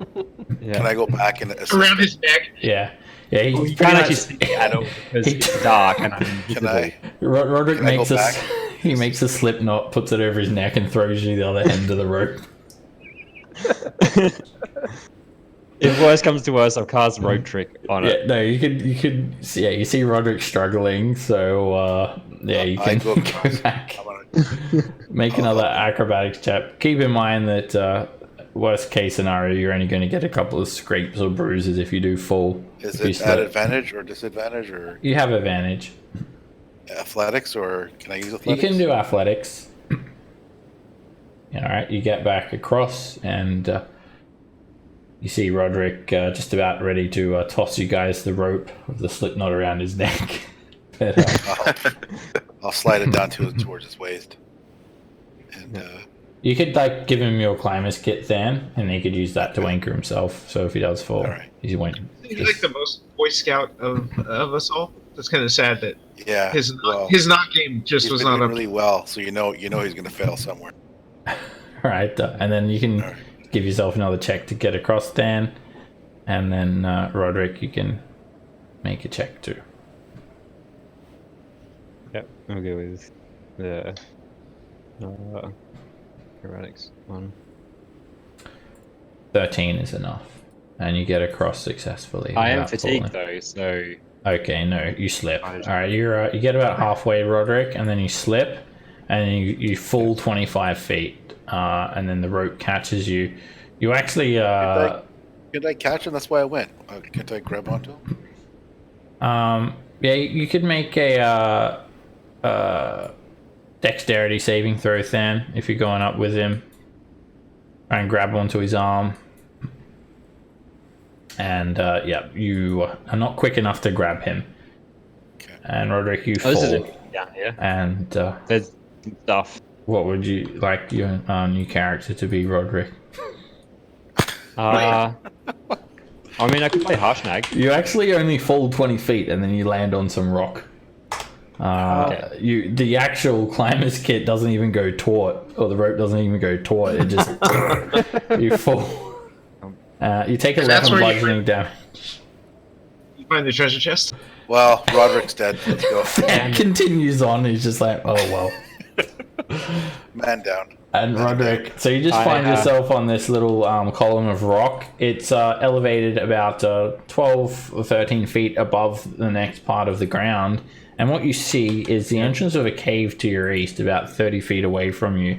Yeah. Can I go back and assist? Around his neck. Yeah, yeah. He's You pretty can't much- actually see the shadow because it's dark and I'm Can invisible. I? Roderick Can I go makes a back? he makes a slip knot, puts it over his neck, and throws you the other end of the rope. If worse comes to worse, I'll cast rope trick on Yeah, it. no, you could see. Yeah, you see Roderick struggling, so yeah, you I can go go across. back. I'm gonna, Make another acrobatics check. Keep in mind that worst case scenario, you're only going to get a couple of scrapes or bruises if you do fall. is If you it at slip. advantage or disadvantage or You have advantage. athletics, or can I use athletics? You can do athletics. All right, you get back across, and you see Roderick just about ready to toss you guys the rope with the slip knot around his neck. But, I'll slide it down towards his waist. And you could like give him your climber's kit then, and he could use that to anchor himself. So if he does fall, Alright. he won't. He's like the most Boy Scout of us all. It's kind of sad that yeah, his well, his knock game just he's was been not doing up. really well, so you know he's gonna fail somewhere. All right, and then you can Alright. give yourself another check to get across Dan, and then Roderick, you can make a check too. Yep, I'll go with the acrobatics one. 13 is enough, and you get across successfully. I am without fatigued falling. though, so Okay, no, you slip. I All just- right, you get about halfway, Roderick, and then you slip, and you fall 25 feet, and then the rope catches you. You actually, Did I catch him? That's why I went. Can't I grab onto him? Yeah, you could make a dexterity saving throw, Than, if you're going up with him. Try and grab onto his arm. And yeah, you are not quick enough to grab him. Okay. And Roderick, you Oh, this is fall. it. Down here. And There's stuff. what would you like your new character to be, Roderick? I mean, I could play Harshnag. You actually only fall 20 feet and then you land on some rock. The actual climber's kit doesn't even go taut, or the rope doesn't even go taut. It just you fall. You take 11 where you- bludgeoning damage. You find the treasure chest? Well, Roderick's dead. Let's go. And continues on. He's just like, oh well. Man down. And Roderick, so you just find yourself on this little column of rock. It's elevated about 12 or 13 feet above the next part of the ground. And what you see is the entrance of a cave to your east, about 30 feet away from you,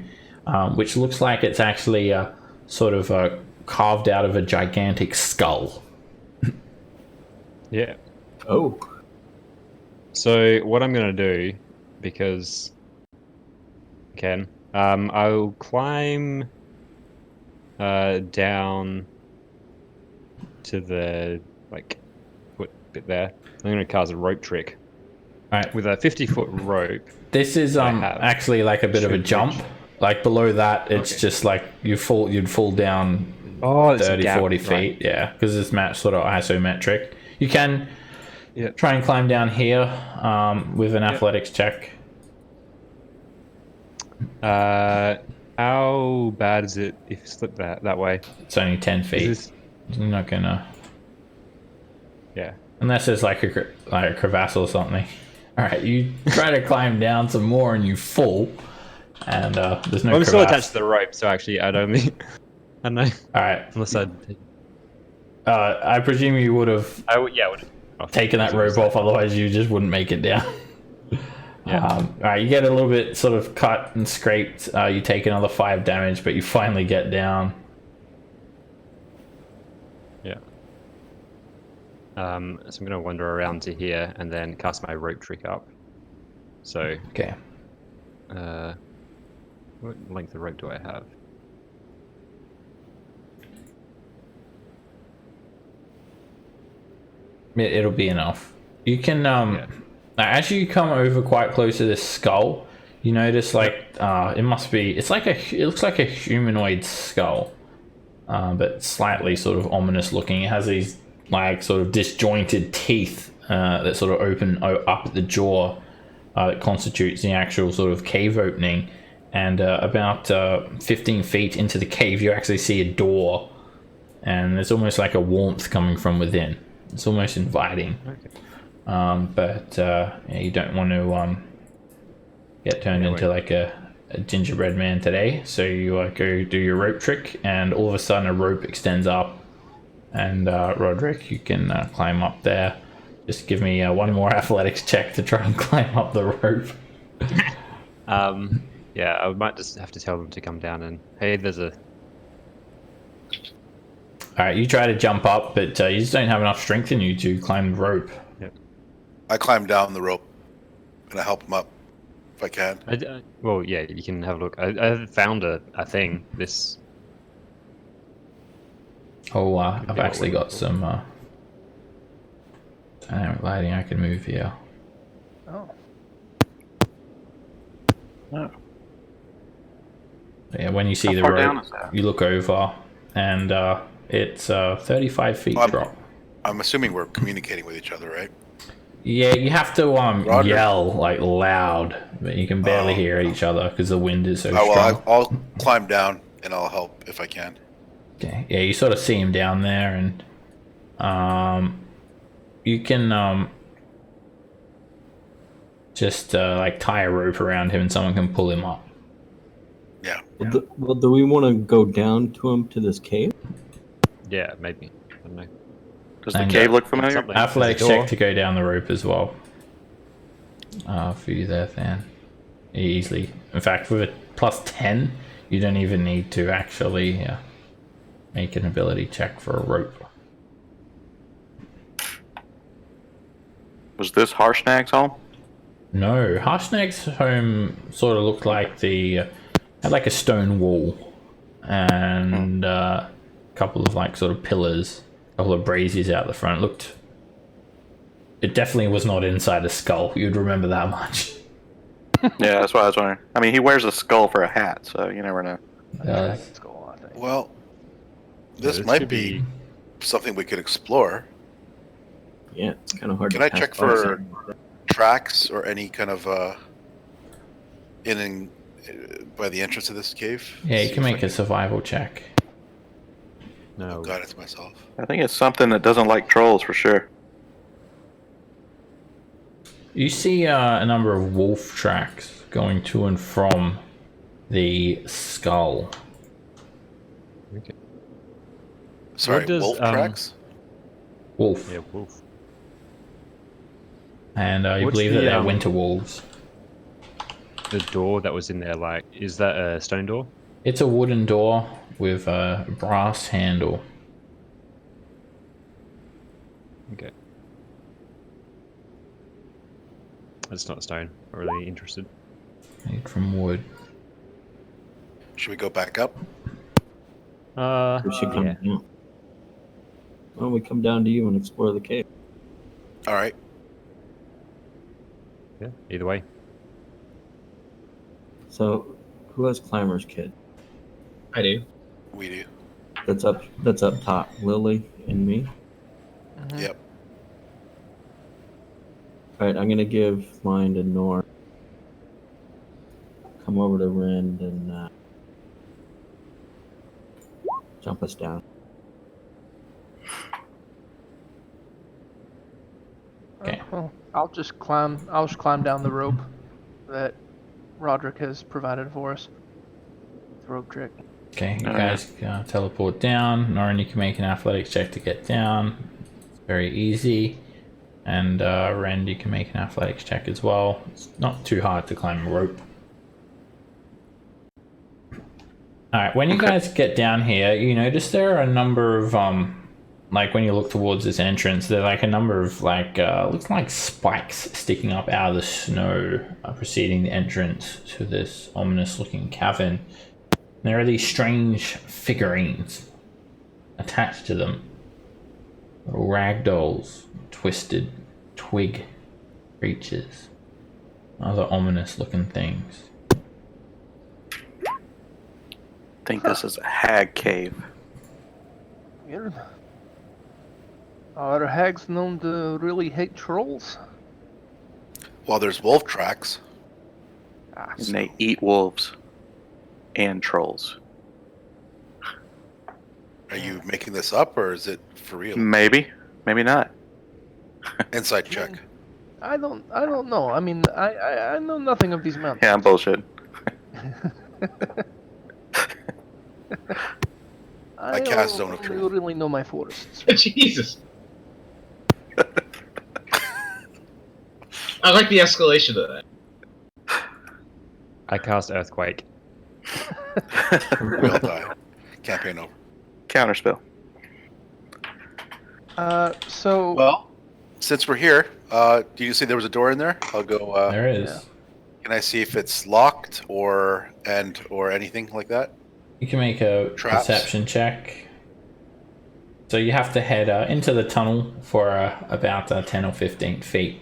which looks like it's actually sort of carved out of a gigantic skull. Yeah. Oh. So what I'm gonna do, because I can, I'll climb down to the foot bit there. I'm gonna cast a rope trick. Right. With a 50-foot rope. This is actually like a bit of a jump. Like below that, it's just like you'd fall down 30, 40 feet. Right. Yeah, because it's sort of isometric. You can try and climb down here with an athletics check. How bad is it if you slip that way? It's only 10 feet. You're not gonna. Yeah. Unless there's like a crevasse or something. All right, you try to climb down some more and you fall, and there's no. I'm crevasse. still attached to the rope, so actually I'd only. I don't know. All right. Unless I'd. I presume you would have. I would taken that rope off, otherwise you just wouldn't make it down. Yeah. All right, you get a little bit sort of cut and scraped. You take another 5 damage, but you finally get down. Yeah. So I'm gonna wander around to here and then cast my rope trick up. So. Okay. What length of rope do I have? It'll be enough. You can as you come over quite close to this skull, you notice it looks like a humanoid skull, but slightly sort of ominous looking. It has these like sort of disjointed teeth that sort of open up at the jaw that constitutes the actual sort of cave opening. And about 15 feet into the cave, you actually see a door, and there's almost like a warmth coming from within. It's almost inviting. Okay. But you don't want to get turned into like a gingerbread man today. So you go do your rope trick, and all of a sudden a rope extends up, and Roderick, you can climb up there. Just give me one more athletics check to try and climb up the rope. Yeah, I might just have to tell them to come down and hey, there's a. Alright, you try to jump up, but you just don't have enough strength in you to climb the rope. Yep. I climb down the rope. Gonna help him up if I can. Well, yeah, you can have a look. I found a thing. This. Oh, I've actually got some dynamic lighting I can move here. Oh. Oh. Yeah, when you see How the far down rope, is that? you look over, and it's 35 feet drop. I'm assuming we're communicating with each other, right? Yeah, you have to Roderick. yell like loud, but you can barely hear each other because the wind is so Oh, well, strong. I'll climb down and I'll help if I can. Okay, yeah, you sort of see him down there, and you can just like tie a rope around him, and someone can pull him up. Yeah. Well, do we want to go down to him to this cave? Yeah, maybe. I don't know. Does the And, cave look familiar? something. Athletics There's a door. check to go down the rope as well. For you there, Than. Easily. In fact, with a plus 10, you don't even need to actually make an ability check for a rope. Was this Harshnag's home? No, Harshnag's home sort of looked like had like a stone wall and a couple of like sort of pillars, a couple of braziers out the front. It definitely was not inside a skull. You'd remember that much. Yeah, that's what I was wondering. I mean, he wears a skull for a hat, so you never know. Dragon skull, I think. Well, Yeah, this might should be something we could explore. Yeah, it's kind of hard Can to I pass check by for something like that. tracks or any kind of by the entrance of this cave? Yeah, you See can if I make a survival check. Oh No. god, it's myself. I think it's something that doesn't like trolls for sure. You see a number of wolf tracks going to and from the skull. Okay. Sorry, does, wolf tracks? Wolf. Yeah, wolf. And you What's believe that the, they're winter wolves. The door that was in there, like, is that a stone door? It's a wooden door with a brass handle. Okay. That's not stone. I'm really interested. Made from wood. Should we go back up? We should come Yeah. down. Why don't we come down to you and explore the cave? All right. Yeah, either way. So, who has climber's kit? I do. We do. That's up top. Lily and me. Mhm. Yep. All right, I'm gonna give mine to Nor. Come over to Rind and jump us down. Okay. Well, I'll just climb down the rope that Roderick has provided for us. The rope trick. Okay, you Oh, guys teleport down. Norin, you can make an athletics check to get down. It's very easy. And Rend, you can make an athletics check as well. It's not too hard to climb a rope. Alright, when you guys get down here, you notice there are a number of, like when you look towards this entrance, there are like a number of like, looks like spikes sticking up out of the snow preceding the entrance to this ominous looking cavern. There are these strange figurines attached to them. Little ragdolls, twisted twig creatures, other ominous looking things. I think this is a hag cave. Weird. Are hags known to really hate trolls? Well, there's wolf tracks. Ah, And they eat wolves and trolls. Are you making this up or is it for real? Maybe, maybe not. Inside check. I don't know. I mean, I know nothing of these mountains. Yeah, I'm bullshit. I cast Zone of only Truth. really know my forests. Jesus. I like the escalation of that. I cast Earthquake. We all die. Campaign over. Counterspell. So Well, since we're here, do you see there was a door in there? I'll go. There is. yeah. Can I see if it's locked or anything like that? You can make a Traps. perception check. So you have to head into the tunnel for about 10 or 15 feet.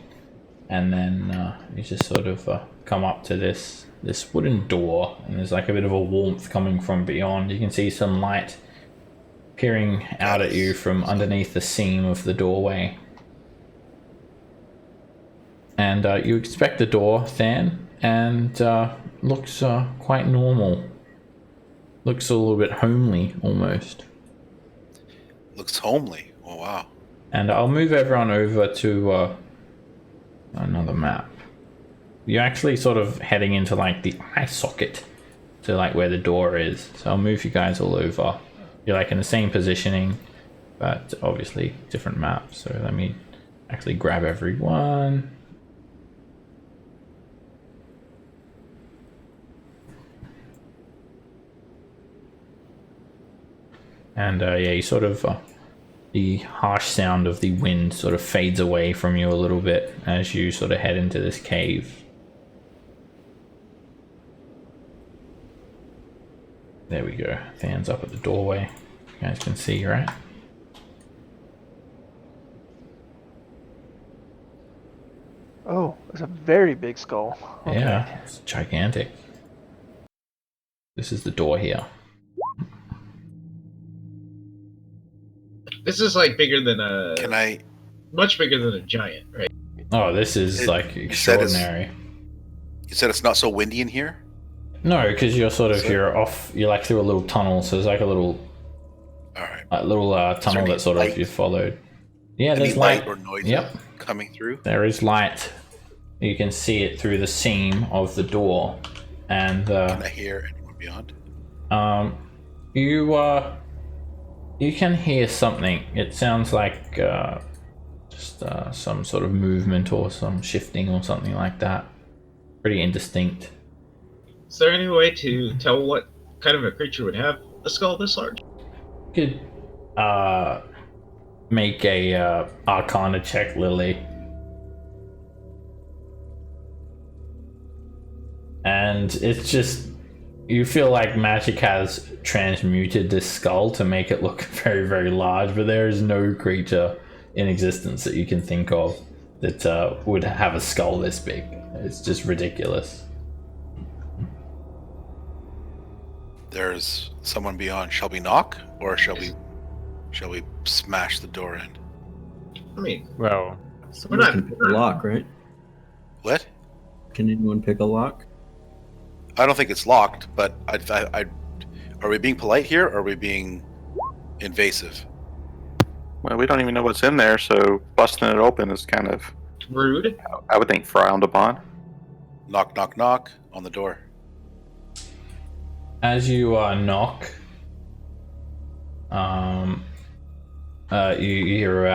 And then you just sort of come up to this wooden door. And there's like a bit of a warmth coming from beyond. You can see some light peering out at you from underneath the seam of the doorway. And you expect the door then, and looks quite normal. Looks a little bit homely, almost. Looks homely. Oh wow. And I'll move everyone over to another map. You're actually sort of heading into like the eye socket to like where the door is. So I'll move you guys all over. You're like in the same positioning, but obviously different maps. So let me actually grab everyone. And yeah, you the harsh sound of the wind sort of fades away from you a little bit as you sort of head into this cave. There we go. Fans up at the doorway. You guys can see, right? Oh, it's a very big skull. Okay. Yeah, it's gigantic. This is the door here. This is like bigger than a. Can I? Much bigger than a giant, right? Oh, this is like you said it's- extraordinary. You said it's not so windy in here. No, because you're off. You're like through a little tunnel, so there's like a little All right. tunnel any that sort light? of you followed. Yeah, Any there's light light. or noise Yep. coming through? There is light. You can see it through the seam of the door, and Can I hear anyone beyond? you can hear something. It sounds like just some sort of movement or some shifting or something like that. Pretty indistinct. Is there any way to tell what kind of a creature would have a skull this large? You could make a Arcana check, Lily. And it's just, you feel like magic has transmuted this skull to make it look very, very large, but there is no creature in existence that you can think of that would have a skull this big. It's just ridiculous. There's someone beyond. Shall we knock, or shall we smash the door in? I mean, Well, we're not. Can pick a lock, right? What? Can anyone pick a lock? I don't think it's locked, but are we being polite here, or are we being invasive? Well, we don't even know what's in there, so busting it open is kind of, Rude. I would think, frowned upon. Knock, knock, knock on the door. As you knock, you hear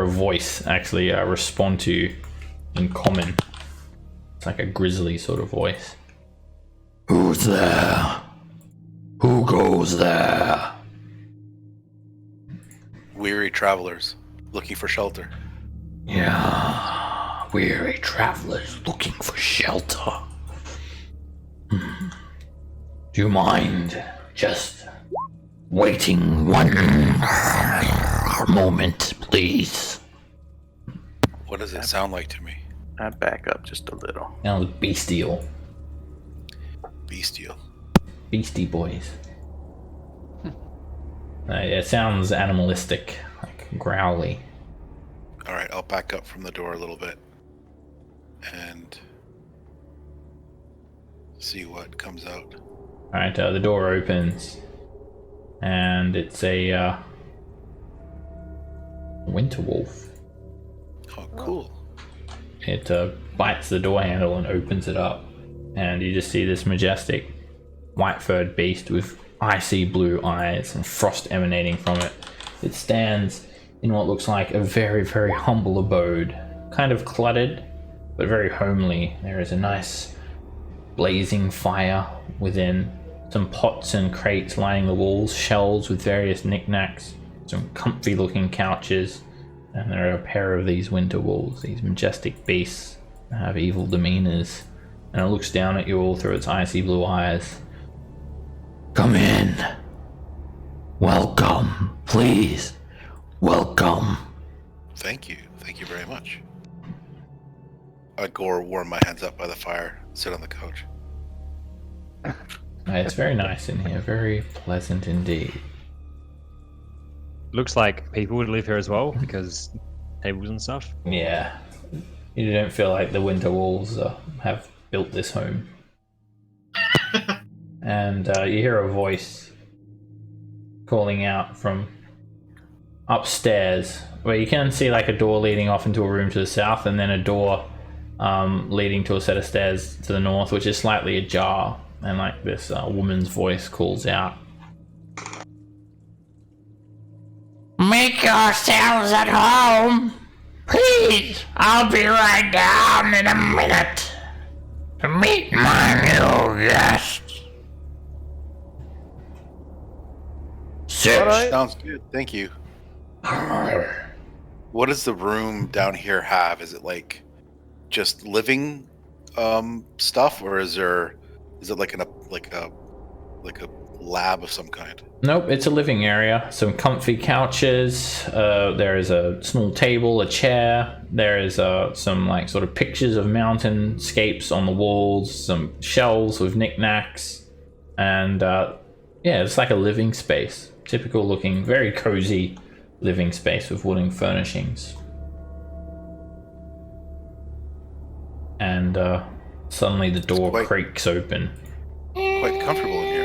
a voice actually respond to you in common. It's like a grisly sort of voice. Who's there? Who goes there? Weary travelers looking for shelter. Yeah, weary travelers looking for shelter. Do you mind just waiting one moment, please? What does it sound like to me? I'd back up just a little. Now, bestial. Bestial. Beastie Boys. It sounds animalistic, like growly. All right, I'll back up from the door a little bit and see what comes out. Alright, the door opens, and it's a winter wolf. Oh, cool. It bites the door handle and opens it up, and you just see this majestic white-furred beast with icy blue eyes and frost emanating from it. It stands in what looks like a very, very humble abode, kind of cluttered, but very homely. There is a nice blazing fire within, some pots and crates lining the walls, shelves with various knickknacks, some comfy looking couches, and there are a pair of these winter wolves, these majestic beasts that have evil demeanors, and it looks down at you all through its icy blue eyes. Come in. Welcome, please. Welcome. Thank you. Thank you very much. I go warm my hands up by the fire, sit on the couch. It's very nice in here, very pleasant indeed. looks like people would live here as well because tables and stuff. Yeah. You don't feel like the winter wolves have built this home. And you hear a voice calling out from upstairs, where you can see like a door leading off into a room to the south, and then a door leading to a set of stairs to the north, which is slightly ajar. And like this woman's voice calls out, "Make yourselves at home, please. I'll be right down in a minute to meet my new guest." Sit. All right. Sounds good. Thank you. What does the room down here have? Is it like just living stuff, or is it like a lab of some kind? Nope, it's a living area. Some comfy couches. There is a small table, a chair. There is some like sort of pictures of mountainscapes on the walls. Some shelves with knickknacks, and yeah, it's like a living space. Typical looking, very cozy living space with wooden furnishings. And suddenly the door creaks open. Quite comfortable in here.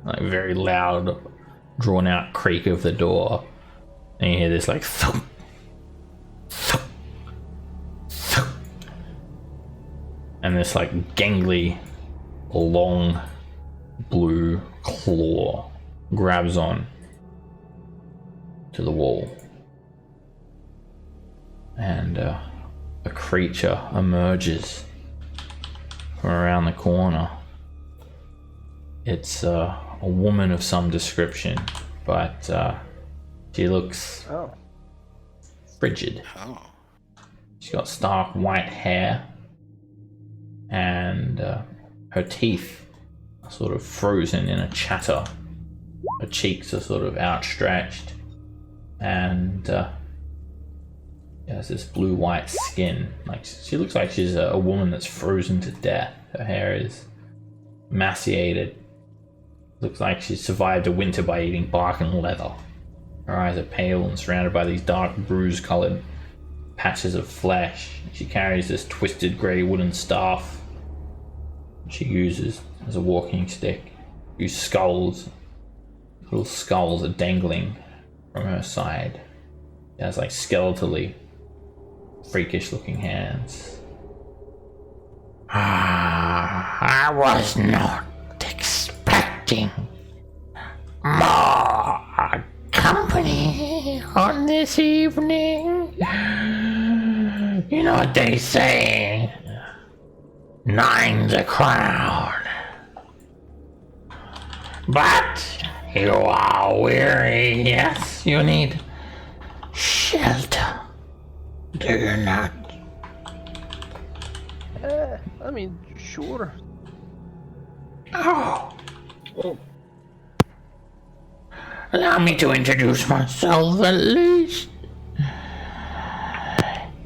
Like very loud, drawn out creak of the door, and you hear this like thump, thump, thump, and this like gangly, long, blue claw grabs on to the wall, and a creature emerges from around the corner. It's a woman of some description, but she looks frigid. Oh. She's got stark white hair, and her teeth are sort of frozen in a chatter. Her cheeks are sort of outstretched, and she has this blue-white skin. Like she looks like she's a woman that's frozen to death. Her hair is emaciated. Looks like she survived a winter by eating bark and leather. Her eyes are pale and surrounded by these dark bruise-colored patches of flesh. She carries this twisted grey wooden staff she uses as a walking stick. Whose skulls, little skulls, are dangling from her side. She has like skeletally, freakish-looking hands. I was not expecting more company on this evening. You know what they say, nine's a crowd. But you are weary, yes? You need shelter, do you not? I mean, sure. Oh. Allow me to introduce myself at least.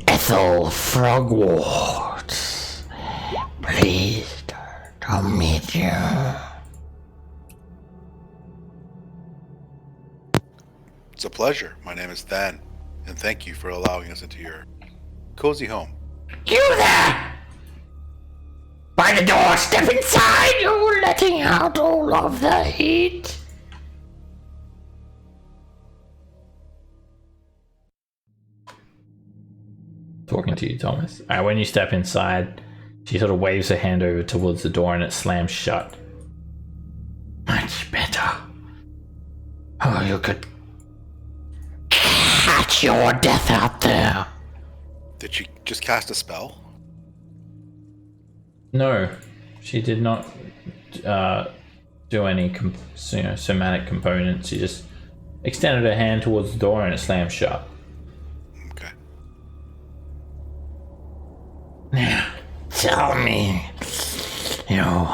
Ethel Frogwort. Pleased to meet you. It's a pleasure. My name is Than, and thank you for allowing us into your cozy home. You there! By the door, step inside! You're letting out all of the heat. Talking to you, Thomas. Alright, when you step inside, she sort of waves her hand over towards the door and it slams shut. Much better. Oh, you could catch your death out there. Did she just cast a spell? No, she did not do any somatic components. She just extended her hand towards the door and it slammed shut. Okay. Now, tell me, you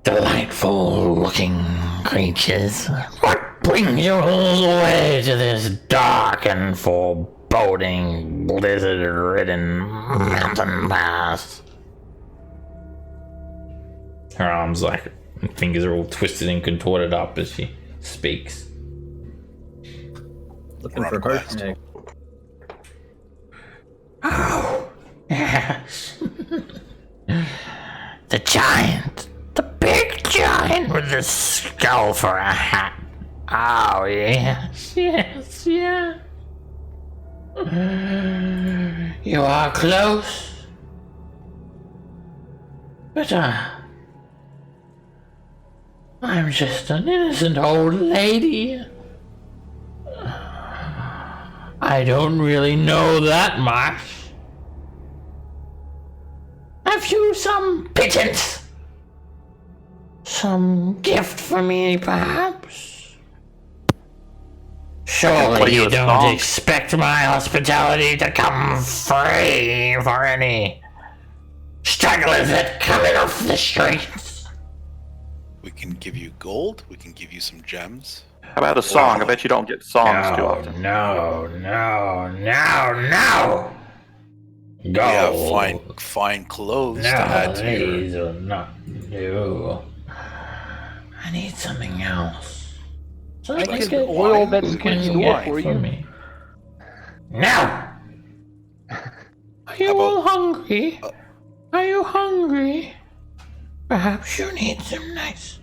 delightful looking creatures, what brings you all the way to this dark and foreboding, blizzard-ridden mountain pass? Her arms, like, and fingers are all twisted and contorted up as she speaks. Looking We're for on quest. Harshnag. Oh, yes. The giant. The big giant with the skull for a hat. Oh, yes, yes, yeah. You are close. But, I'm just an innocent old lady. I don't really know that much. Have you some pittance? some gift for me, perhaps? play Surely you you a don't song. expect my hospitality to come free for any stragglers that come in off the streets. We can give you gold. We can give you some gems. How about a song? I bet you don't get songs too No, often. no. We have Go. fine clothes to No, add to your. these will not do. I need something else. Something like the oil that's you squeezed can oil get for for you. me. No! Are you How about- all hungry? Are you hungry? Perhaps you need some nice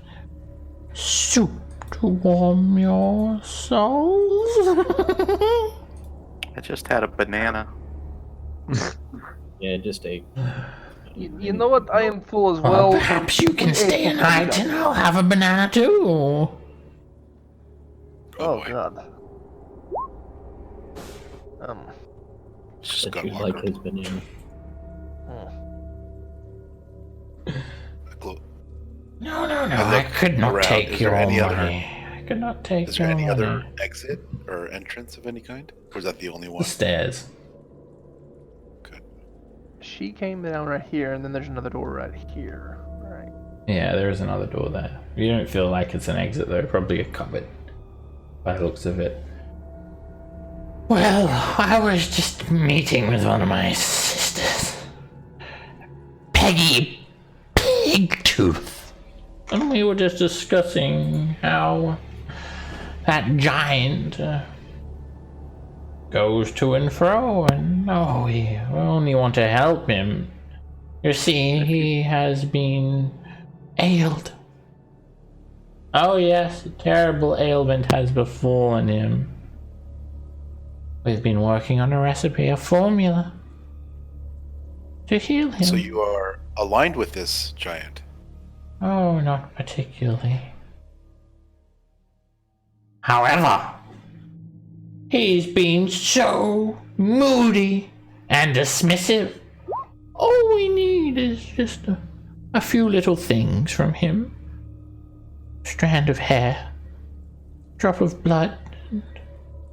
soup to warm your souls? I just had a banana. Yeah, just a. You know what? I am full as Well, well. perhaps you can stay a night and I'll have a banana too. Oh boy. god. Just That got you like his banana. No, I I look could not around. take Is your there any other- money. I could not take Is there your any money. other exit or entrance of any kind? Or is that the only The one? stairs. She came down right here, and then there's another door right here. Right. Yeah, there is another door there. You don't feel like it's an exit though, probably a cupboard. By the looks of it. Well, I was just meeting with one of my sisters. Peggy Pigtooth. And we were just discussing how that giant goes to and fro, and we only want to help him. You see, he has been ailed. Oh yes, a terrible ailment has befallen him. We've been working on a recipe, a formula to heal him. So you are aligned with this giant. Oh, not particularly. However, he's been so moody and dismissive. All we need is just a few little things from him. Strand of hair, drop of blood, and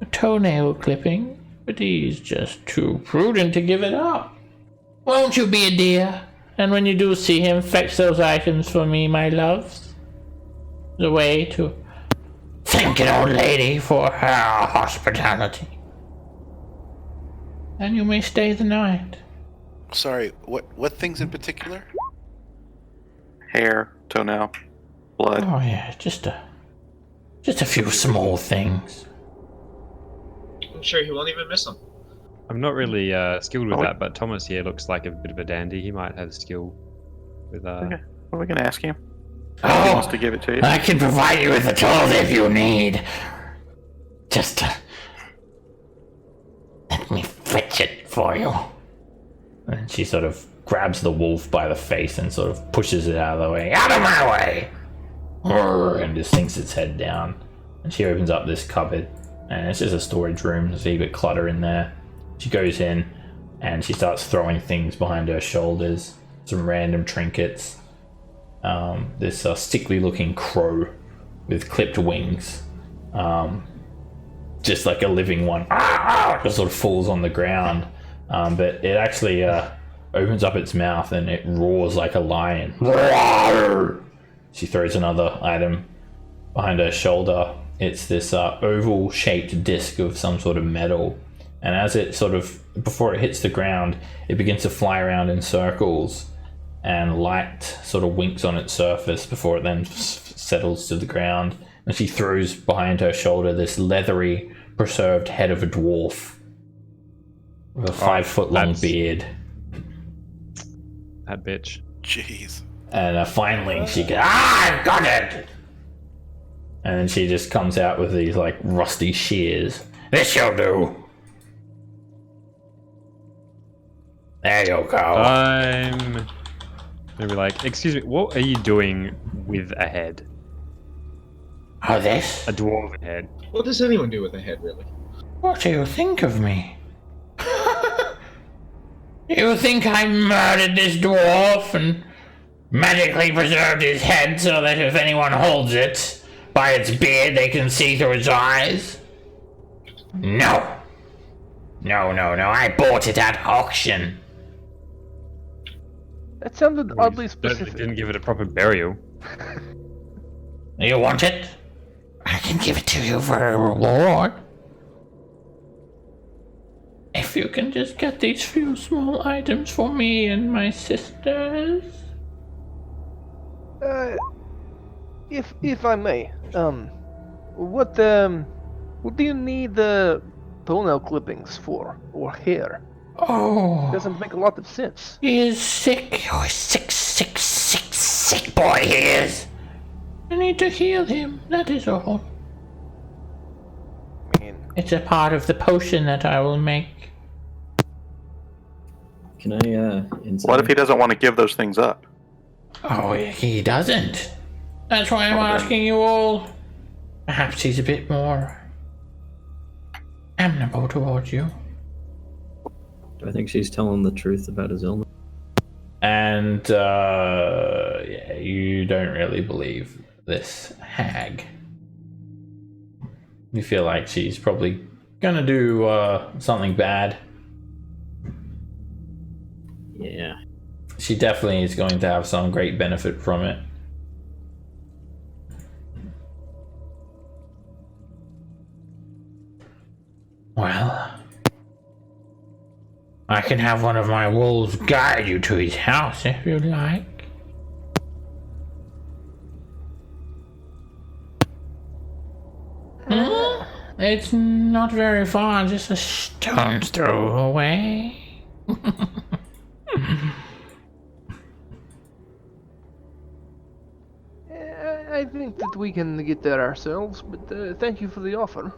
a toenail clipping, but he's just too prudent to give it up. Won't you be a dear? And when you do see him, fetch those items for me, my loves. The way to thank an old lady for her hospitality. And you may stay the night. Sorry, what things in particular? Hair, toenail, blood. Oh yeah, just a few small things. I'm sure he won't even miss them. I'm not really skilled with Oh, that, but Thomas here looks like a bit of a dandy. He might have skill with Okay. Well, we can ask him. If he Oh, wants to give it to you. I can provide you with the tools if you need. Just let me fetch it for you. And she sort of grabs the wolf by the face and sort of pushes it out of the way. Out of my way! And just sinks its head down. And she opens up this cupboard. And it's just a storage room. There's a bit of clutter in there. She goes in and she starts throwing things behind her shoulders. Some random trinkets. This sickly looking crow with clipped wings. Just like a living one. Just sort of falls on the ground. But it actually opens up its mouth and it roars like a lion. She throws another item behind her shoulder. It's this oval shaped disc of some sort of metal. And as it sort of, before it hits the ground, it begins to fly around in circles. And light sort of winks on its surface before it then settles to the ground. And she throws behind her shoulder this leathery, preserved head of a dwarf with a 5 foot long that's- beard. that bitch. Jeez. And finally she goes, I've got it! And then she just comes out with these like rusty shears. This shall do. There you go. I'm maybe like, excuse me, what are you doing with a head? Oh, this? A dwarven head. What does anyone do with a head, really? What do you think of me? You think I murdered this dwarf and magically preserved his head so that if anyone holds it by its beard, they can see through its eyes? No. No, I bought it at auction. That sounded oddly Certainly specific. didn't give it a proper burial. You want it? I can give it to you for a reward. If you can just get these few small items for me and my sisters. If I may, what do you need the toenail clippings for, or hair? Oh, Doesn't make a lot of sense. he is sick. Oh, sick boy he is. I need to heal him, that is all. I mean, It's a part of the potion that I will make. Can I inside? What if he doesn't want to give those things up? Oh, he doesn't. That's why I'm asking you all. Perhaps he's a bit more amenable towards you. Do I think she's telling the truth about his illness? And yeah, you don't really believe this hag. You feel like she's probably gonna do something bad. Yeah. She definitely is going to have some great benefit from it. Well, I can have one of my wolves guide you to his house if you like. It's not very far, just a stone's throw away. I think that we can get there ourselves, but thank you for the offer.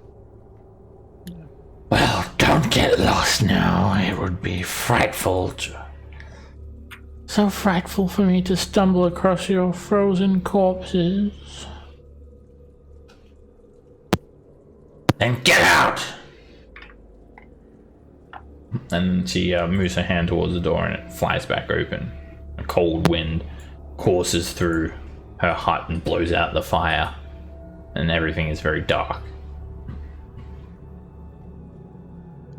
Well, don't get lost now. It would be frightful. So frightful for me to stumble across your frozen corpses. Then get out! And she moves her hand towards the door and it flies back open. A cold wind courses through her hut and blows out the fire. And everything is very dark.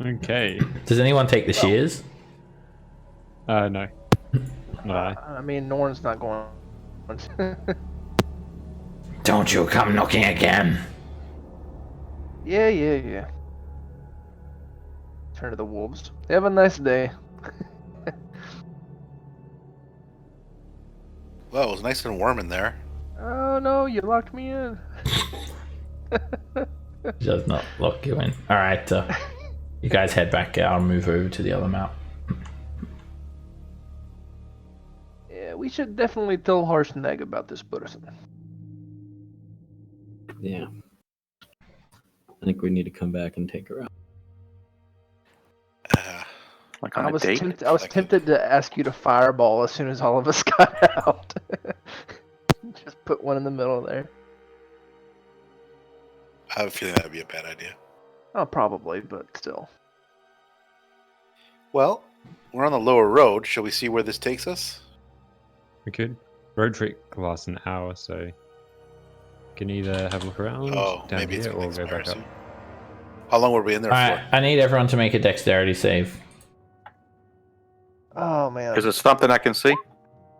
Okay. Does anyone take the shears? No. No. I mean, Norn's not going. Don't you come knocking again. Yeah. Turn to the wolves. Have a nice day. Well, it was nice and warm in there. Oh no, you locked me in. She does not lock you in. Alright, you guys head back out and move over to the other map. Yeah, we should definitely tell Harshnag about this person. Yeah. I think we need to come back and take her out. Like on I a was date? tempted to ask you to fireball as soon as all of us got out. Just put one in the middle there. I have a feeling that would be a bad idea. Oh, probably, but still. Well, we're on the lower road. Shall we see where this takes us? We could. Road trip could last an hour, so we can either have a look around Oh, down maybe it's here or gonna go back expire up. soon. How long were we in there Alright, I need everyone to make a dexterity save. Oh man. Is it something I can see?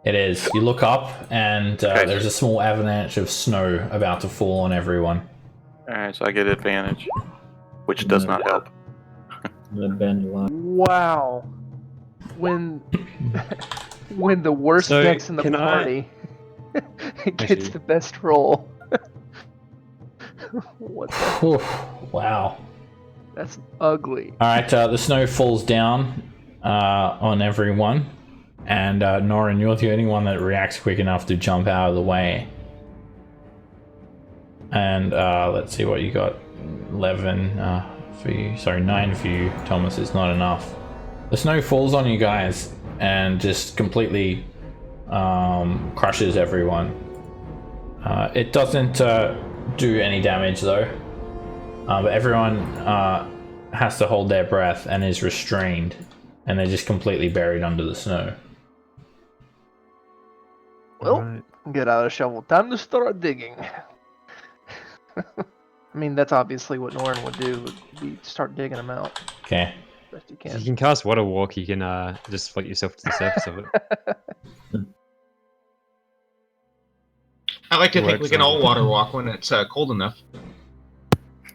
It is. You look up and Okay. there's a small avalanche of snow about to fall on everyone. Alright, so I get advantage. Which does not help. I'm gonna bend a lot. Wow. When the worst So, dex in the can I- party gets Actually- the best roll. What the? Whew, wow. That's ugly. Alright, the snow falls down on everyone. And Norin, you're the only one that reacts quick enough to jump out of the way. And let's see what you got. 11 for you. Sorry, 9 for you, Thomas. It's not enough. The snow falls on you guys and just completely crushes everyone. It doesn't do any damage though. But everyone has to hold their breath and is restrained. And they're just completely buried under the snow. Well, Right. get out a shovel. Time to start digging. I mean, that's obviously what Norin would do. Would be start digging them out Okay. best you If you can. can cast Water Walk, you can just float yourself to the surface of it. I like to think Works we can on- all water walk when it's cold enough.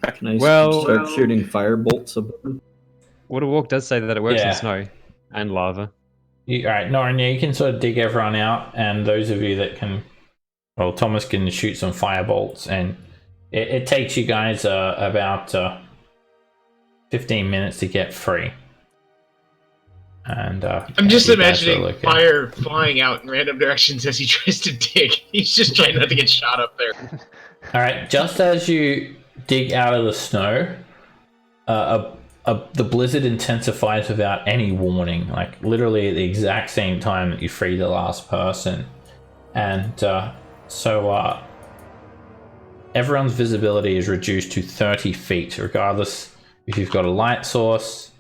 Can I Well- start shooting fire bolts above them? Water Walk does say that it works Yeah. on snow and lava. All right, Norin, yeah, you can sort of dig everyone out, and those of you that can, well, Thomas can shoot some fire bolts, and it takes you guys about 15 minutes to get free. And I'm just you guys are imagining looking- fire flying out in random directions as he tries to dig. He's just trying not to get shot up there. All right, just as you dig out of the snow, the blizzard intensifies without any warning, like literally at the exact same time that you free the last person. And so everyone's visibility is reduced to 30 feet, regardless if you've got a light source,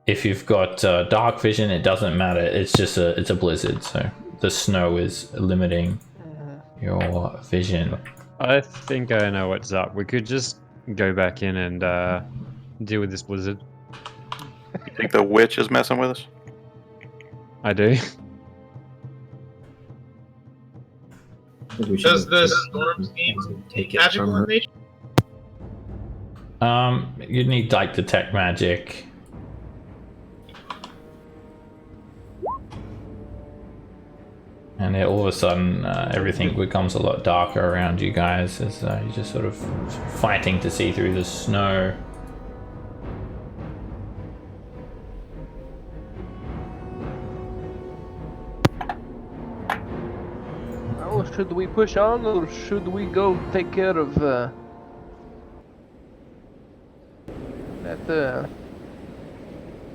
if you've got dark vision, it doesn't matter. It's just it's a blizzard, so the snow is limiting your vision. I think I know what's up. We could just go back in and deal with this blizzard. You think the witch is messing with us? I do. I think we should Does go the take- storm scheme take it from magical her? in nature? You'd need like detect magic. And all of a sudden, everything becomes a lot darker around you guys as you're just sort of fighting to see through the snow. Well, should we push on or should we go take care of that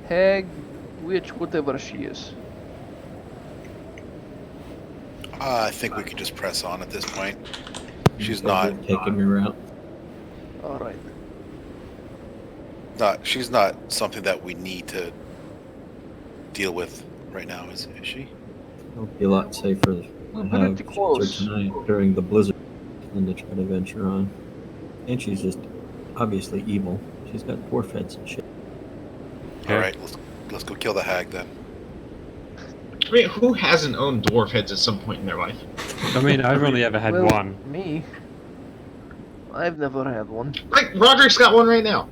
hag, witch, whatever she is? I think we could just press on at this point. She's Probably not taking her out. All right. she's not something that we need to deal with right now, is she? It'll be a lot safer to We're have pretty close. her tonight during the blizzard than to try to venture on. And she's just obviously evil. She's got dwarf heads and shit. Okay. All right, let's go kill the hag then. I mean, who hasn't owned dwarf heads at some point in their life? I mean, I've only ever had Well, one. Me. I've never had one. Like, Roderick's got one right now.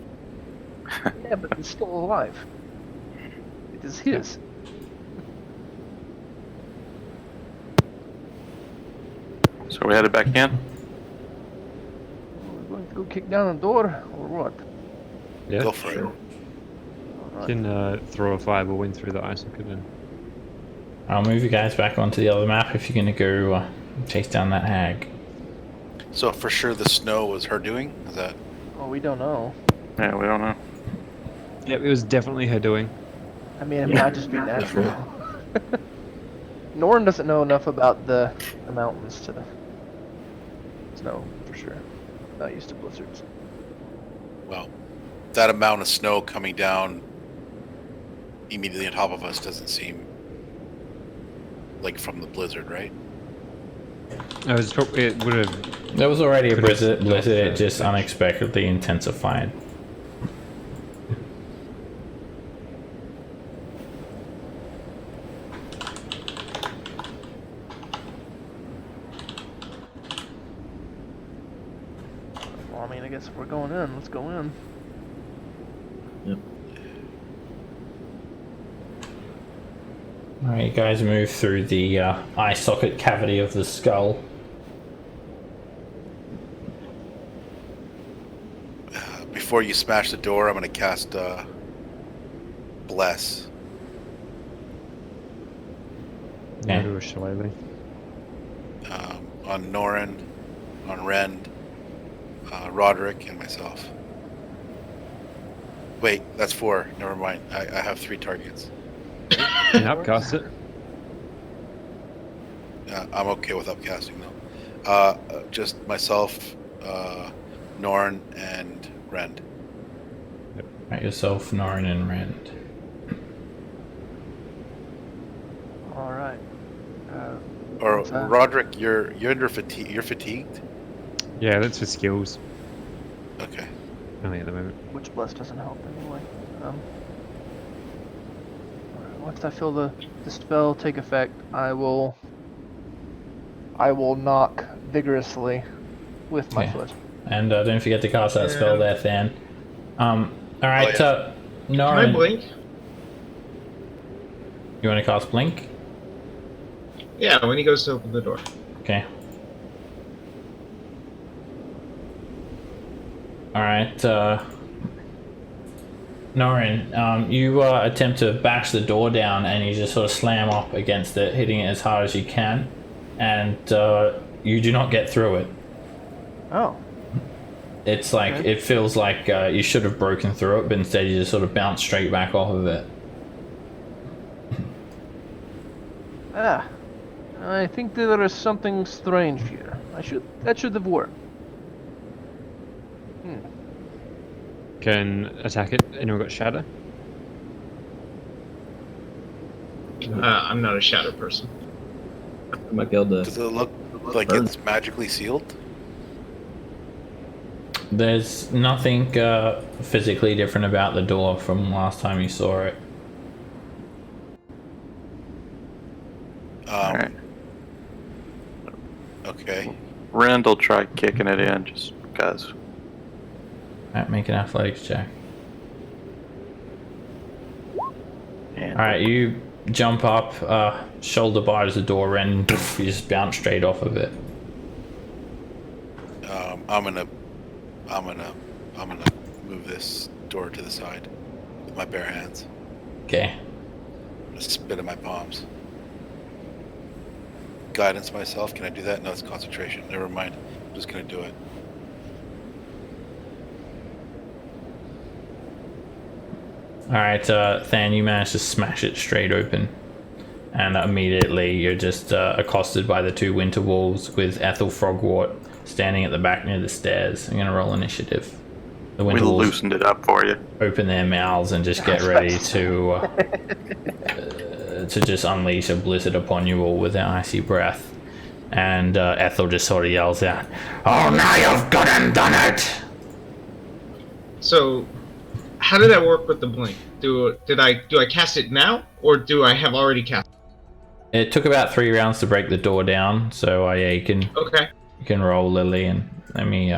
Yeah, but it's still alive. It is his. So we headed back in? We're going to go kick down the door, or what? Yeah. Go for it. All You right. can throw a fireball in through the ice and I'll move you guys back onto the other map if you're going to go chase down that hag. So for sure the snow was her doing? Is that Oh, we don't know. Yeah, we don't know. Yep, it was definitely her doing. I mean, it might just be natural. Norn doesn't know enough about the mountains to know for sure. Not used to blizzards. well, that amount of snow coming down immediately on top of us doesn't seem like from the blizzard, right? It would have. There was already a Could've blizzard, stopped it that just switch. unexpectedly intensified. Well, I mean, I guess if we're going in, let's go in. Yep. Alright, you guys move through the eye socket cavity of the skull. Before you smash the door, I'm going to cast Bless. Yeah. Do a shillelagh. On Norin, on Rend, Roderick, and myself. Wait, that's 4. Never mind. I have 3 targets. You can upcast it. I'm okay with upcasting though. Just myself, Norn, and Rend. Right, yourself, Norin, and Rand. All right. Or what's that? Roderick, you're under fatigue. You're fatigued. Yeah, that's for skills. Okay. Only at the moment. Which bless doesn't help anyway. Once I feel the spell take effect, I will knock vigorously with my Okay. foot. And don't forget to cast that spell there, Than. Alright, Oh, Can I Norrin, blink? you want to cast Blink? Yeah, when he goes to open the door. Okay. Alright, Norrin, you attempt to bash the door down and you just sort of slam up against it, hitting it as hard as you can, and you do not get through it. Oh. It's like, Okay. it feels like you should have broken through it, but instead you just sort of bounce straight back off of it. Ah. I think there is something strange here. That should have worked. Can attack it. Anyone got shatter? I'm not a shadow person. I might be able Does to. it look like Burn. it's magically sealed? There's nothing physically different about the door from last time you saw it. Alright. Okay. Randall tried kicking it in just because. Alright, make an athletics check. And Alright, you jump up, shoulder bars the door and you just bounce straight off of it. I'm gonna move this door to the side with my bare hands. Okay. Just spit in my palms. Guidance myself. Can I do that? No, it's concentration. Never mind. I'm just gonna do it. Alright, Than, you manage to smash it straight open. And immediately you're just accosted by the two winter wolves with Ethel Frogwort standing at the back near the stairs. I'm gonna roll initiative. The we winter wolves loosened it up for you. open their mouths and just get ready to just unleash a blizzard upon you all with their icy breath. And Ethel just sort of yells out, "Oh, now you've gone and done it!" So, how did that work with the blink? Do I cast it now, or do I have already cast it? It took about 3 rounds to break the door down, so yeah, you Okay. can roll, Lily, and let me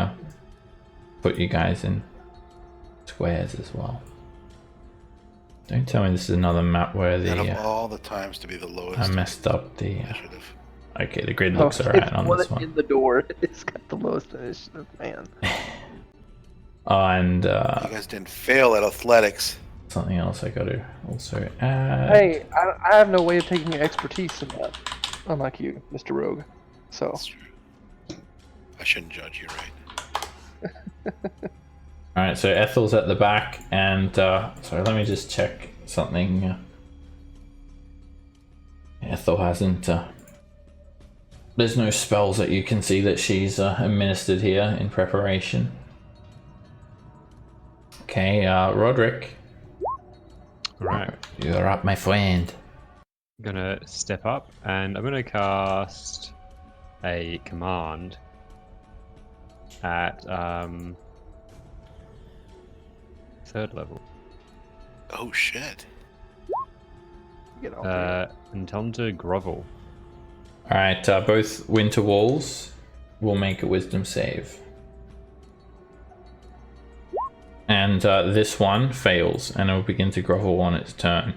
put you guys in squares as well. Don't tell me this is another map where Out of the all the times to be the lowest I messed up the. initiative. Okay, the grid looks alright on this one. In the door. It's got the lowest initiative, man. And You guys didn't fail at athletics. something else I gotta also add. Hey, I have no way of taking expertise in that, unlike you, Mr. Rogue. So, That's true. I shouldn't judge you, right? Alright, so Ethel's at the back, and sorry, let me just check something. Ethel hasn't. There's no spells that you can see that she's administered here in preparation. Okay, Roderick. Alright. You're up, my friend. I'm gonna step up and I'm gonna cast a command at 3rd level. Oh shit. get all And tell them to grovel. Alright, both winter wolves will make a wisdom save. And this one fails, and it will begin to grovel on its turn.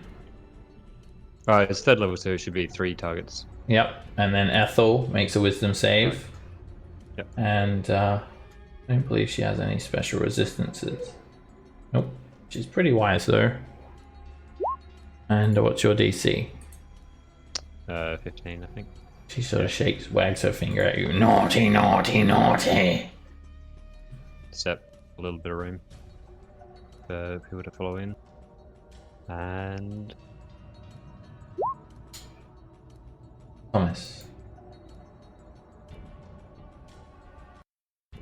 It's 3rd level, so it should be 3 targets. Yep, and then Ethel makes a wisdom save. Yep. And I don't believe she has any special resistances. Nope, she's pretty wise though. And what's your DC? 15, I think. She sort of wags her finger at you. Naughty, naughty, naughty. Step a little bit of room for people to follow in. And Thomas. I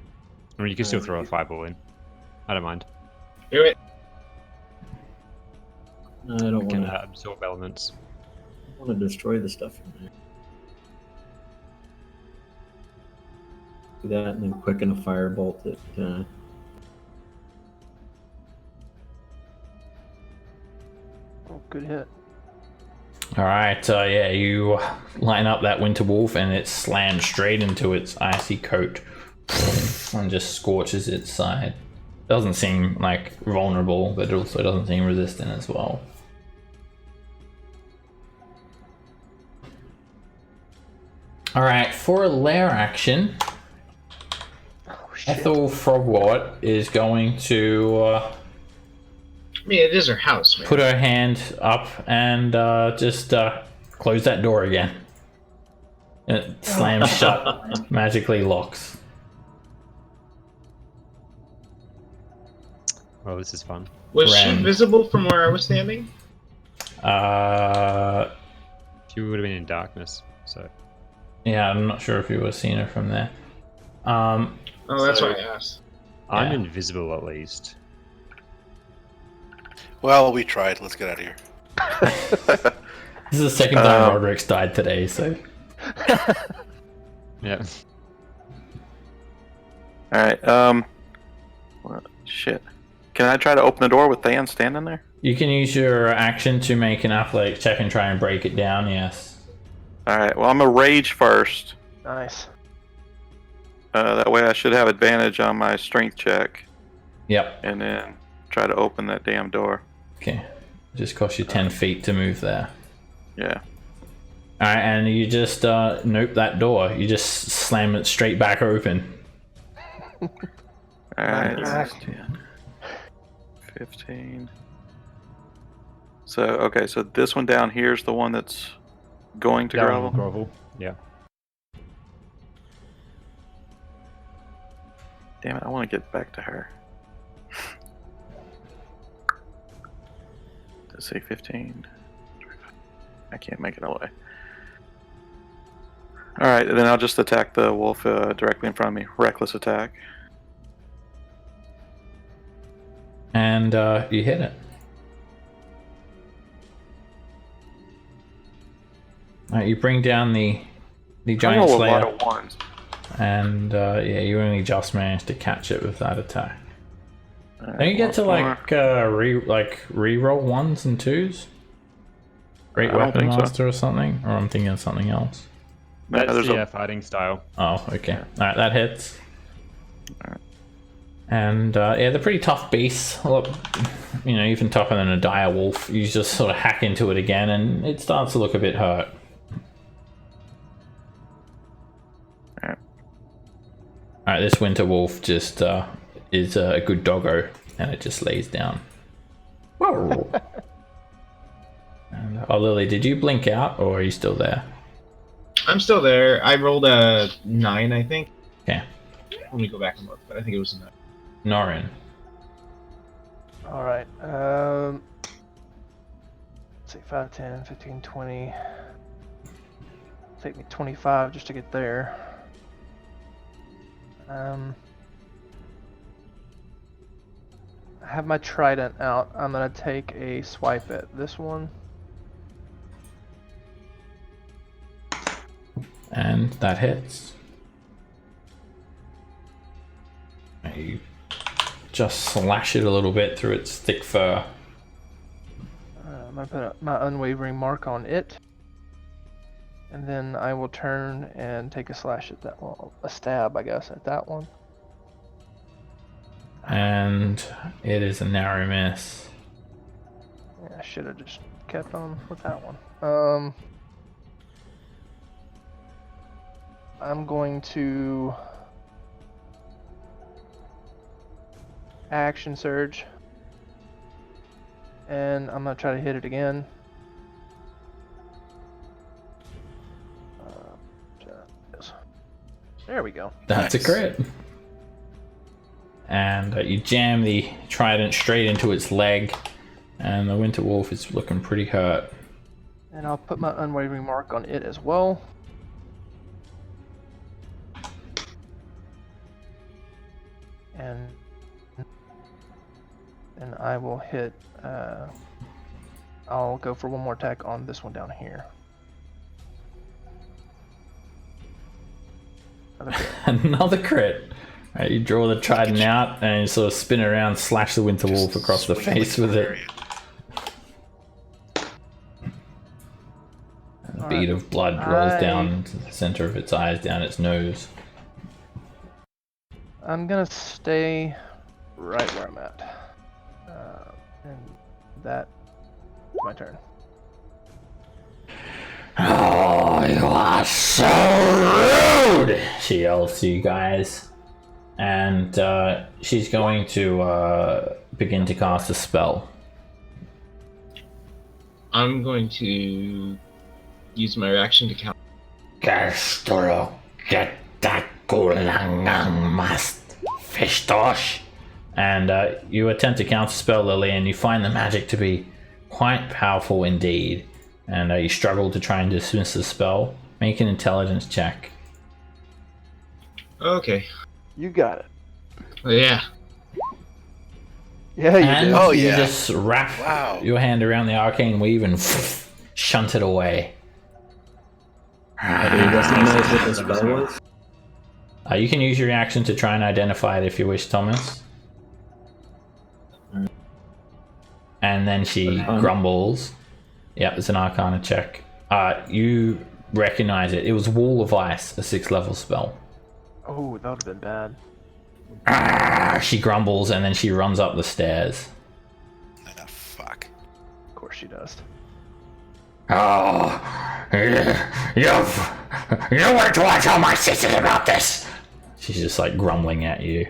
mean, you can still throw a fireball in. I don't mind. Do it. No, I don't Can want absorb elements. to destroy the stuff in there. Do that and then quicken a firebolt at Oh, good hit. All right, yeah, you line up that winter wolf and it slams straight into its icy coat and just scorches its side. Doesn't seem like vulnerable, but it also doesn't seem resistant as well. All right, for a lair action, Oh, shit. Ethel Frogwort is going to I mean, it is her house, man. put her hand up and just close that door again. And it slams shut, magically locks. Oh, this is fun. Was Ren. she visible from where I was standing? She would have been in darkness, so. Yeah, I'm not sure if you were seeing her from there. Oh, that's So- why I asked. I'm Yeah. invisible at least. Well, we tried. Let's get out of here. This is the second time Roderick's died today, so Yeah. All right. Well, shit. Can I try to open the door with Than standing there? you can use your action to make an athletics check and try and break it down. Yes. All right. Well, I'm gonna rage first. Nice. That way, I should have advantage on my strength check, Yep. and then try to open that damn door. Okay. Just cost you 10 feet to move there. Yeah. All right, and you just nope that door. You just slam it straight back open. All right. Nice. 10, 15. So okay. So this one down here is the one that's going to Down grovel. Yeah. Damn it! I want to get back to her. Let's say 15. I can't make it all the way. All right, then I'll just attack the wolf directly in front of me. Reckless attack. And you hit it. All right, you bring down the I giant roll a slayer, lot of ones. and yeah, you only just managed to catch it with that attack. All right, Don't you get to once more. re-roll ones and twos? Great I don't Weapon think so. Master or something? Or I'm thinking of something else. No, That's there's the a- fighting style. Oh, okay. Alright, that hits. Alright. And yeah, they're pretty tough beasts. A lot, even tougher than a dire wolf. You just sort of hack into it again, and it starts to look a bit hurt. Alright, this winter wolf just is a good doggo, and it just lays down. Whoa! And, Lily, did you blink out, or are you still there? I'm still there. I rolled a 9, I think. Okay. Let me go back and look, but I think it was a 9. Norin. All right. Let's see, 5, 10, 15, 20. Take me 25 just to get there. I have my trident out. I'm gonna take a swipe at this one. And that hits. You just slash it a little bit through its thick fur. I'm gonna put my unwavering mark on it. And then I will turn and take a slash at that one. A stab, I guess, at that one. And it is a narrow miss. Yeah, I should have just kept on with that one. I'm going to action surge, and I'm gonna try to hit it again. There we go. That's Nice. a crit. And you jam the trident straight into its leg, and the winter wolf is looking pretty hurt. And I'll put my unwavering mark on it as well. And I will hit, I'll go for one more attack on this one down here. Another hit. Another crit. Right, you draw the trident out and you sort of spin around, slash the winter wolf across the Swing like face a with it. barbarian. A bead of blood rolls down to the center of its eyes, down its nose. I'm gonna stay right where I'm at. And that's my turn. Oh, you are so rude! She yells to you guys. And she's going to begin to cast a spell. I'm going to use my reaction to count. Castro, get that kulangang mast fistos. And you attempt to counterspell Lily, and you find the magic to be quite powerful indeed. And you struggle to try and dismiss the spell. Make an intelligence check. Okay. You got it. Yeah. Yeah, you And did. Oh, you yeah. just wrap Wow. your hand around the arcane weave and shunt it away. Do you recognize what the spell was? You can use your reaction to try and identify it if you wish, Thomas. And then she Arcana. grumbles. Yep, it's an Arcana check. You recognize it. It was Wall of Ice, a 6th level spell. Oh, that would have been bad. She grumbles and then she runs up the stairs. Ah, fuck. Of course she does. Oh, you were to tell my sisters about this. She's just like grumbling at you.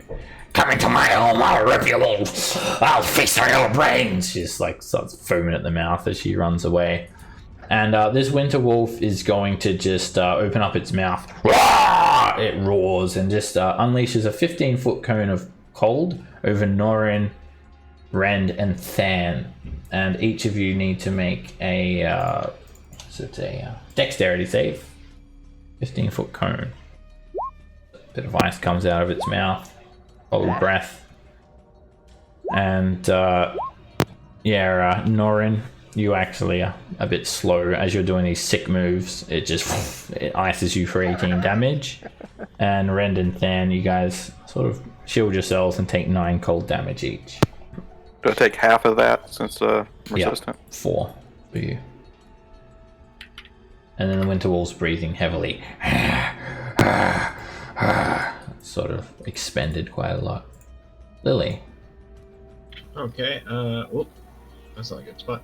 Come into my home, I'll rip you all. I'll feast on your brains. She just like starts foaming at the mouth as she runs away. And this winter wolf is going to just open up its mouth. It roars and just unleashes a 15-foot cone of cold over Norin, Rend, and Than. And each of you need to make a dexterity save. 15-foot cone. A bit of ice comes out of its mouth. Cold breath. And Norin, you actually are a bit slow as you're doing these sick moves. It ices you for 18 damage. And Rend and Than, you guys sort of shield yourselves and take 9 cold damage each. Do I take half of that since resistant? 4 for you. And then the winter wolf's breathing heavily. Sort of expended quite a lot. Lily. Okay. Whoop. That's not a good spot.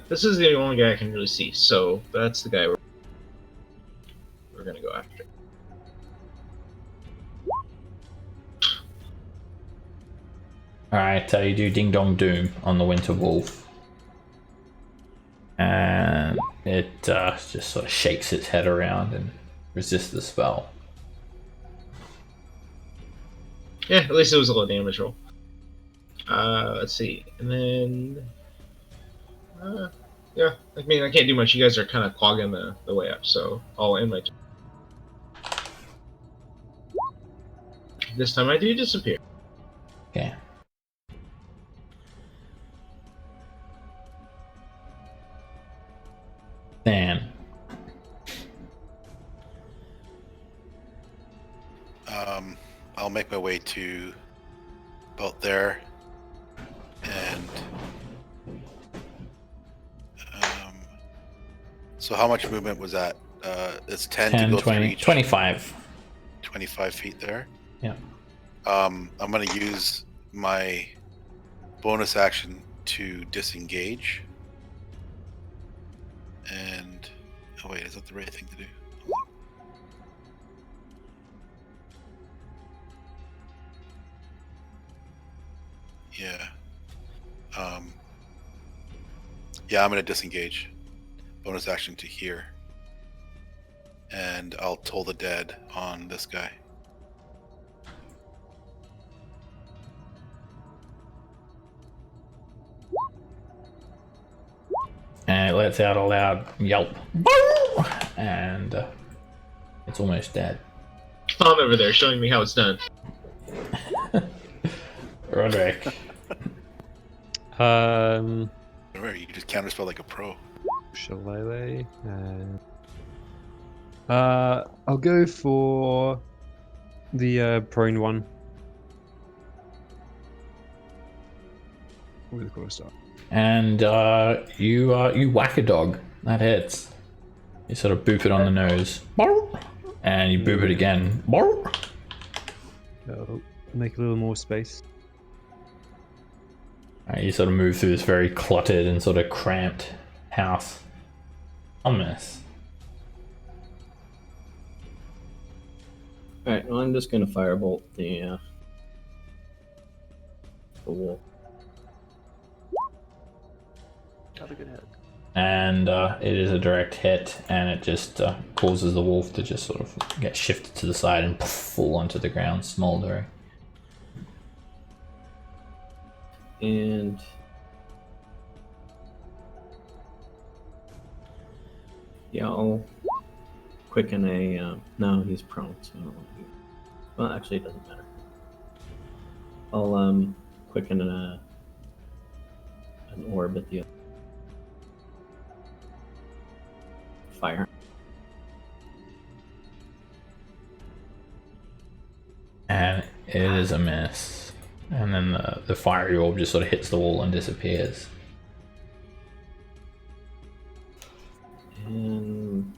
This is the only guy I can really see, so that's the guy we're gonna go after. Alright, you do Ding Dong Doom on the winter wolf. And it just sort of shakes its head around and resists the spell. Yeah, at least it was a low damage roll. Let's see, and then yeah, I mean I can't do much. You guys are kind of clogging the way up, so I'll end my turn. This time I do disappear. Okay. Than. I'll make my way to about there, and so how much movement was that? It's 10 to 10, go 20, through each 25. 25 feet there. Yeah. I'm gonna use my bonus action to disengage. And oh wait, is that the right thing to do? Hold on. Yeah. Yeah, I'm gonna disengage. Bonus action to here. And I'll toll the dead on this guy. And it lets out a loud yelp. And it's almost dead. Tom over there showing me how it's done. Roderick. Where you just counterspell like a pro. Shillelagh. I'll go for The prone one. With the star. And you whack a dog. That hits. You sort of boop it on the nose. And you boop it again. So make a little more space. You sort of move through this very cluttered and sort of cramped house. Ominous. Alright, well, I'm just gonna firebolt the wolf. Another good hit. And it is a direct hit, and it just causes the wolf to just sort of get shifted to the side and fall onto the ground, smoldering. And yeah, I'll quicken a. No, he's prone, so I don't want to do. Well, actually, it doesn't matter. I'll quicken an orb at the fire. And it is a miss. And then the fiery orb just sort of hits the wall and disappears. And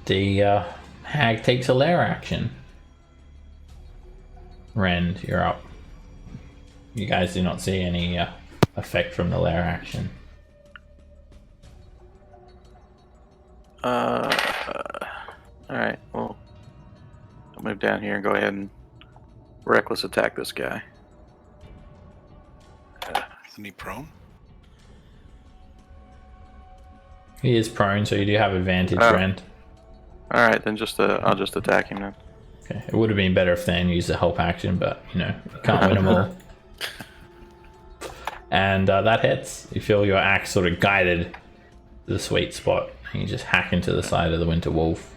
The hag takes a lair action. Rend, you're up. You guys do not see any effect from the lair action. Alright, well, I'll move down here and go ahead and reckless attack this guy. Isn't he prone? He is prone, so you do have advantage, Oh. Rend. Alright, then I'll just attack him then. Okay. It would have been better if Dan used the help action, but you know, you can't win them all. And that hits. You feel your axe sort of guided to the sweet spot, and you just hack into the side of the winter wolf.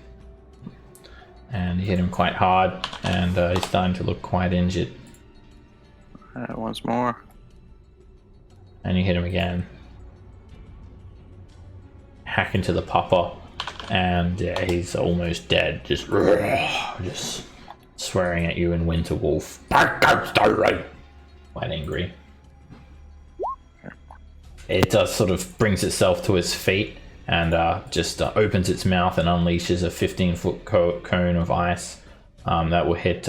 And you hit him quite hard, and he's starting to look quite injured. Alright, once more. And you hit him again. Hack into the pupper, and yeah, he's almost dead. Just swearing at you in winter wolf. Quite angry. It sort of brings itself to its feet and just opens its mouth and unleashes a 15-foot cone of ice that will hit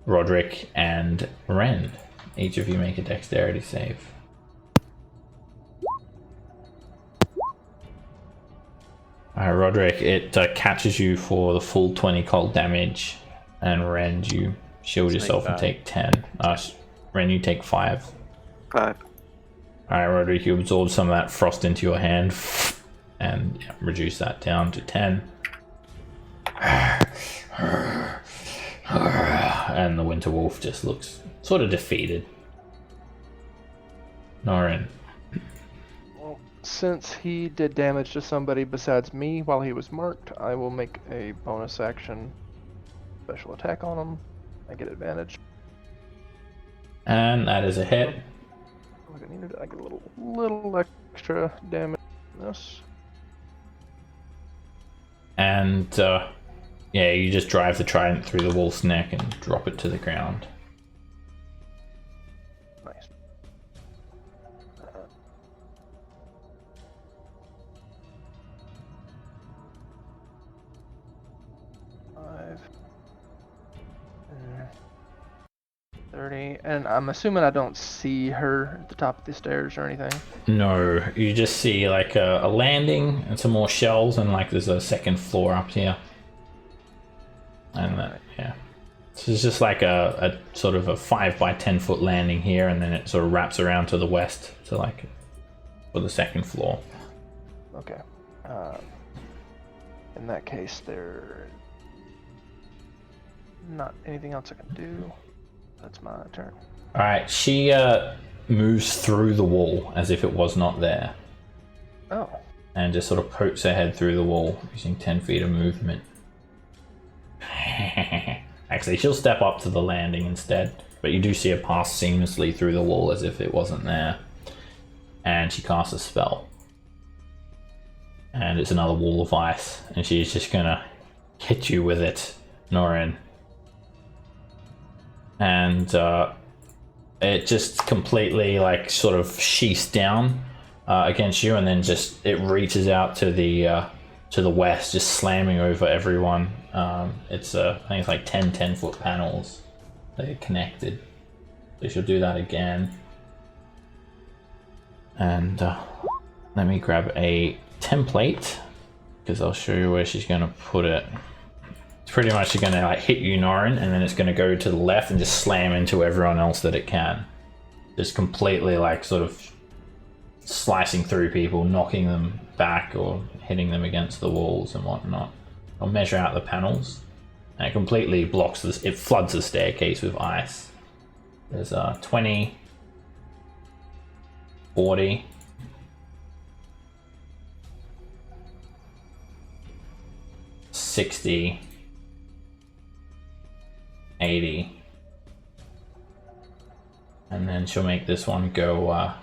Roderick and Rend. Each of you make a dexterity save. Roderick, it catches you for the full 20 cold damage, and Rend, you shield yourself and take 10. Rend, you take 5. 5. Alright, Roderick, you absorb some of that frost into your hand and reduce that down to 10. And the winter wolf just looks sort of defeated. Norin. Well, since he did damage to somebody besides me while he was marked, I will make a bonus action special attack on him. I get advantage. And that is a hit. I get a little extra damage on this. And yeah, you just drive the trident through the wolf's neck and drop it to the ground. Nice. Five. 30, and I'm assuming I don't see her at the top of the stairs or anything. No, you just see like a landing and some more shells, and like there's a second floor up here. And yeah, so it's just like a sort of a 5 by 10 foot landing here, and then it sort of wraps around to the west to like for the second floor. Okay. In that case, there not anything else I can do. That's my turn. All right, she moves through the wall as if it was not there, Oh. and just sort of pokes her head through the wall using 10 feet of movement. Actually, she'll step up to the landing instead, but you do see her pass seamlessly through the wall as if it wasn't there. And she casts a spell. And it's another wall of ice, and she's just gonna hit you with it, Norin. And it just completely like sort of sheaths down against you, and then just it reaches out to the west, just slamming over everyone. It's I think it's like 10-foot panels that are connected. So she'll do that again. And let me grab a template because I'll show you where she's going to put it. It's pretty much going to like hit you, Norin, and then it's going to go to the left and just slam into everyone else that it can. Just completely like sort of slicing through people, knocking them back or hitting them against the walls and whatnot. I'll measure out the panels, and it completely blocks this. It floods the staircase with ice. There's 20, 40, 60, 80, and then she'll make this one go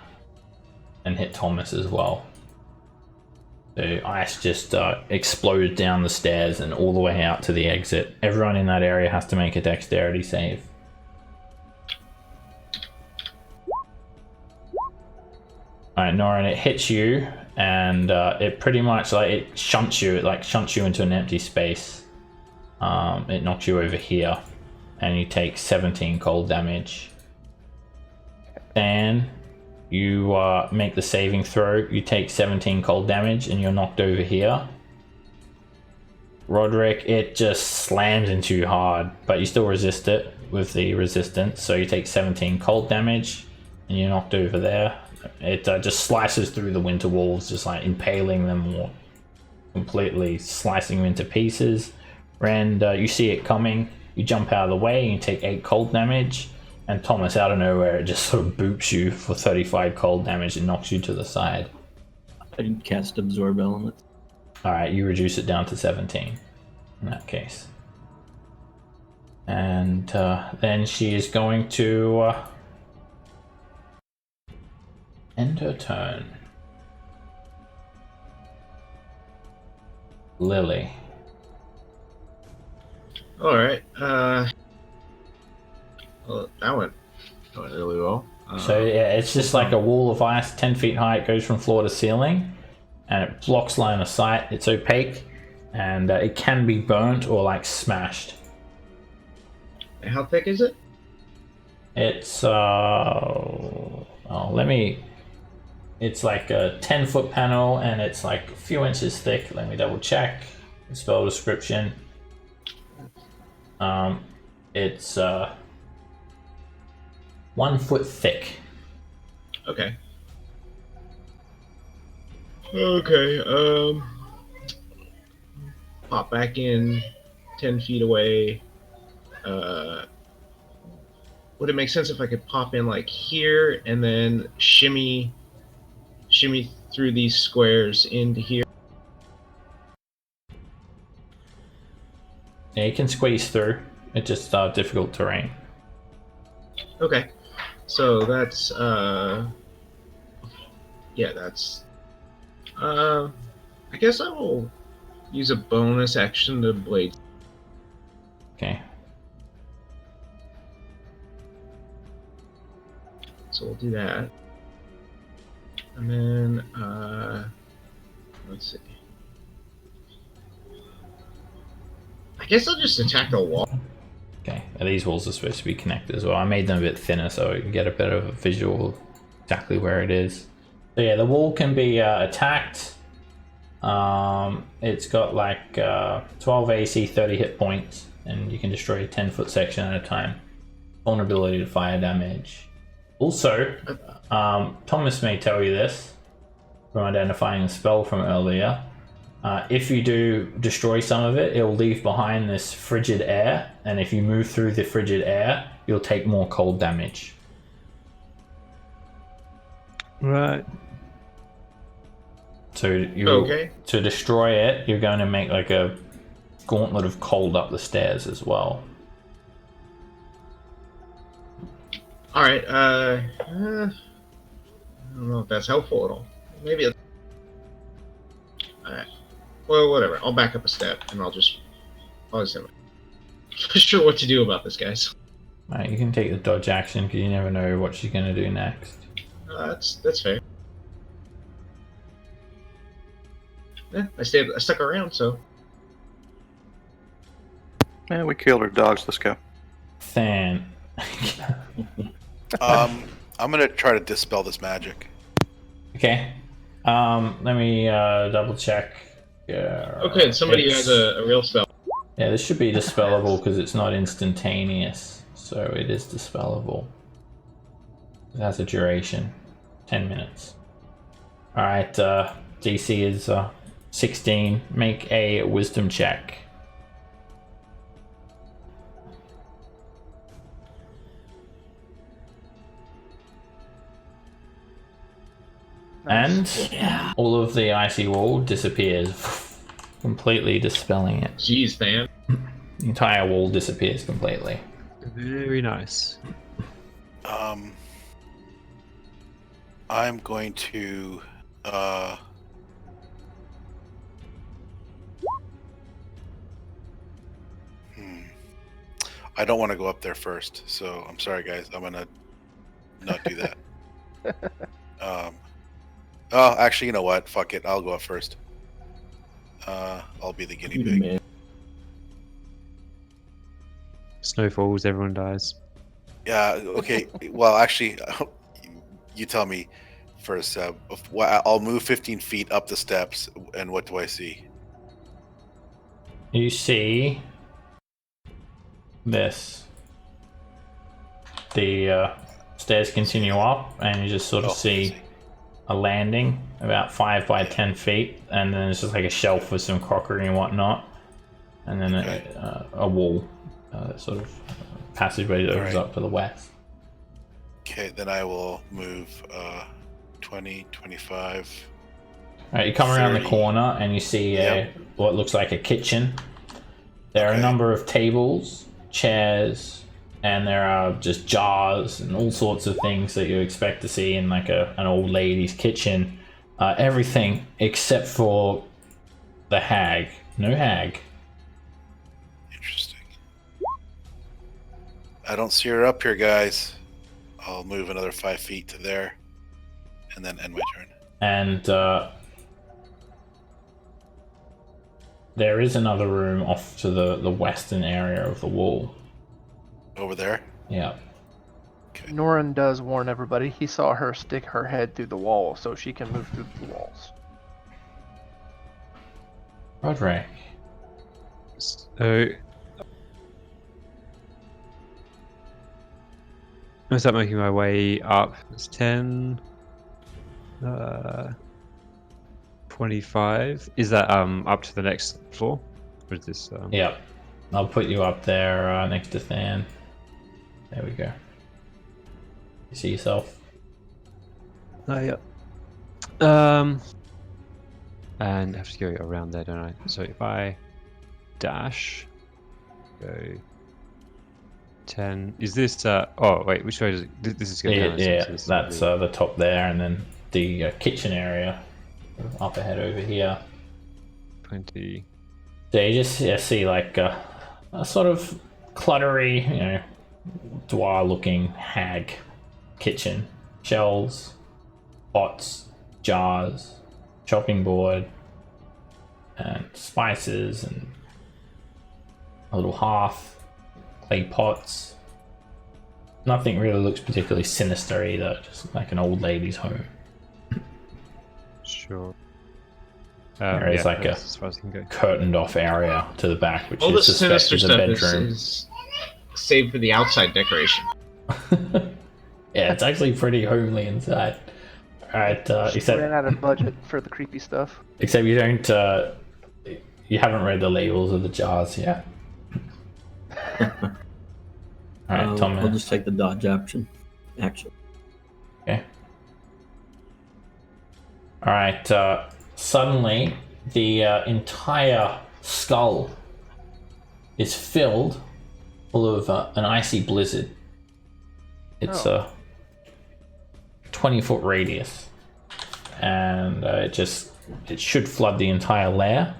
and hit Thomas as well. So ice just explodes down the stairs and all the way out to the exit. Everyone in that area has to make a dexterity save. Alright, Norin, it hits you, and it pretty much like it shunts you. It like shunts you into an empty space. It knocks you over here, and you take 17 cold damage. Then you make the saving throw. You take 17 cold damage, and you're knocked over here. Roderick, it just slams into you hard, but you still resist it with the resistance. So you take 17 cold damage, and you're knocked over there. It just slices through the winter walls, just like impaling them or completely slicing them into pieces. Rand, you see it coming, you jump out of the way and you take 8 cold damage, and Thomas, out of nowhere, it just sort of boops you for 35 cold damage and knocks you to the side. I didn't cast Absorb Element. Alright, you reduce it down to 17 in that case. And then she is going to end her turn. Lily. All right. Well, that went really well. So yeah, it's just like a wall of ice, 10 feet high. It goes from floor to ceiling, and it blocks line of sight. It's opaque, and it can be burnt or like smashed. How thick is it? It's it's like a 10-foot panel, and it's like a few inches thick. Let me double check the spell description. It's 1 foot thick. Okay. Pop back in 10 feet away. Would it make sense if I could pop in like here and then shimmy through these squares into here? Yeah, you can squeeze through. It's just difficult terrain. Okay. So that's I guess I will use a bonus action to blade. Okay. So we'll do that. And then let's see. I guess I'll just attack the wall. Okay. These walls are supposed to be connected as well. I made them a bit thinner so we can get a bit of a visual exactly where it is. So yeah, the wall can be attacked. It's got like 12 AC, 30 hit points, and you can destroy a 10-foot section at a time. Vulnerability to fire damage. Also, Thomas may tell you this from identifying a spell from earlier. If you do destroy some of it, it'll leave behind this frigid air, and if you move through the frigid air, you'll take more cold damage. Right. So Okay. to destroy it, you're going to make like a gauntlet of cold up the stairs as well. All right. I don't know if that's helpful at all. Maybe. All right. Well, whatever. I'll back up a step and I'll just Honestly, I'm not sure what to do about this, guys. Alright, you can take the dodge action because you never know what she's going to do next. That's fair. Yeah, I stuck around, so. Man, we killed her dogs. Let's go. Than. I'm gonna try to dispel this magic. Okay. Let me double check. Okay, somebody has a real spell. Yeah, this should be dispellable because it's not instantaneous, so it is dispellable. It has a duration, 10 minutes. All right, DC is 16. Make a wisdom check. Nice. And all of the icy wall disappears, completely dispelling it. Jeez, man. The entire wall disappears completely. Very nice. I'm going to I don't want to go up there first, so I'm sorry guys. I'm gonna not do that. Oh, actually, you know what? Fuck it. I'll go up first. I'll be the guinea pig. Man. Snow falls, everyone dies. Yeah. Okay. Well, actually, you tell me first. I'll move 15 feet up the steps, and what do I see? You see this. The stairs continue up, and you just sort of see a landing about 5 by 10 feet, and then it's just like a shelf with some crockery and whatnot, and then a wall, sort of passageway that opens up to the west. Okay, then I will move 20, 25. Alright, you come around the 30. corner and you see what looks like a kitchen. There are a number of tables, chairs, and there are just jars and all sorts of things that you expect to see in like an old lady's kitchen. Everything except for the hag. No hag. Interesting. I don't see her up here, guys. I'll move another 5 feet to there, and then end my turn. And there is another room off to the western area of the wall. Over there? Yeah. Okay. Norin does warn everybody. He saw her stick her head through the wall, so she can move through the walls. Roderick. So I start making my way up. It's 10, 25. Is that up to the next floor? Or is this Yep. I'll put you up there next to Than. There we go. You see yourself? Oh, yeah. And I have to go around there, don't I? So if I dash, go 10. Is this? Oh wait, which way does it? This is going Yeah, down. yeah. So this is That's gonna the top there, and then the kitchen area up ahead over here. be 20. So you just see like a sort of cluttery, dwar-looking hag kitchen. Shelves, pots, jars, chopping board, and spices, and a little hearth, clay pots. Nothing really looks particularly sinister either, just like an old lady's home. Sure. There is like that's as far as I can go. curtained off area to the back, which All the is suspected sinister is a stuff bedroom. is saved for the outside decoration. Yeah, it's actually pretty homely inside. Alright, Ran except out of budget for the creepy stuff. you don't you haven't read the labels of the jars yet. Alright, Tom. I'll just take the dodge action. Okay. Alright, suddenly the entire skull is filled full of an icy blizzard. It's a 20-foot radius, and it should flood the entire lair.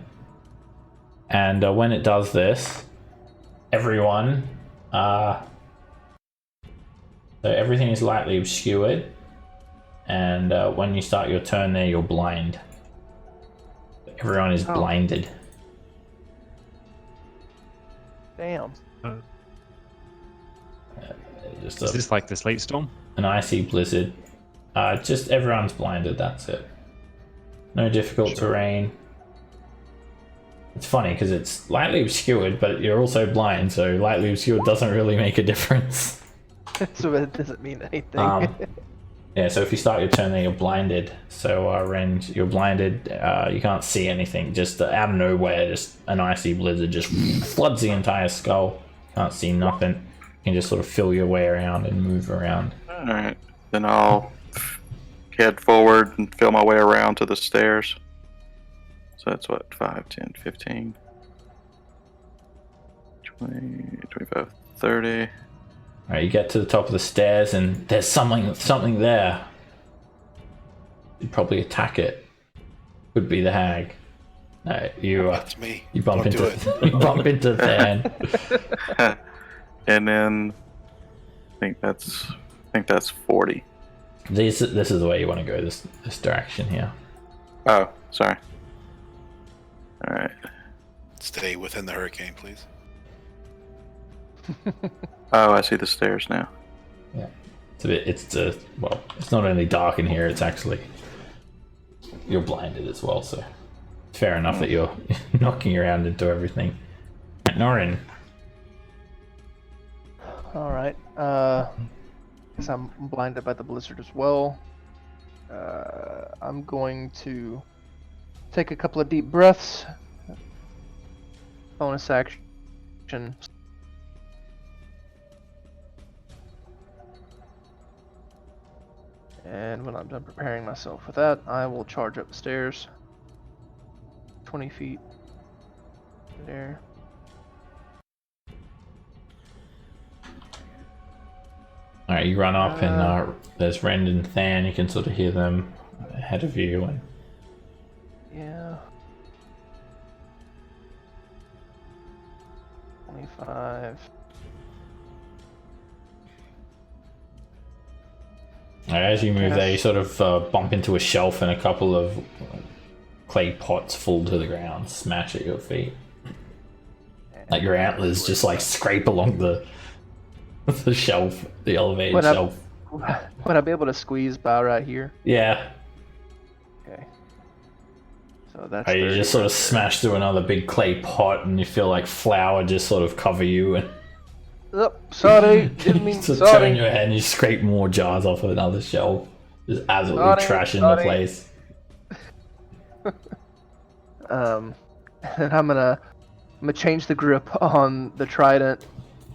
And when it does this, everyone, so everything is lightly obscured, and when you start your turn there, you're blind. Everyone is blinded. Damn. Just Is this like the sleet storm? an icy blizzard. Just everyone's blinded, that's it. No difficult terrain. It's funny because it's lightly obscured, but you're also blind, so lightly obscured doesn't really make a difference. So it doesn't mean anything. Yeah, so if you start your turn there, you're blinded. So, Ren, you're blinded, you can't see anything. Just out of nowhere, just an icy blizzard just floods the entire skull. Can't see nothing. You can just sort of feel your way around and move around. Alright, then I'll head forward and feel my way around to the stairs. So that's what, 5, 10, 15, 20, 25, 30. Alright, you get to the top of the stairs and there's something there. You'd probably attack it. Could be the hag. No, That's me. you bump Don't do into it. you bump into Than. And then I think that's 40. This is the way you want to go. This direction here. Oh, sorry. All right. Stay within the hurricane, please. Oh, I see the stairs now. Yeah. It's not only dark in here. It's actually you're blinded as well. So fair enough that you're knocking around into everything. Norin. All right. Guess I'm blinded by the blizzard as well. I'm going to take a couple of deep breaths. Bonus action. And when I'm done preparing myself with that, I will charge up the stairs. 20 feet. There. Alright, you run up and there's Rend and Than. You can sort of hear them ahead of you. And Yeah. 25. as you move there, you sort of bump into a shelf and a couple of clay pots fall to the ground, smash at your feet. Like your antlers just like scrape along the shelf, the elevated shelf. Would I be able to squeeze by right here? Yeah. Okay. So that's. You 30 just sort of right there. smash through another big clay pot, and you feel like flour just sort of cover you, and Oh, sorry, didn't mean so sorry. turn your head and you scrape more jars off of another shelf. Just absolutely Sorry, trashing sorry. the place. And I'm gonna change the grip on the trident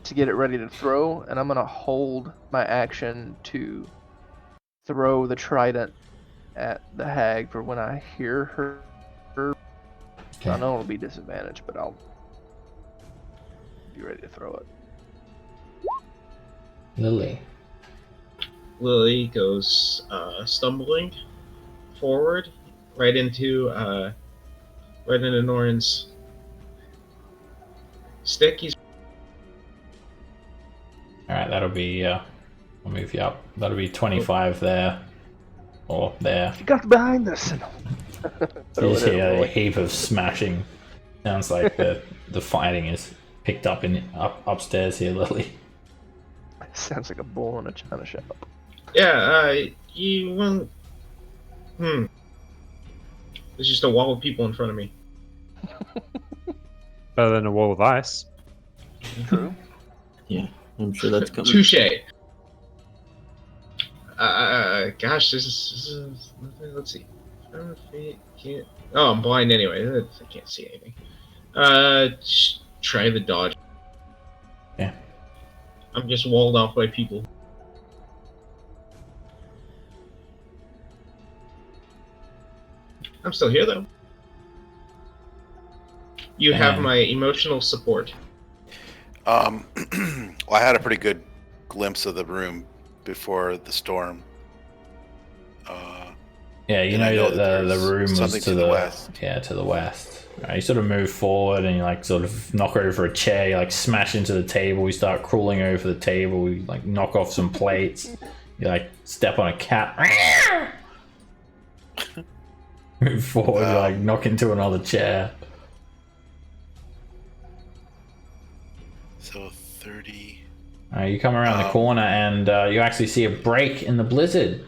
to get it ready to throw, and I'm gonna hold my action to throw the trident at the hag for when I hear her. Okay. I know it'll be disadvantaged, but I'll be ready to throw it. Lily. Lily goes stumbling forward right into Norin's stick. He's Alright, that'll be, I'll move you up. That'll be 25 there. Or there. She got behind us. You Throw just it at hear a Roy. heap of smashing. Sounds like the fighting is picked up upstairs here, Lily. Sounds like a bull in a china shop. yeah. You want? There's just a wall of people in front of me. Better than a wall of ice. True. Yeah, I'm sure that's coming. Touche. Gosh, this is. Let's see. Can't. Oh, I'm blind anyway. I can't see anything. Try the dodge. Yeah. I'm just walled off by people. I'm still here though. You have my emotional support. Well, I had a pretty good glimpse of the room before the storm. Yeah, you And I know know that the there's room was something to the west. Yeah, to the west. You sort of move forward and you like sort of knock over a chair, you like smash into the table, you start crawling over the table, you like knock off some plates, you like step on a cat. Move forward, you like knock into another chair. So 30. You come around the corner and you actually see a break in the blizzard.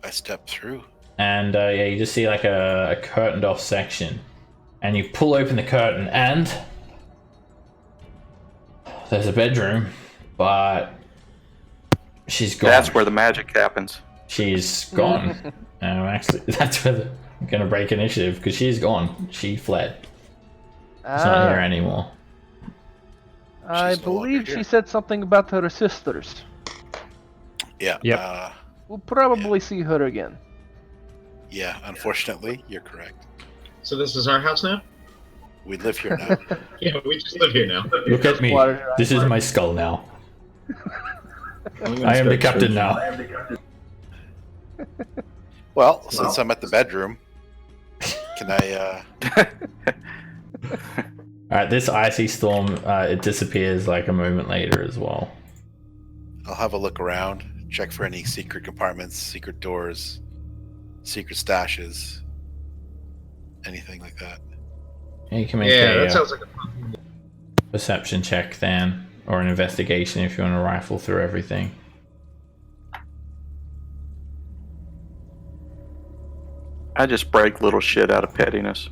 I step through. And yeah, you just see like a curtained off section. And you pull open the curtain and there's a bedroom, but she's gone. That's where the magic happens. She's gone. Actually, that's where I'm gonna break initiative because she's gone. She fled. She's not here anymore. I She's no longer believe here. she said something about her sisters. Yeah. Yep. We'll probably see her again. Yeah, unfortunately, you're correct. So this is our house now? We live here now. Yeah, we just live here now. Look at me. Water's right. This is my skull now. I'm gonna I am the start captain searching. now. Well, since I'm at the bedroom, can I, Alright, this icy storm, it disappears like a moment later as well. I'll have a look around, check for any secret compartments, secret doors, secret stashes, anything like that. Yeah, you can make Yeah, a that sounds like a perception check then, or an investigation if you want to rifle through everything. I just break little shit out of pettiness.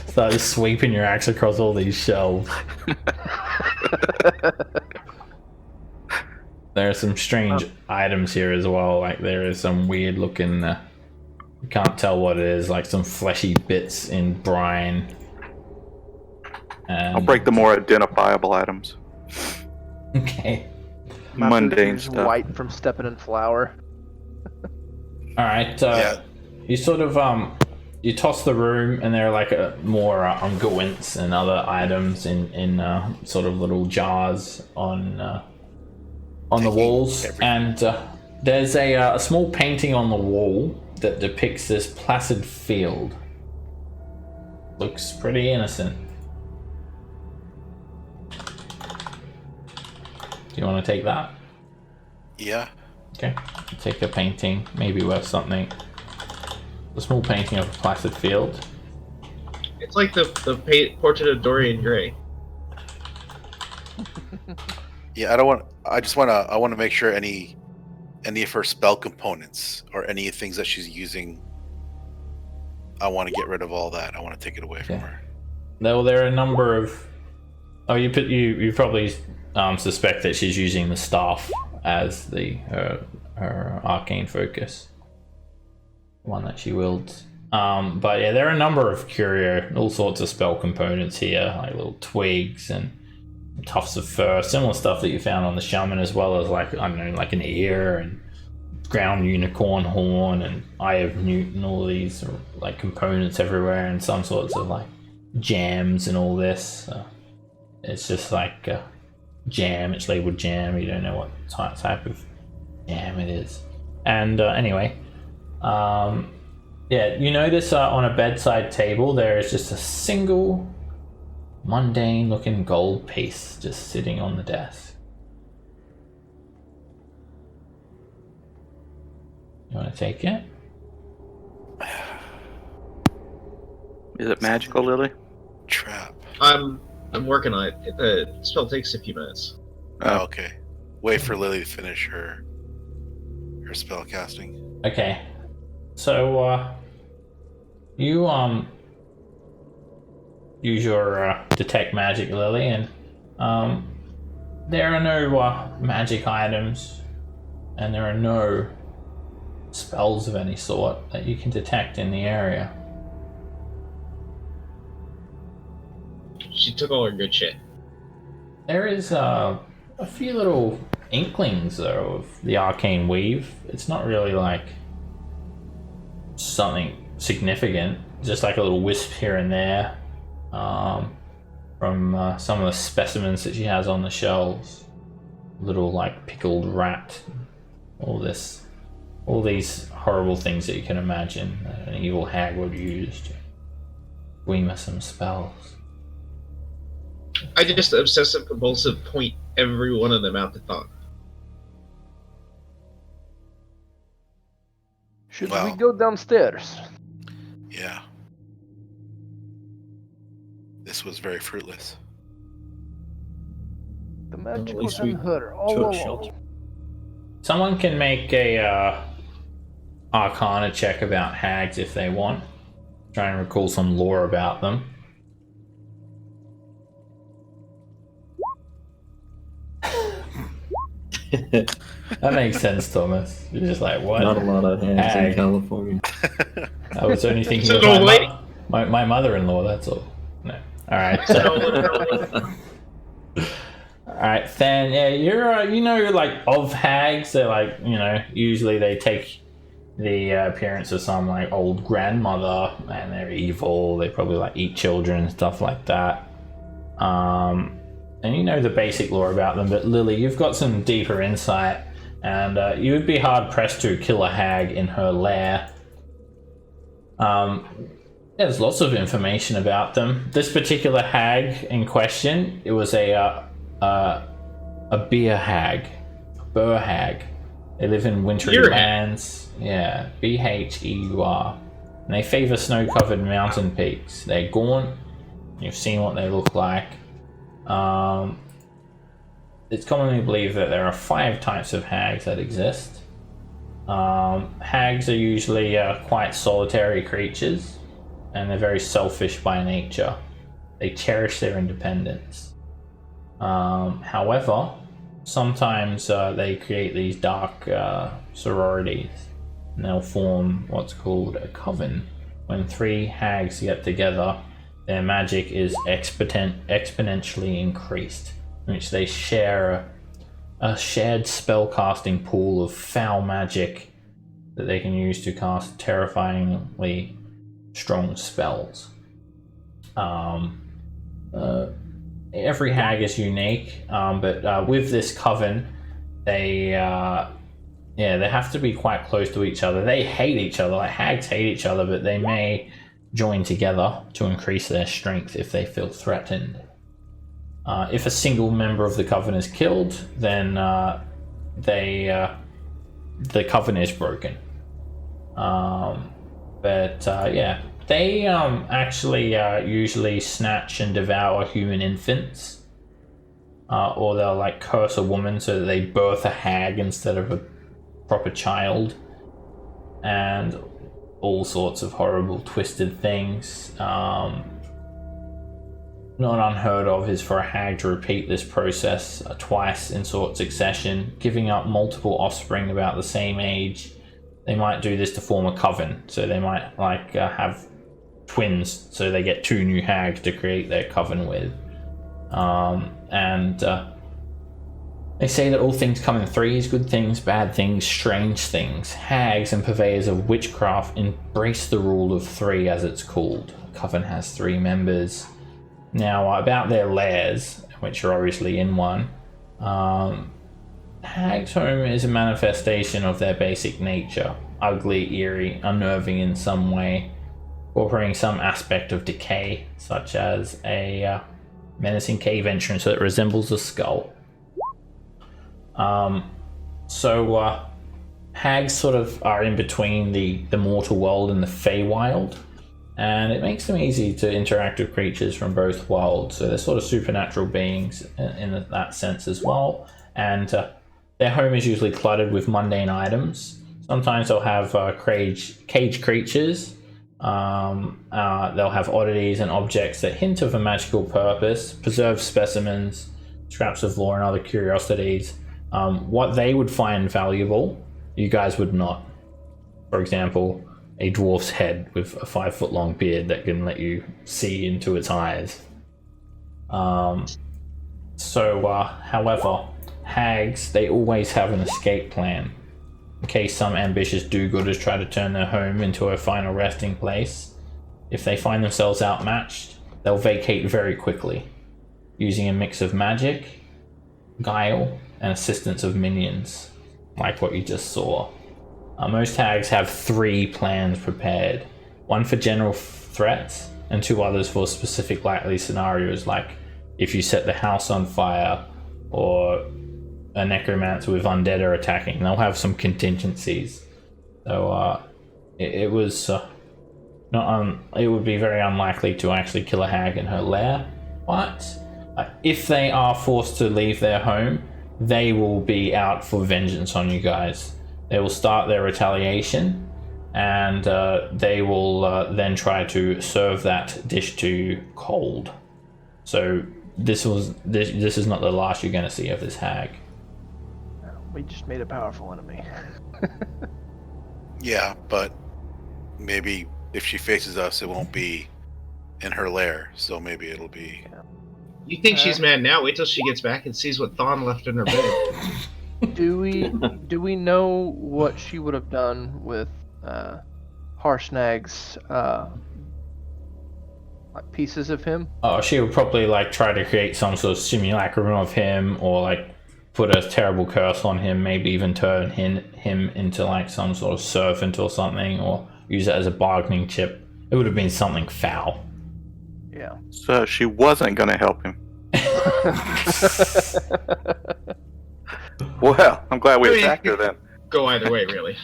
Start just sweeping your axe across all these shelves. There are some strange items here as well. Like there is some weird looking, you can't tell what it is, like some fleshy bits in brine. And, I'll break the more identifiable items. Okay. Mundane Is stuff. white from stepping in flour. Alright, Yeah. you sort of, you toss the room and there are like more unguents and other items in sort of little jars on the Taking walls. everything. And there's a small painting on the wall that depicts this placid field. Looks pretty innocent. Do you want to take that? Yeah. Okay, take a painting, maybe worth something. A small painting of a placid field. It's like the portrait of Dorian Gray. Yeah, I want to make sure any of her spell components or any things that she's using, I want to get rid of all that. I want to take it away from Okay. her. Well, there are a number of. Oh, you probably suspect that she's using the staff as her arcane focus, one that she wields. But yeah, there are a number of curio, all sorts of spell components here, like little twigs and tufts of fur, similar stuff that you found on the shaman, as well as like I don't know, like an ear and ground unicorn horn and eye of Newt and all these like components everywhere, and some sorts of like jams and all this. It's just like jam. It's labeled jam. You don't know what type of jam it is. And anyway, yeah, you notice on a bedside table there is just a single mundane looking gold piece just sitting on the desk. You want to take it? Is it magical, Lily? Trap. I'm working on it. The spell takes a few minutes. Oh, okay. Wait for Lily to finish her spell casting. Okay, so you use your detect magic, Lily, and there are no magic items, and there are no spells of any sort that you can detect in the area. She took all her good shit. There is a few little inklings though of the arcane weave. It's not really like something significant, just like a little wisp here and there from some of the specimens that she has on the shelves. Little like pickled rat, all this all these horrible things that you can imagine that an evil hag would use to gleam some spells. I just obsessive compulsive point every one of them out to thought. Should Well. we go downstairs? Yeah. This was very fruitless. The magic least was in we her all took along. shelter. Someone can make a Arcana check about hags if they want. Try and recall some lore about them. That makes sense, Thomas. You're just like, what? Not a lot of hags Hag. in California. I was only thinking It's of an old lady. my mother-in-law, that's all. No. Alright. It's an old lady. Alright, Fan, yeah, you're like of hags, they're like, usually they take the appearance of some like old grandmother and they're evil, they probably like eat children and stuff like that. And you know the basic lore about them, but Lily, you've got some deeper insight, and you would be hard pressed to kill a hag in her lair. There's lots of information about them. This particular hag in question, it was a beer hag, a burr hag. They live in wintry Beer hag. lands. Yeah, Bheur. And they favor snow-covered mountain peaks. They're gaunt. You've seen what they look like. It's commonly believed that there are 5 types of hags that exist. Hags are usually quite solitary creatures, and they're very selfish by nature. They cherish their independence. However, sometimes they create these dark sororities, and they'll form what's called a coven. When 3 hags get together, their magic is exponentially increased, in which they share a shared spellcasting pool of foul magic that they can use to cast terrifyingly strong spells. Every hag is unique, but with this coven, they have to be quite close to each other. They hate each other, like hags hate each other, but they may join together to increase their strength if they feel threatened. If a single member of the coven is killed, then the coven is broken. They actually usually snatch and devour human infants, or they'll like curse a woman so that they birth a hag instead of a proper child, and all sorts of horrible twisted things. Not unheard of is for a hag to repeat this process twice in short succession, giving up multiple offspring about the same age. They might do this to form a coven, so they might have twins, so they get 2 new hags to create their coven with. They say that all things come in 3s: good things, bad things, strange things. Hags and purveyors of witchcraft embrace the rule of 3, as it's called. A coven has 3 members. Now, about their lairs, which are obviously in one, Hag's home is a manifestation of their basic nature: ugly, eerie, unnerving in some way, incorporating some aspect of decay, such as a menacing cave entrance that resembles a skull. Hags sort of are in between the mortal world and the Feywild, and it makes them easy to interact with creatures from both worlds. So they're sort of supernatural beings in that sense as well. And their home is usually cluttered with mundane items. Sometimes they'll have cage creatures. They'll have oddities and objects that hint of a magical purpose, preserved specimens, scraps of lore, and other curiosities. What they would find valuable, you guys would not. For example, a dwarf's head with a 5-foot-long beard that can let you see into its eyes. However, hags, they always have an escape plan. In case some ambitious do-gooders try to turn their home into a final resting place, if they find themselves outmatched, they'll vacate very quickly, using a mix of magic, guile, and assistance of minions, like what you just saw. Most hags have 3 plans prepared. One for general threats, and 2 others for specific likely scenarios, like if you set the house on fire, or a necromancer with undead are attacking. They'll have some contingencies. So it was not it would be very unlikely to actually kill a hag in her lair, but if they are forced to leave their home, they will be out for vengeance on you guys. They will start their retaliation, and they will then try to serve that dish to you cold. So this is not the last you're going to see of this hag. We just made a powerful enemy. Yeah, but maybe if she faces us, it won't be in her lair. So maybe it'll be. You think she's mad now? Wait till she gets back and sees what Thawne left in her bed. Do we know what she would have done with Harshnag's like pieces of him? Oh, she would probably like try to create some sort of simulacrum of him, or like put a terrible curse on him, maybe even turn him into like some sort of servant or something, or use it as a bargaining chip. It would have been something foul. Yeah. So she wasn't going to help him. Well, I'm glad we attacked her then. Go either way, really.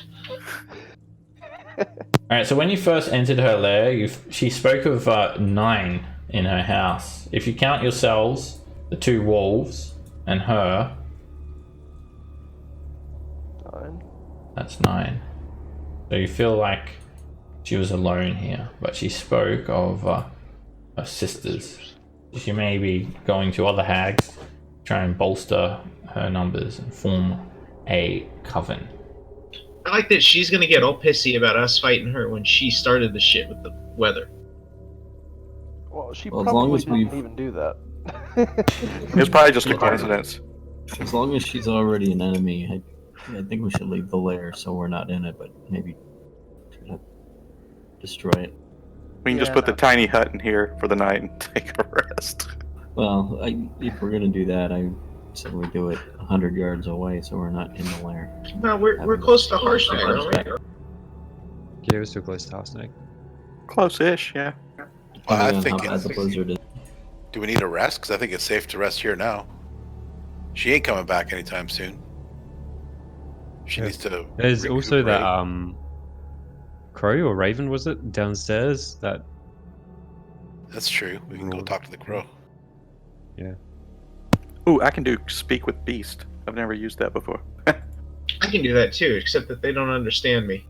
Alright, so when you first entered her lair, she spoke of 9 in her house. If you count yourselves, the 2 wolves, and her, that's 9. So you feel like she was alone here, but she spoke of her sisters. She may be going to other hags, try and bolster her numbers and form a coven. I like that she's gonna get all pissy about us fighting her when she started the shit with the weather. Well, she Well, as long probably as didn't we've- even do that. It was probably just a coincidence. As long as she's already an enemy, I think we should leave the lair so we're not in it, but maybe try to destroy it. We can just Yeah, put the no. tiny hut in here for the night and take a rest. Well, if we're gonna do that, I said we do it 100 yards away so we're not in the lair. No, we're close to Harshnag, aren't we? Yeah, we're still close to Harshnag. Close-ish, yeah. Well, I Depending on think how bad the blizzard is. Do we need a rest? Because I think it's safe to rest here now. She ain't coming back anytime soon. She Yeah. needs to. There's also that recuperate. crow or raven, was it, downstairs? That That's true. We can go talk to the crow. Ooh, I can do speak with beast. I've never used that before. I can do that too, except that they don't understand me.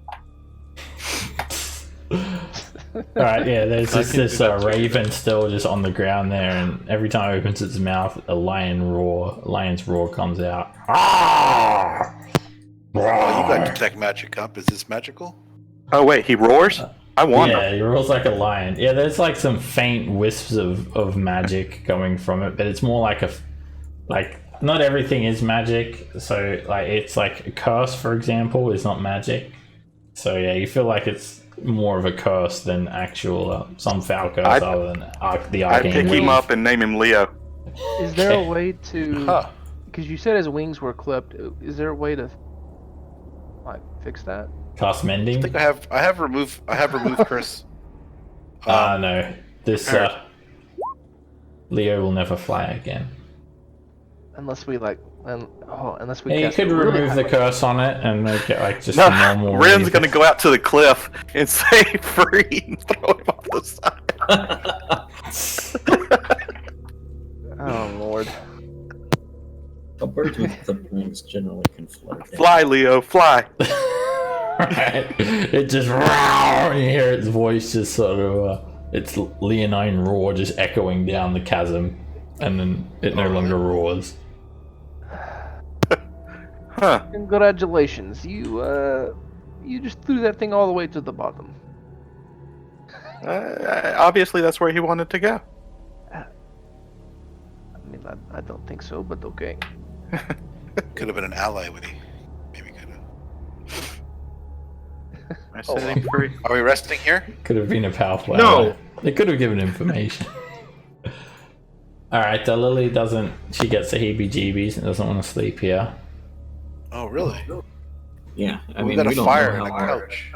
Alright, yeah, there's I just can this do that too. raven still just on the ground there, and every time it opens its mouth, a lion's roar comes out. Ah! Oh, you got detect magic up. Is this magical? Oh wait, he roars? I wonder. Yeah, he rolls like a lion. Yeah, there's like some faint wisps of magic coming from it, but it's more like not everything is magic. So like it's like a curse, for example, is not magic. So yeah, you feel like it's more of a curse than actual some foul curse other than the I'd arcane pick him wings. up and name him Leo. Is there a way to? Huh. Because you said his wings were clipped. Is there a way to like fix that? Cast I mending. think I have removed Chris. No, this Alright. Leo will never fly again. Unless we like, unless we. Yeah, you cast could a really remove high the level- curse on it and make it like just No, a normal. Ren's wave. gonna go out to the cliff and say free and throw him off the side. Oh lord. Birds with the wings generally can fly. Fly, Leo, fly. Right. It just and you hear its voice just sort of its leonine roar just echoing down the chasm, and then it no longer roars. Huh. Congratulations, you just threw that thing all the way to the bottom. Obviously, that's where he wanted to go. I mean, I don't think so, but okay. Could have been an ally when he maybe could have. I set him free. Are we resting here? Could have been a powerful. No. ally. They could have given information. All right, Lily doesn't. She gets the heebie-jeebies and doesn't want to sleep here. Oh, really? Yeah, I we mean, got we a don't fire know and a how couch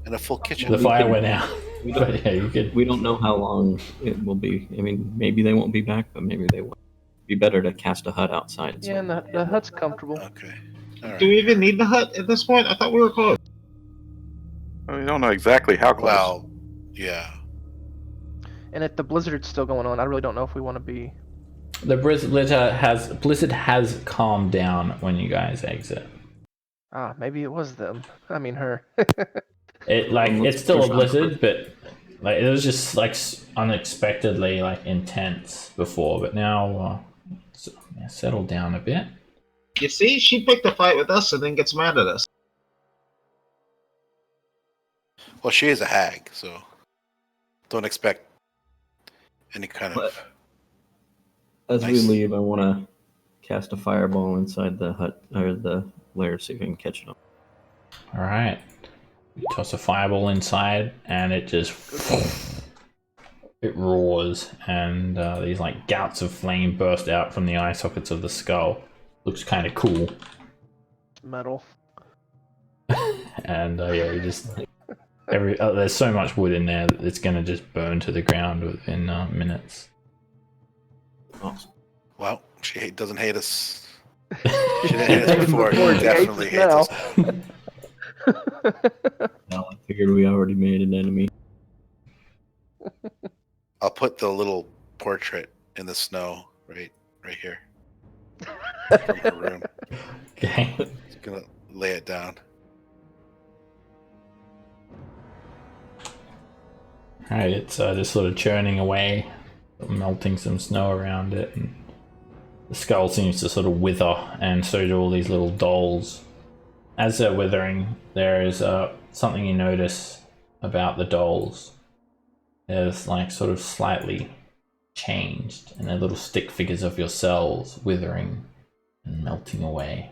and a full kitchen. The we fire could- went out. we don't, But yeah, you could. we don't know how long it will be. I mean, maybe they won't be back, but maybe they will. Be better to cast a hut outside. Yeah, and the hut's comfortable. Okay. All right. Do we even need the hut at this point? I thought we were close. We don't know exactly how close. Well, yeah. And if the blizzard's still going on, I really don't know if we want to be. The blizzard has calmed down when you guys exit. Ah, maybe it was them. I mean her. It's still a blizzard, but like it was just like unexpectedly like intense before, but now settled down a bit. You see, she picked a fight with us and then gets mad at us. Well, she is a hag, so don't expect any kind of. As Nice. we leave, I want to cast a fireball inside the hut or the lair, see if I can catch it. All right, you toss a fireball inside, and it just it roars, and these like gouts of flame burst out from the eye sockets of the skull. Looks kind of cool, Metal. and yeah, you just there's so much wood in there that it's gonna just burn to the ground within minutes. Awesome. Well, she doesn't hate us. She didn't hate us before. She definitely hates now. us now. Well, I figured we already made an enemy. I'll put the little portrait in the snow right here from her room. Okay. Just gonna lay it down. All right, it's just sort of churning away, melting some snow around it, and the skull seems to sort of wither, and so do all these little dolls. As they're withering, there is something you notice about the dolls. There's like sort of slightly changed, and they're little stick figures of yourselves withering and melting away.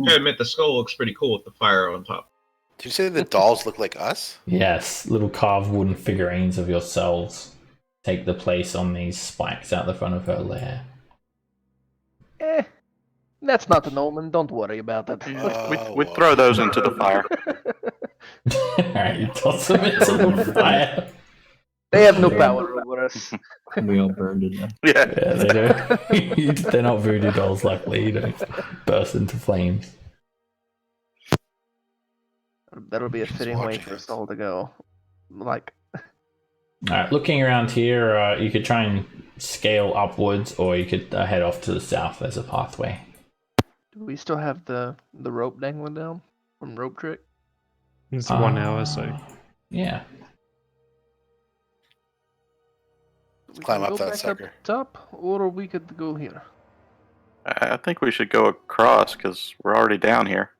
I admit the skull looks pretty cool with the fire on top. Did you say the dolls look like us? Yes, little carved wooden figurines of yourselves take the place on these spikes out the front of her lair. That's not the Nolan. Don't worry about it. We'd throw those into the fire. Alright, you toss them into the fire. They have no power over us. We all burned to death. Yeah. Yeah, they do. They're not voodoo dolls, luckily. You don't burst into flames. That'll be a She's fitting way watching for us. us all to go. Like, Alright, looking around here, you could try and scale upwards, or you could head off to the south. There's a pathway. do we still have the rope dangling down from Rope Trick? It's 1 hour, so Yeah. We Climb can up go that back sucker. top, or we could go here. I think we should go across because we're already down here.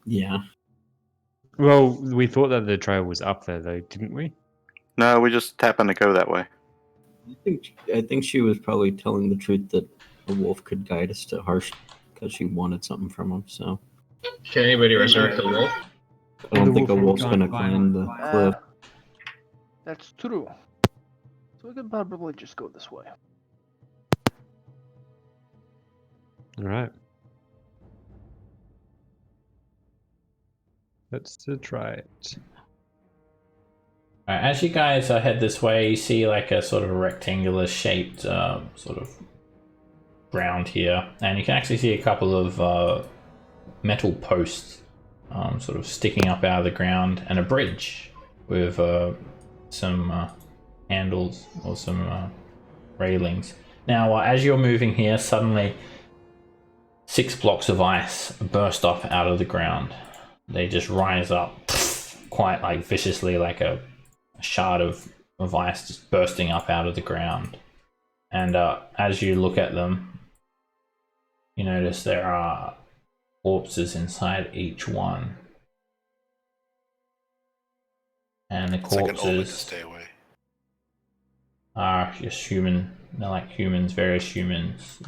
Yeah. well, we thought that the trail was up there, though, didn't we? No, we just happened to go that way. I think she was probably telling the truth that the wolf could guide us to Harsh because she wanted something from him. So Can anybody resurrect the wolf? I don't The think a wolf wolf's can't gonna climb the cliff. That's true. So we could probably just go this way. All right. Let's try it. Alright, as you guys head this way, you see like a sort of a rectangular shaped sort of ground here, and you can actually see a couple of metal posts sort of sticking up out of the ground, and a bridge with some handles or some railings. Now, as you're moving here, suddenly 6 blocks of ice burst up out of the ground. They just rise up quite like viciously, like a shard of ice just bursting up out of the ground. And as you look at them, you notice there are corpses inside each one. And the It's like an omen to corpses stay away. are just human. They're like humans, various humans,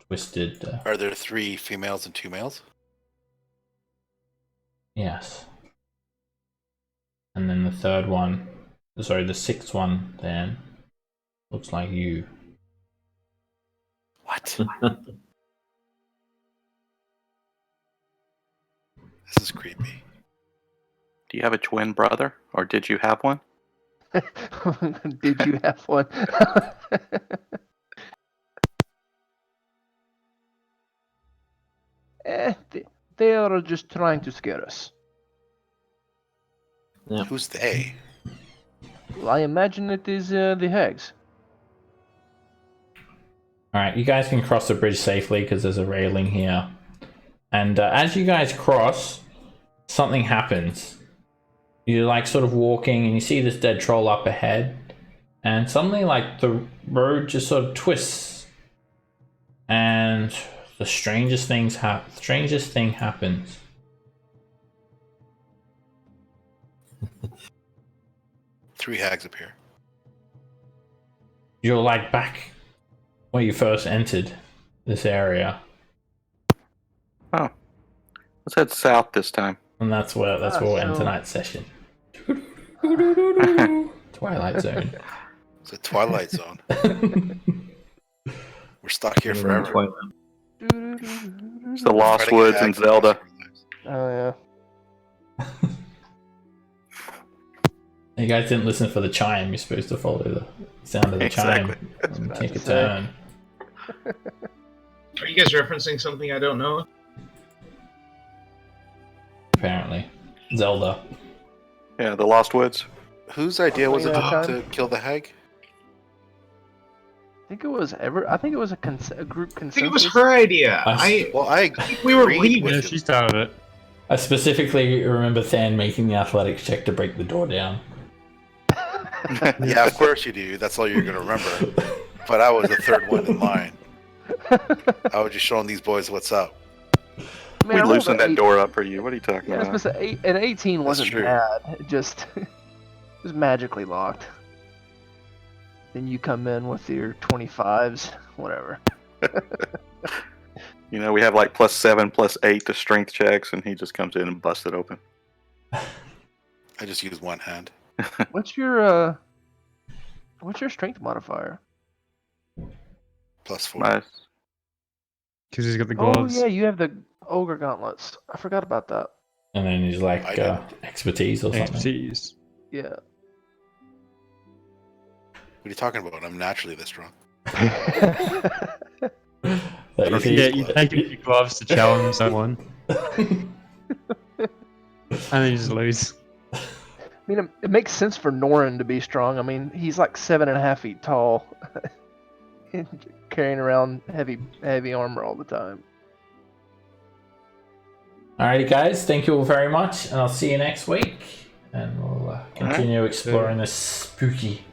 twisted. Are there 3 females and 2 males? Yes. And then the third one, sorry, the 6th one then looks like you. What? This is creepy. Do you have a twin brother, or did you have one? Did you have one? They are just trying to scare us. Yeah. Who's they? Well, I imagine it is the hags. Alright, you guys can cross the bridge safely because there's a railing here. And as you guys cross, something happens. You're like sort of walking and you see this dead troll up ahead. And suddenly like the road just sort of twists. And the strangest thing happens. Three hags appear. You're like back where you first entered this area. Oh. Let's head south this time. And that's where we'll end so- tonight's session. Twilight Zone. It's a Twilight Zone. We're stuck here forever. Twilight. It's the Lost Fighting a Woods hag and for the rest Zelda. of our lives. Oh yeah. You guys didn't listen for the chime. You're supposed to follow the sound of the Exactly. chime and about take to a say. turn. Are you guys referencing something I don't know? Apparently, Zelda. Yeah, the Lost Woods. Whose idea was it Yeah, to kill the hag? I think it was a group consensus. I think it was her idea. Well, I we were agreed leaving. with Yeah, you. she started it. I specifically remember Than making the athletics check to break the door down. Yeah, of course you do. That's all you're gonna remember. But I was the third one in line. I was just showing these boys what's up. I mean, We I rolled loosened an that eight- door up for you. What are you talking Yeah, I was about? supposed to an 18 wasn't true. bad. It just it was magically locked. Then you come in with your 25s, whatever. You know, we have like +7, +8 to strength checks, and he just comes in and busts it open. I just used one hand. What's your strength modifier? +4. Nice. Because he's got the gloves. Oh yeah, you have the ogre gauntlets. I forgot about that. And then he's like I didn't. expertise or something. Expertise. Yeah. What are you talking about? I'm naturally this strong. That you don't see- Yeah, you take your gloves to challenge someone, and then you just lose. I mean, it makes sense for Norin to be strong. I mean, he's like 7.5 feet tall, and carrying around heavy armor all the time. Alrighty, guys. Thank you all very much, and I'll see you next week. And we'll continue exploring this spooky